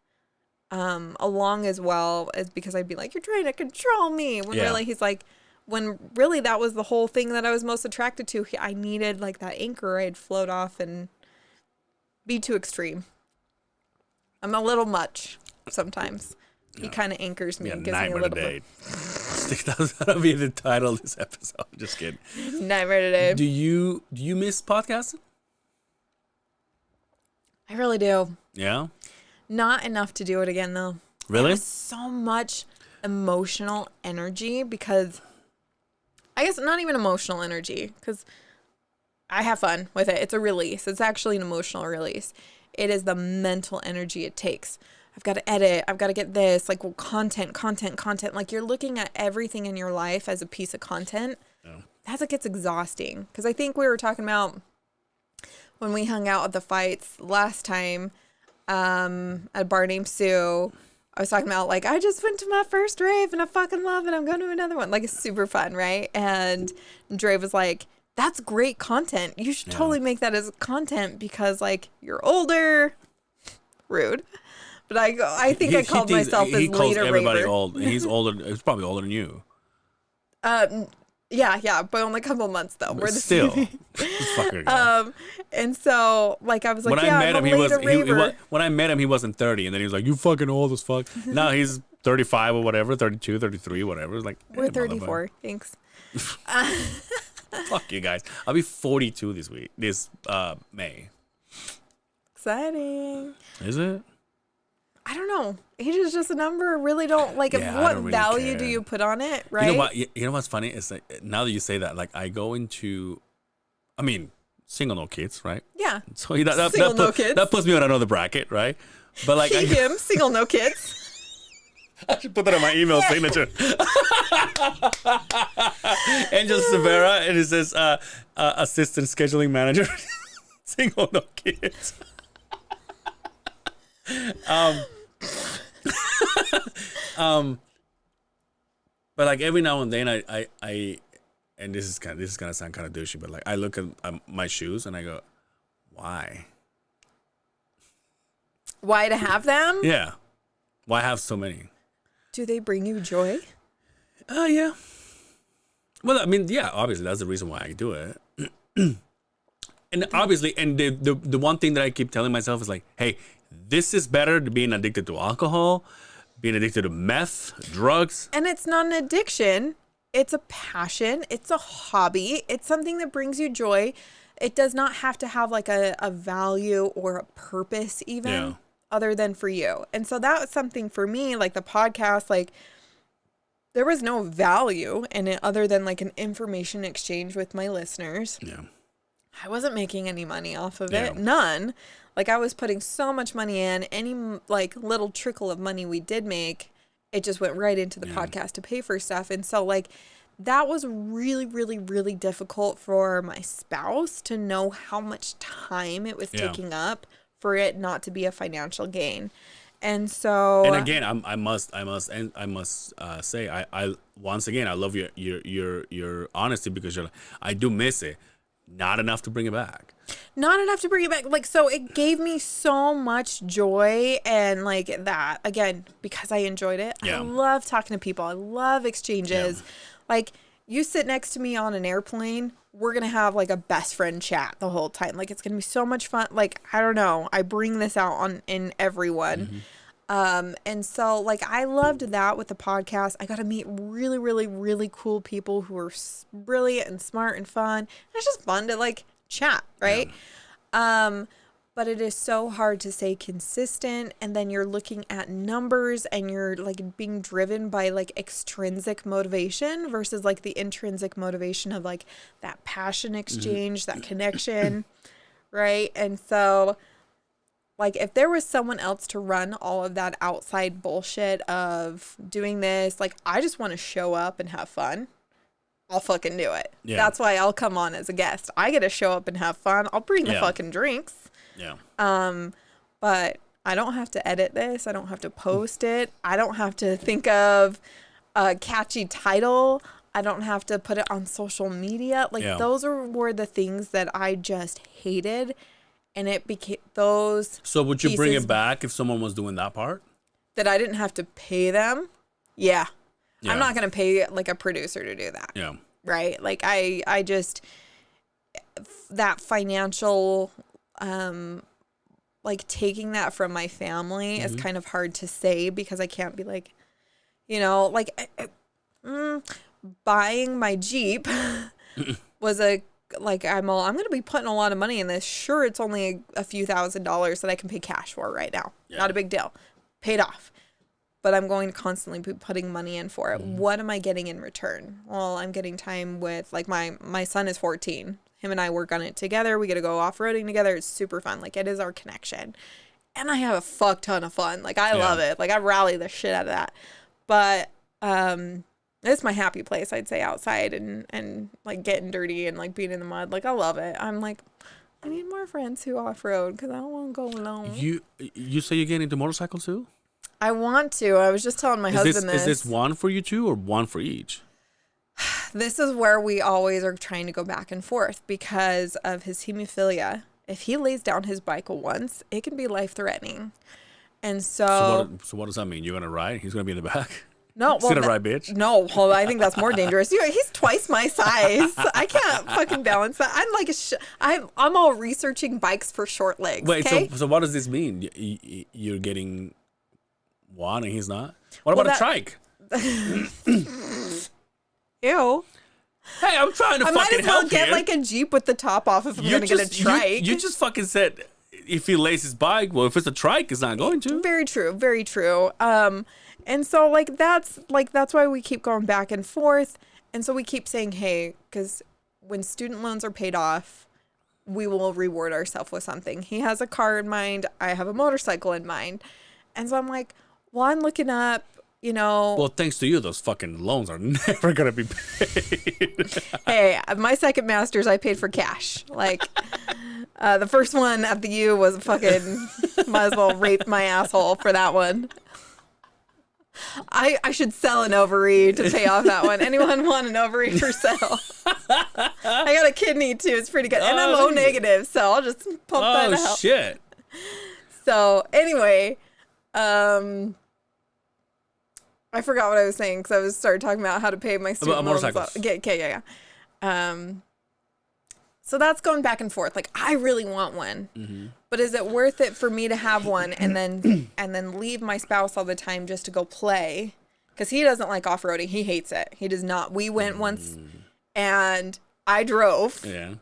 along as well as because I'd be like, you're trying to control me when really he's like, when really that was the whole thing that I was most attracted to. I needed like that anchor. I'd float off and be too extreme. I'm a little much sometimes. He kind of anchors me and gives me a little bit. That'll be the title of this episode. Just kidding. Nightmare today. Do you miss podcasting? I really do. Yeah? Not enough to do it again though. Really? There's so much emotional energy because I guess not even emotional energy because I have fun with it. It's a release. It's actually an emotional release. It is the mental energy it takes. I've got to edit. I've got to get this like content. Like you're looking at everything in your life as a piece of content. Yeah. As it gets exhausting. Because I think we were talking about when we hung out at the fights last time at a bar named Sue. I was talking about like, I just went to my first rave and I fucking love it. I'm going to another one. Like it's super fun, right? And Dre was like, that's great content. You should totally make that as content because like you're older. Rude. But I think I called myself as later everybody raver. Old. He's older. He's probably older than you. Yeah, by only a couple months though. We're the still. same. Fucker guy. And so like I was like, when yeah, I met I'm him, a later raver. when I met him, he wasn't 30, and then he was like, "You fucking old as fuck." Now he's 35 or whatever, 32, 33, whatever. It's like we're 34. Thanks. Fuck you guys. I'll be 42 this May. exciting. Is it? I don't know. Age is just a number. Really don't like. Yeah, what really value care. do you put on it? Right. You know what? You know what's funny is like now that you say that, like I go into, I mean, single no kids, right? Yeah. So that Single no kids. That puts me on another bracket, right? But like him, single no kids. I should put that on my email signature. Angel Severa, and it says assistant scheduling manager, single no kids. But like every now and then I and this is gonna sound kind of douchey, but like I look at my shoes and I go, why? Why to have them? Yeah, why have so many? Do they bring you joy? Yeah. Well, I mean, yeah, obviously that's the reason why I do it. And obviously, and the one thing that I keep telling myself is like, hey, this is better than being addicted to alcohol, being addicted to meth, drugs. And it's not an addiction. It's a passion. It's a hobby. It's something that brings you joy. It does not have to have like a value or a purpose even other than for you. And so that was something for me, like the podcast, like there was no value in it other than like an information exchange with my listeners. Yeah. I wasn't making any money off of it. None. Like I was putting so much money in. Any like little trickle of money we did make, it just went right into the podcast to pay for stuff. And so like that was really, really, really difficult for my spouse to know how much time it was taking up for it not to be a financial gain. And so, and again, I must say, I once again, I love your honesty, because you're like, I do miss it. Not enough to bring it back. Not enough to bring it back. Like, so it gave me so much joy, and like that, again, because I enjoyed it. I love talking to people. I love exchanges. Like, you sit next to me on an airplane, we're going to have like a best friend chat the whole time. Like, it's going to be so much fun. Like, I don't know. I bring this out in everyone. And so like, I loved that with the podcast. I got to meet really, really, really cool people who are brilliant and smart and fun. And it's just fun to like chat. Right. But it is so hard to stay consistent. And then you're looking at numbers and you're like being driven by like extrinsic motivation versus like the intrinsic motivation of like that passion exchange, that connection. Right. And so like if there was someone else to run all of that outside bullshit of doing this, like I just want to show up and have fun, I'll fucking do it. Yeah. That's why I'll come on as a guest. I get to show up and have fun. I'll bring the fucking drinks. Yeah. But I don't have to edit this. I don't have to post it. I don't have to think of a catchy title. I don't have to put it on social media. Like those were the things that I just hated. And it became those. So would you bring it back if someone was doing that part? That I didn't have to pay them? Yeah. I'm not going to pay like a producer to do that. Yeah. Right? Like I just, that financial, like taking that from my family is kind of hard to say, because I can't be like, you know, like buying my Jeep was like I'm going to be putting a lot of money in this. Sure, it's only a few $1,000s that I can pay cash for right now. Yeah. Not a big deal. Paid off. But I'm going to constantly be putting money in for it. What am I getting in return? Well, I'm getting time with, like, my son is 14. Him and I work on it together. We get to go off-roading together. It's super fun. Like, it is our connection. And I have a fuck ton of fun. Like, I love it. Like, I rally the shit out of that. But it's my happy place, I'd say, outside and like getting dirty and like being in the mud. Like, I love it. I'm like, I need more friends who off-road because I don't want to go alone. You say you're getting into motorcycles too? I want to. I was just telling my husband this. Is this one for you two or one for each? This is where we always are trying to go back and forth because of his hemophilia. If he lays down his bike once, it can be life-threatening. And so what does that mean? You're going to ride? He's going to be in the back? No, well, right, bitch. No, well, I think that's more dangerous. He's twice my size. I can't fucking balance that. I'm like I'm all researching bikes for short legs. Wait, okay? so what does this mean? You're getting one and he's not? What about a trike? Ew. Hey, I'm trying to fucking help you. I might as well get like a Jeep with the top off if I'm gonna get a trike. You just fucking said if he lays his bike, well, if it's a trike, it's not going to. Very true. Very true. And so that's why we keep going back and forth. And so we keep saying, hey, because when student loans are paid off, we will reward ourselves with something. He has a car in mind. I have a motorcycle in mind. And so I'm like, well, I'm looking up, Well, thanks to you, those fucking loans are never going to be paid. Hey, my second master's, I paid for cash. Like, the first one at the U was fucking, might as well rape my asshole for that one. I should sell an ovary to pay off that one. Anyone want an ovary for sale? I got a kidney too. It's pretty good. And I'm O negative, so I'll just pump that out. Oh, shit. So anyway, I forgot what I was saying because I started talking about how to pay my student loans. Motorcycles. Yeah. So that's going back and forth. Like, I really want one, but is it worth it for me to have one and then leave my spouse all the time just to go play? Because he doesn't like off-roading. He hates it. He does not. We went once, and I drove. Yeah.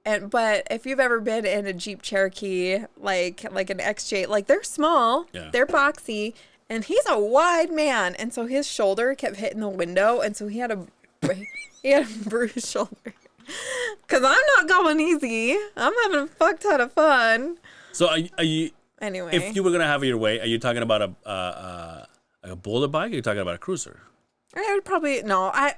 But if you've ever been in a Jeep Cherokee, like an XJ, like they're small, they're boxy, and he's a wide man, and so his shoulder kept hitting the window, and so he had a bruised shoulder. Because I'm not going easy. I'm having a fuck ton of fun. So are you... Anyway. If you were going to have it your way, are you talking about a boulder bike or are you talking about a cruiser? I would probably... No, I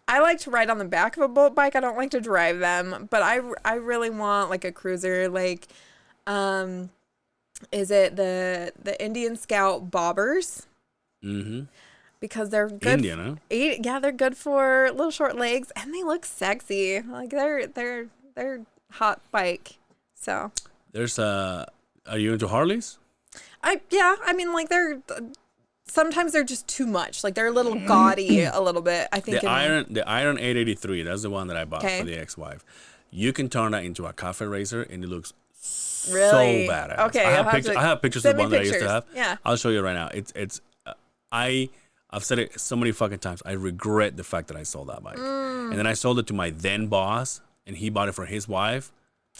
like to ride on the back of a boat bike. I don't like to drive them. But I really want like a cruiser. Like, is it the Indian Scout bobbers? Mm-hmm. Because they're good. Indian, huh? Yeah, they're good for little short legs, and they look sexy. Like they're hot bike. So there's are you into Harleys? I mean, like sometimes they're just too much. Like they're a little gaudy a little bit. I think the Iron 883. That's the one that I bought for the ex-wife. You can turn that into a cafe racer, and it looks really so badass. Okay, I have pictures of one that I used to have. Yeah, I'll show you right now. I've said it so many fucking times. I regret the fact that I sold that bike. And then I sold it to my then boss, and he bought it for his wife.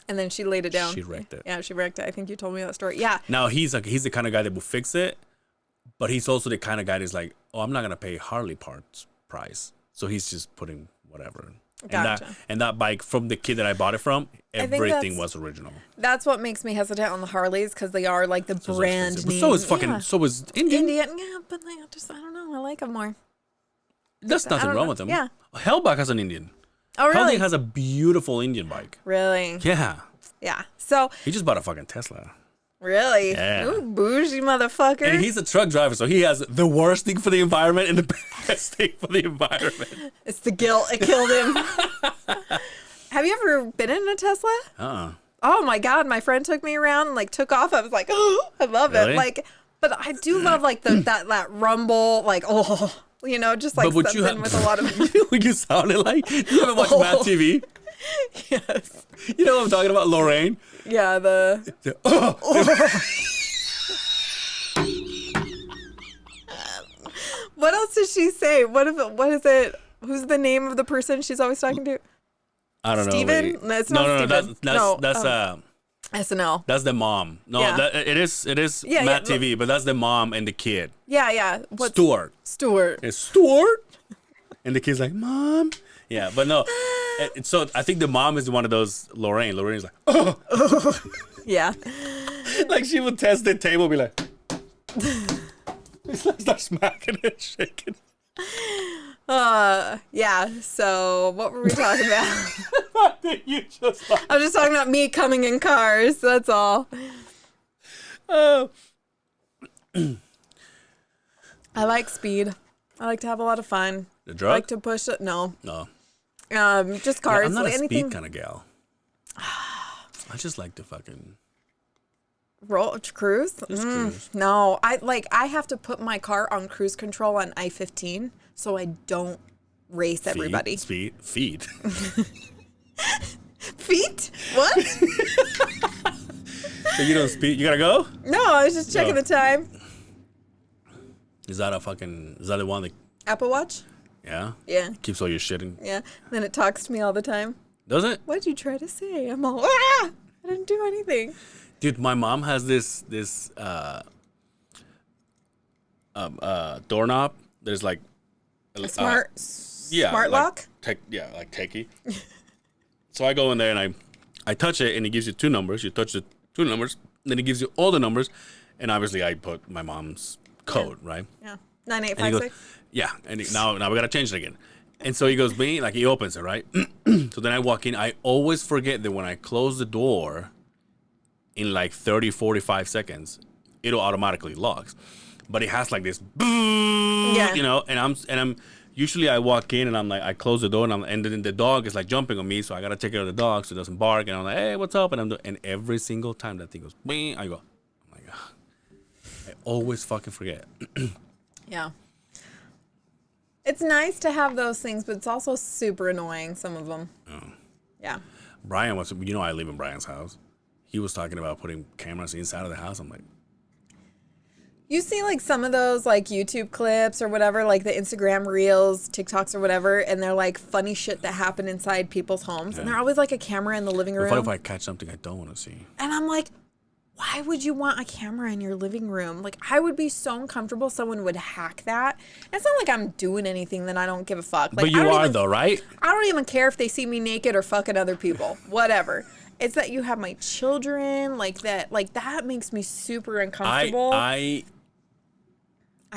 And then she laid it down. She wrecked it. Yeah, she wrecked it. I think you told me that story. Yeah. Now he's the kind of guy that will fix it, but he's also the kind of guy that's like, oh, I'm not gonna pay Harley parts price. So he's just putting whatever. Gotcha. And that bike from the kid that I bought it from, everything was original. That's what makes me hesitant on the Harleys because they are like the brand name. So is Indian. Yeah, but I don't know. I like them more. There's nothing wrong with them. Yeah. Hellback has an Indian. Oh, really? Hellback has a beautiful Indian bike. Really? Yeah. Yeah. So he just bought a fucking Tesla. Really? Yeah. Ooh, bougie motherfucker. And he's a truck driver, so he has the worst thing for the environment and the best thing for the environment. It's the guilt. It killed him. Have you ever been in a Tesla? Oh my God. My friend took me around and like took off. I was like, oh, I love it. Like, but I do love like that rumble, like, just like something with a lot of. You know what you sounded like? You ever watch Mad TV? Yes. You know what I'm talking about, Lorraine? Yeah, What else does she say? What is it? Who's the name of the person she's always talking to? I don't know. Steven? No, it's not Steven. That's SNL. That's the mom. No, Yeah. it is Matt TV, but that's the mom and the kid. Yeah. Stuart. It's Stuart. And the kid's like, Mom. Yeah, but no. So I think the mom is one of those Lorraine. Lorraine's like, oh. Yeah. Like she would test the table, be like, start smacking it, shaking. Yeah. So what were we talking about? What did you just? I was just talking about me coming in cars. That's all. Oh. I like speed. I like to have a lot of fun. The drug? I like to push it. No. Just cars. Yeah, I'm not like a anything. speed kind of gal. I just like to fucking cruise. Cruise. No, I have to put my car on cruise control on I-15 so I don't race everybody. Feet. Feet? What? So you don't speed? You gotta go? No, I was just checking the time. Is that the one that? Apple Watch? Yeah. Yeah. Keeps all your shit in. Yeah. Then it talks to me all the time. Does it? What'd you try to say? I'm all, I didn't do anything. Dude, my mom has this doorknob. There's like A smart like lock? Like techie. So I go in there and I touch it and it gives you 2 numbers. You touch the 2 numbers, then it gives you all the numbers, and obviously I put my mom's code, right? Yeah. 9856. Yeah, and now we gotta change it again. And so he goes, me, like he opens it, right? So then I walk in. I always forget that when I close the door in like 30, 45 seconds, it'll automatically locks. But it has like this, Yeah. you know, and I'm usually I walk in and I'm like, I close the door and then the dog is like jumping on me, so I gotta take care of the dog so it doesn't bark. And I'm like, hey, what's up? And every single time that thing goes, bing, I go, oh my god, I always fucking forget. Yeah. It's nice to have those things, but it's also super annoying, some of them. Oh. Yeah. Brian was, you know, I live in Brian's house. He was talking about putting cameras inside of the house. I'm like, you see like some of those like YouTube clips or whatever, like the Instagram reels, TikToks or whatever, and they're like funny shit that happen inside people's homes. Yeah. And they're always like a camera in the living room. What if I catch something I don't want to see? And I'm like, why would you want a camera in your living room? Like, I would be so uncomfortable someone would hack that. It's not like I'm doing anything that I don't give a fuck. Like, but you are though, right? I don't even care if they see me naked or fucking other people. Whatever. It's that you have my children, like that makes me super uncomfortable. I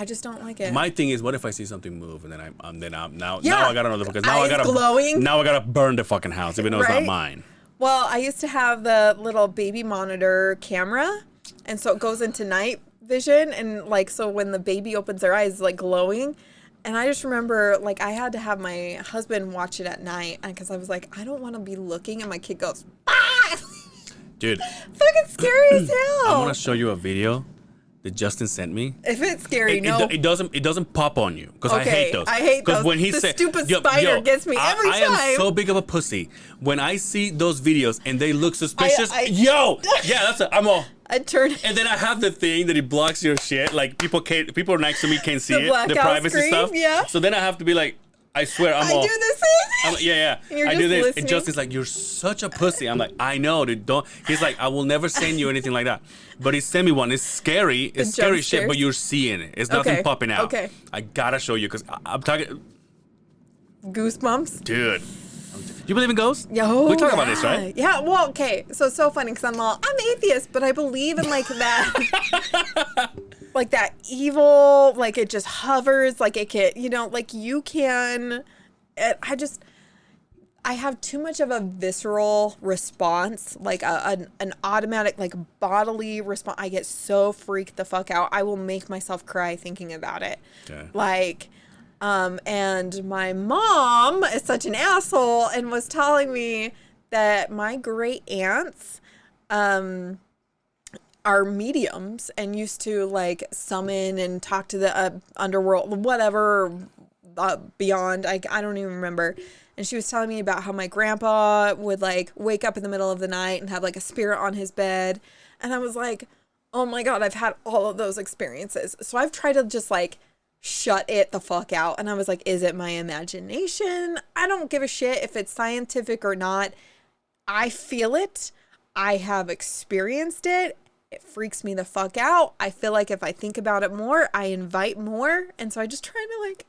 just don't like it. My thing is, what if I see something move and then I'm now Yeah. I gotta know because now I gotta glowing. Now I gotta burn the fucking house even though it's not mine. Well, I used to have the little baby monitor camera, and so it goes into night vision, and like so when the baby opens their eyes, it's like glowing. And I just remember like I had to have my husband watch it at night because I was like, I don't want to be looking, and my kid goes, ah! Dude, fucking scary as hell. I want to show you a video that Justin sent me. If it's scary, it doesn't pop on you because I hate those. I hate those. When he the said, stupid spider gets me every time. I am so big of a pussy when I see those videos and they look suspicious. Yeah, that's it. I'm all. I turn. And then I have the thing that it blocks your shit. Like people next to me can't see the privacy screen, stuff. Yeah. So then I have to be like, I swear, I do the same thing. Yeah. I do this. And Justin's like, you're such a pussy. I'm like, I know, dude. Don't. He's like, I will never send you anything like that. But he sent me one. It's scary. It's scary shit, but you're seeing it. It's nothing popping out. Okay. I gotta show you because I'm talking. Goosebumps. Dude. You believe in ghosts? Yo, we talk about this, right? Yeah, well, okay. So it's so funny because I'm atheist, but I believe in like that, like that evil, like it just hovers, like it can, like you can. I have too much of a visceral response, like an automatic, like bodily response. I get so freaked the fuck out. I will make myself cry thinking about it. Okay. Like. And my mom is such an asshole and was telling me that my great aunts, are mediums and used to like summon and talk to the underworld, whatever, beyond. I don't even remember. And she was telling me about how my grandpa would like wake up in the middle of the night and have like a spirit on his bed. And I was like, oh my God, I've had all of those experiences. So I've tried to just like shut it the fuck out. And I was like, is it my imagination? I don't give a shit if it's scientific or not. I feel it. I have experienced it. It freaks me the fuck out. I feel like if I think about it more, I invite more. And so I just try to like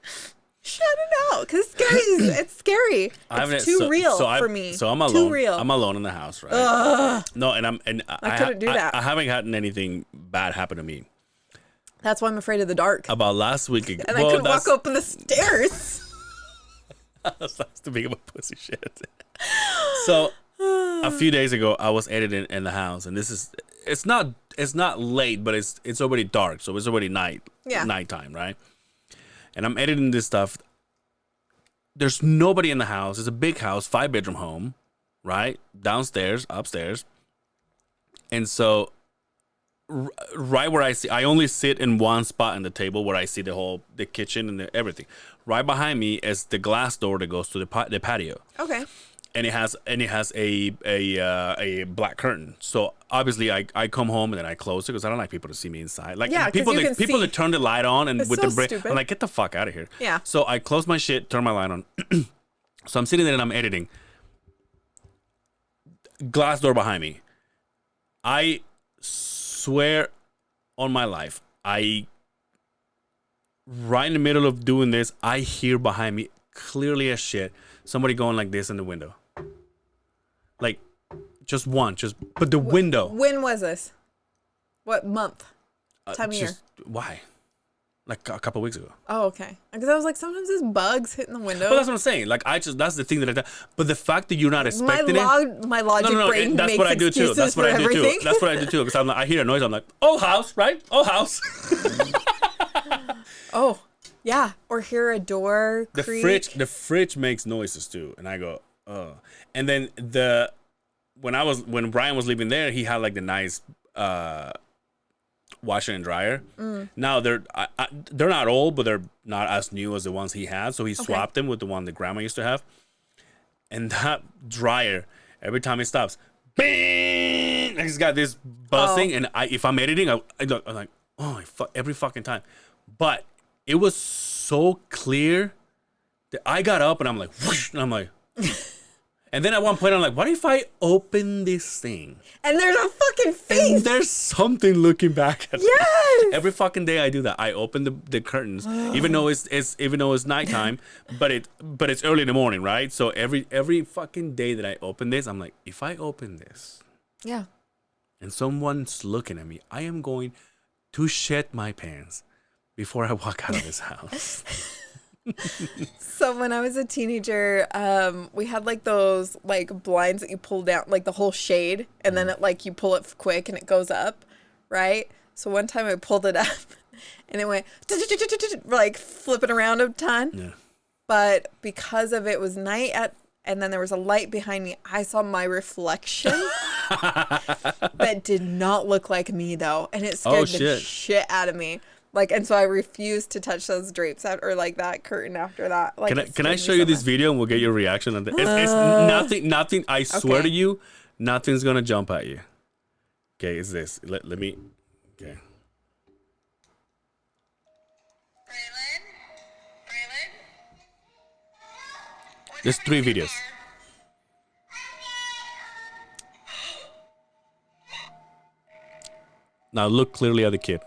shut it out because it's scary. It's scary. It's too real for me. So I'm alone. Too real. I'm alone in the house, right? No, I couldn't do that. I haven't had anything bad happen to me. That's why I'm afraid of the dark. About last week ago. And I couldn't walk up the stairs. That's too big of a pussy shit. So a few days ago, I was editing in the house, and it's not late, but it's already dark, so it's already nighttime, right? And I'm editing this stuff. There's nobody in the house. It's a big house, 5-bedroom home, right? Downstairs, upstairs, and so. Right where I only sit in one spot in the table where I see the kitchen and everything. Right behind me is the glass door that goes to the patio. Okay. And it has a black curtain. So obviously I come home and then I close it because I don't like people to see me inside. Like people that turn the light on and with the break, I'm like, get the fuck out of here. Yeah. So I close my shit, turn my light on. So I'm sitting there and I'm editing. Glass door behind me. I swear on my life, right in the middle of doing this, I hear behind me clearly as shit somebody going like this in the window. Like, but the window. When was this? What month? Time of year? Why? Like a couple weeks ago. Oh, okay. Because I was like, sometimes there's bugs hitting the window. Well, that's what I'm saying. Like, that's the thing that I do. But the fact that you're not expecting my logic brain that's makes what I do too. excuses That's what for I do everything. too. That's what I do too. Because I'm like, I hear a noise. I'm like, oh, house, right? Oh, house. Oh, yeah. Or hear a door creak. The fridge makes noises too. And I go, oh. And then when Brian was living there, he had like the nice washer and dryer. Now they're not old, but they're not as new as the ones he had. So he swapped them with the one that grandma used to have. And that dryer, every time it stops, bang! He's got this buzzing. And if I'm editing, I'm like, oh, every fucking time. But it was so clear that I got up and I'm like, whoosh, and I'm like. And then at one point, I'm like, what if I open this thing? And there's a fucking face. And there's something looking back at me. Yes. Every fucking day I do that. I open the curtains, even though it's nighttime, but it's early in the morning, right? So every fucking day that I open this, I'm like, if I open this, yeah, and someone's looking at me, I am going to shit my pants before I walk out of this house. So when I was a teenager, we had like those like blinds that you pull down, like the whole shade, and then it like you pull it quick and it goes up, right? So one time I pulled it up and it went like flipping around a ton. Yeah. But because of it was night and then there was a light behind me, I saw my reflection that did not look like me though, and it scared the shit out of me. Like, and so I refused to touch those drapes or like that curtain after that. Like, can I show you this video and we'll get your reaction on it? It's nothing. I swear to you, nothing's gonna jump at you. Okay, it's this. Let me. Okay. Braylon. There's 3 videos. Now look clearly at the kid.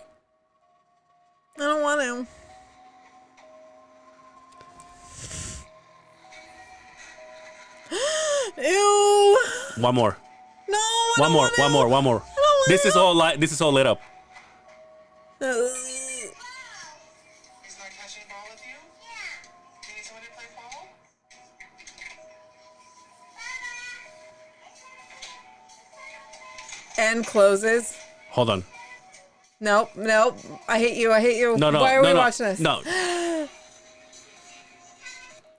I don't want to. Ew. One more. No. One more. This is all lit up. Is my catching ball with you? Yeah. Do you need someone to play ball? And closes. Hold on. Nope. I hate you. No. Why are we watching this? No.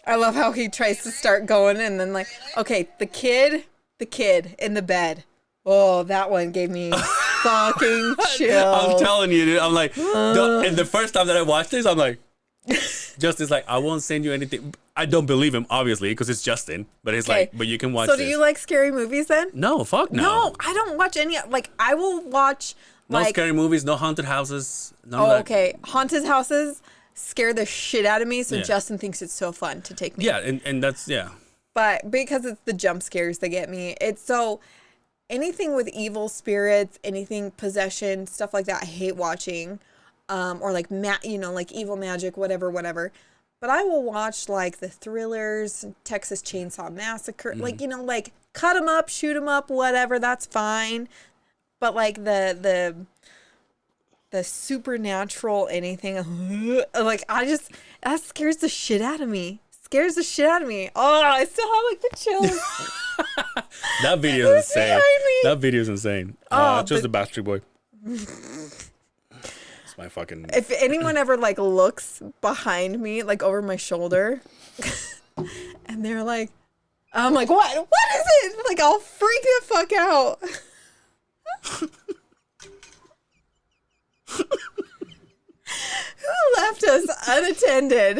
I love how he tries to start going and then like, okay, the kid in the bed. Oh, that one gave me fucking chill. I'm telling you, dude. I'm like, and the first time that I watched this, I'm like, Justin's like, I won't send you anything. I don't believe him, obviously, because it's Justin. But it's like, but you can watch this. So do you like scary movies then? No, fuck no. No, I don't watch any. Like, I will watch no scary movies, no haunted houses. Okay. Haunted houses scare the shit out of me, so Justin thinks it's so fun to take me. Yeah, and that's, But because it's the jump scares that get me, it's so... Anything with evil spirits, anything possession, stuff like that, I hate watching. Or like, like evil magic, whatever. But I will watch like the thrillers, Texas Chainsaw Massacre, like, like cut them up, shoot them up, whatever, that's fine. But like the supernatural anything, like that scares the shit out of me. Oh, I still have like the chills. That video is insane. That video is insane. It's just a Backstreet Boy. It's my fucking. If anyone ever like looks behind me, like over my shoulder, and they're like, I'm like, what is it? Like, I'll freak the fuck out. Who left us unattended?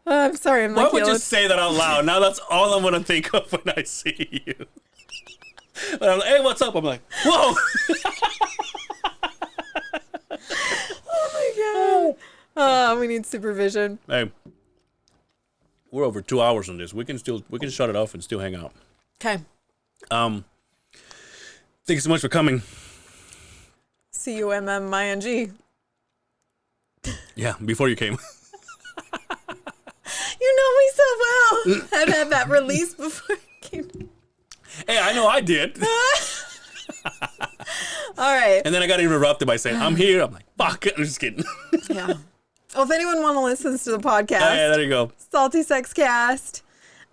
I'm sorry. Why would you say that out loud? Now that's all I'm gonna think of when I see you. But I'm like, hey, what's up? I'm like, whoa. Oh my god. Oh, we need supervision. Hey, we're over 2 hours on this. We can shut it off and still hang out. Okay. Thank you so much for coming. CUMMING. Yeah, before you came. You know me so well. I've had that release before you came. Hey, I know I did. All right. And then I got interrupted by saying, I'm here. I'm like, fuck. I'm just kidding. Yeah. Well, if anyone want to listen to the podcast, Oh, yeah, there you go. Salty Sex Cast,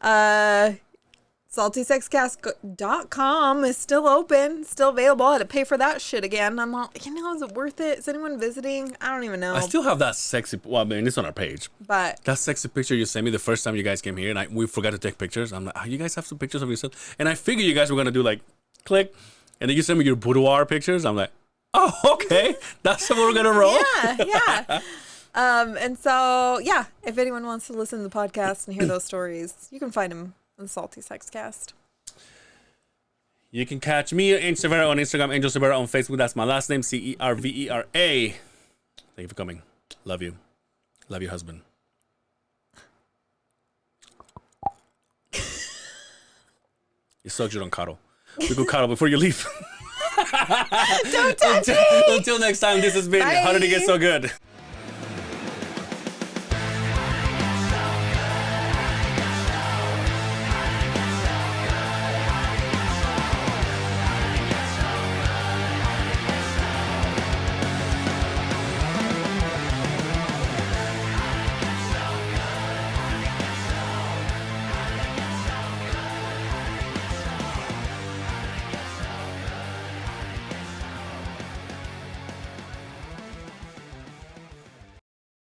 saltysexcast.com is still open, still available. I had to pay for that shit again. I'm all, is it worth it? Is anyone visiting? I don't even know. I still have that sexy, well, I mean, it's on our page. But That sexy picture you sent me the first time you guys came here, and we forgot to take pictures. I'm like, oh, you guys have some pictures of yourself? And I figured you guys were going to do like, click, and then you sent me your boudoir pictures. I'm like, oh, okay. That's what we're going to roll? yeah. And so, yeah, if anyone wants to listen to the podcast and hear those stories, you can find them on Salty Sex Cast. You can catch me, Angel Severa, on Instagram, Angel Severa on Facebook. That's my last name, Cervera. Thank you for coming. Love you. Love your husband. It sucks you don't cuddle. We go cuddle before you leave. Don't touch me! Until next time, this has been Bye. How Did It Get So Good?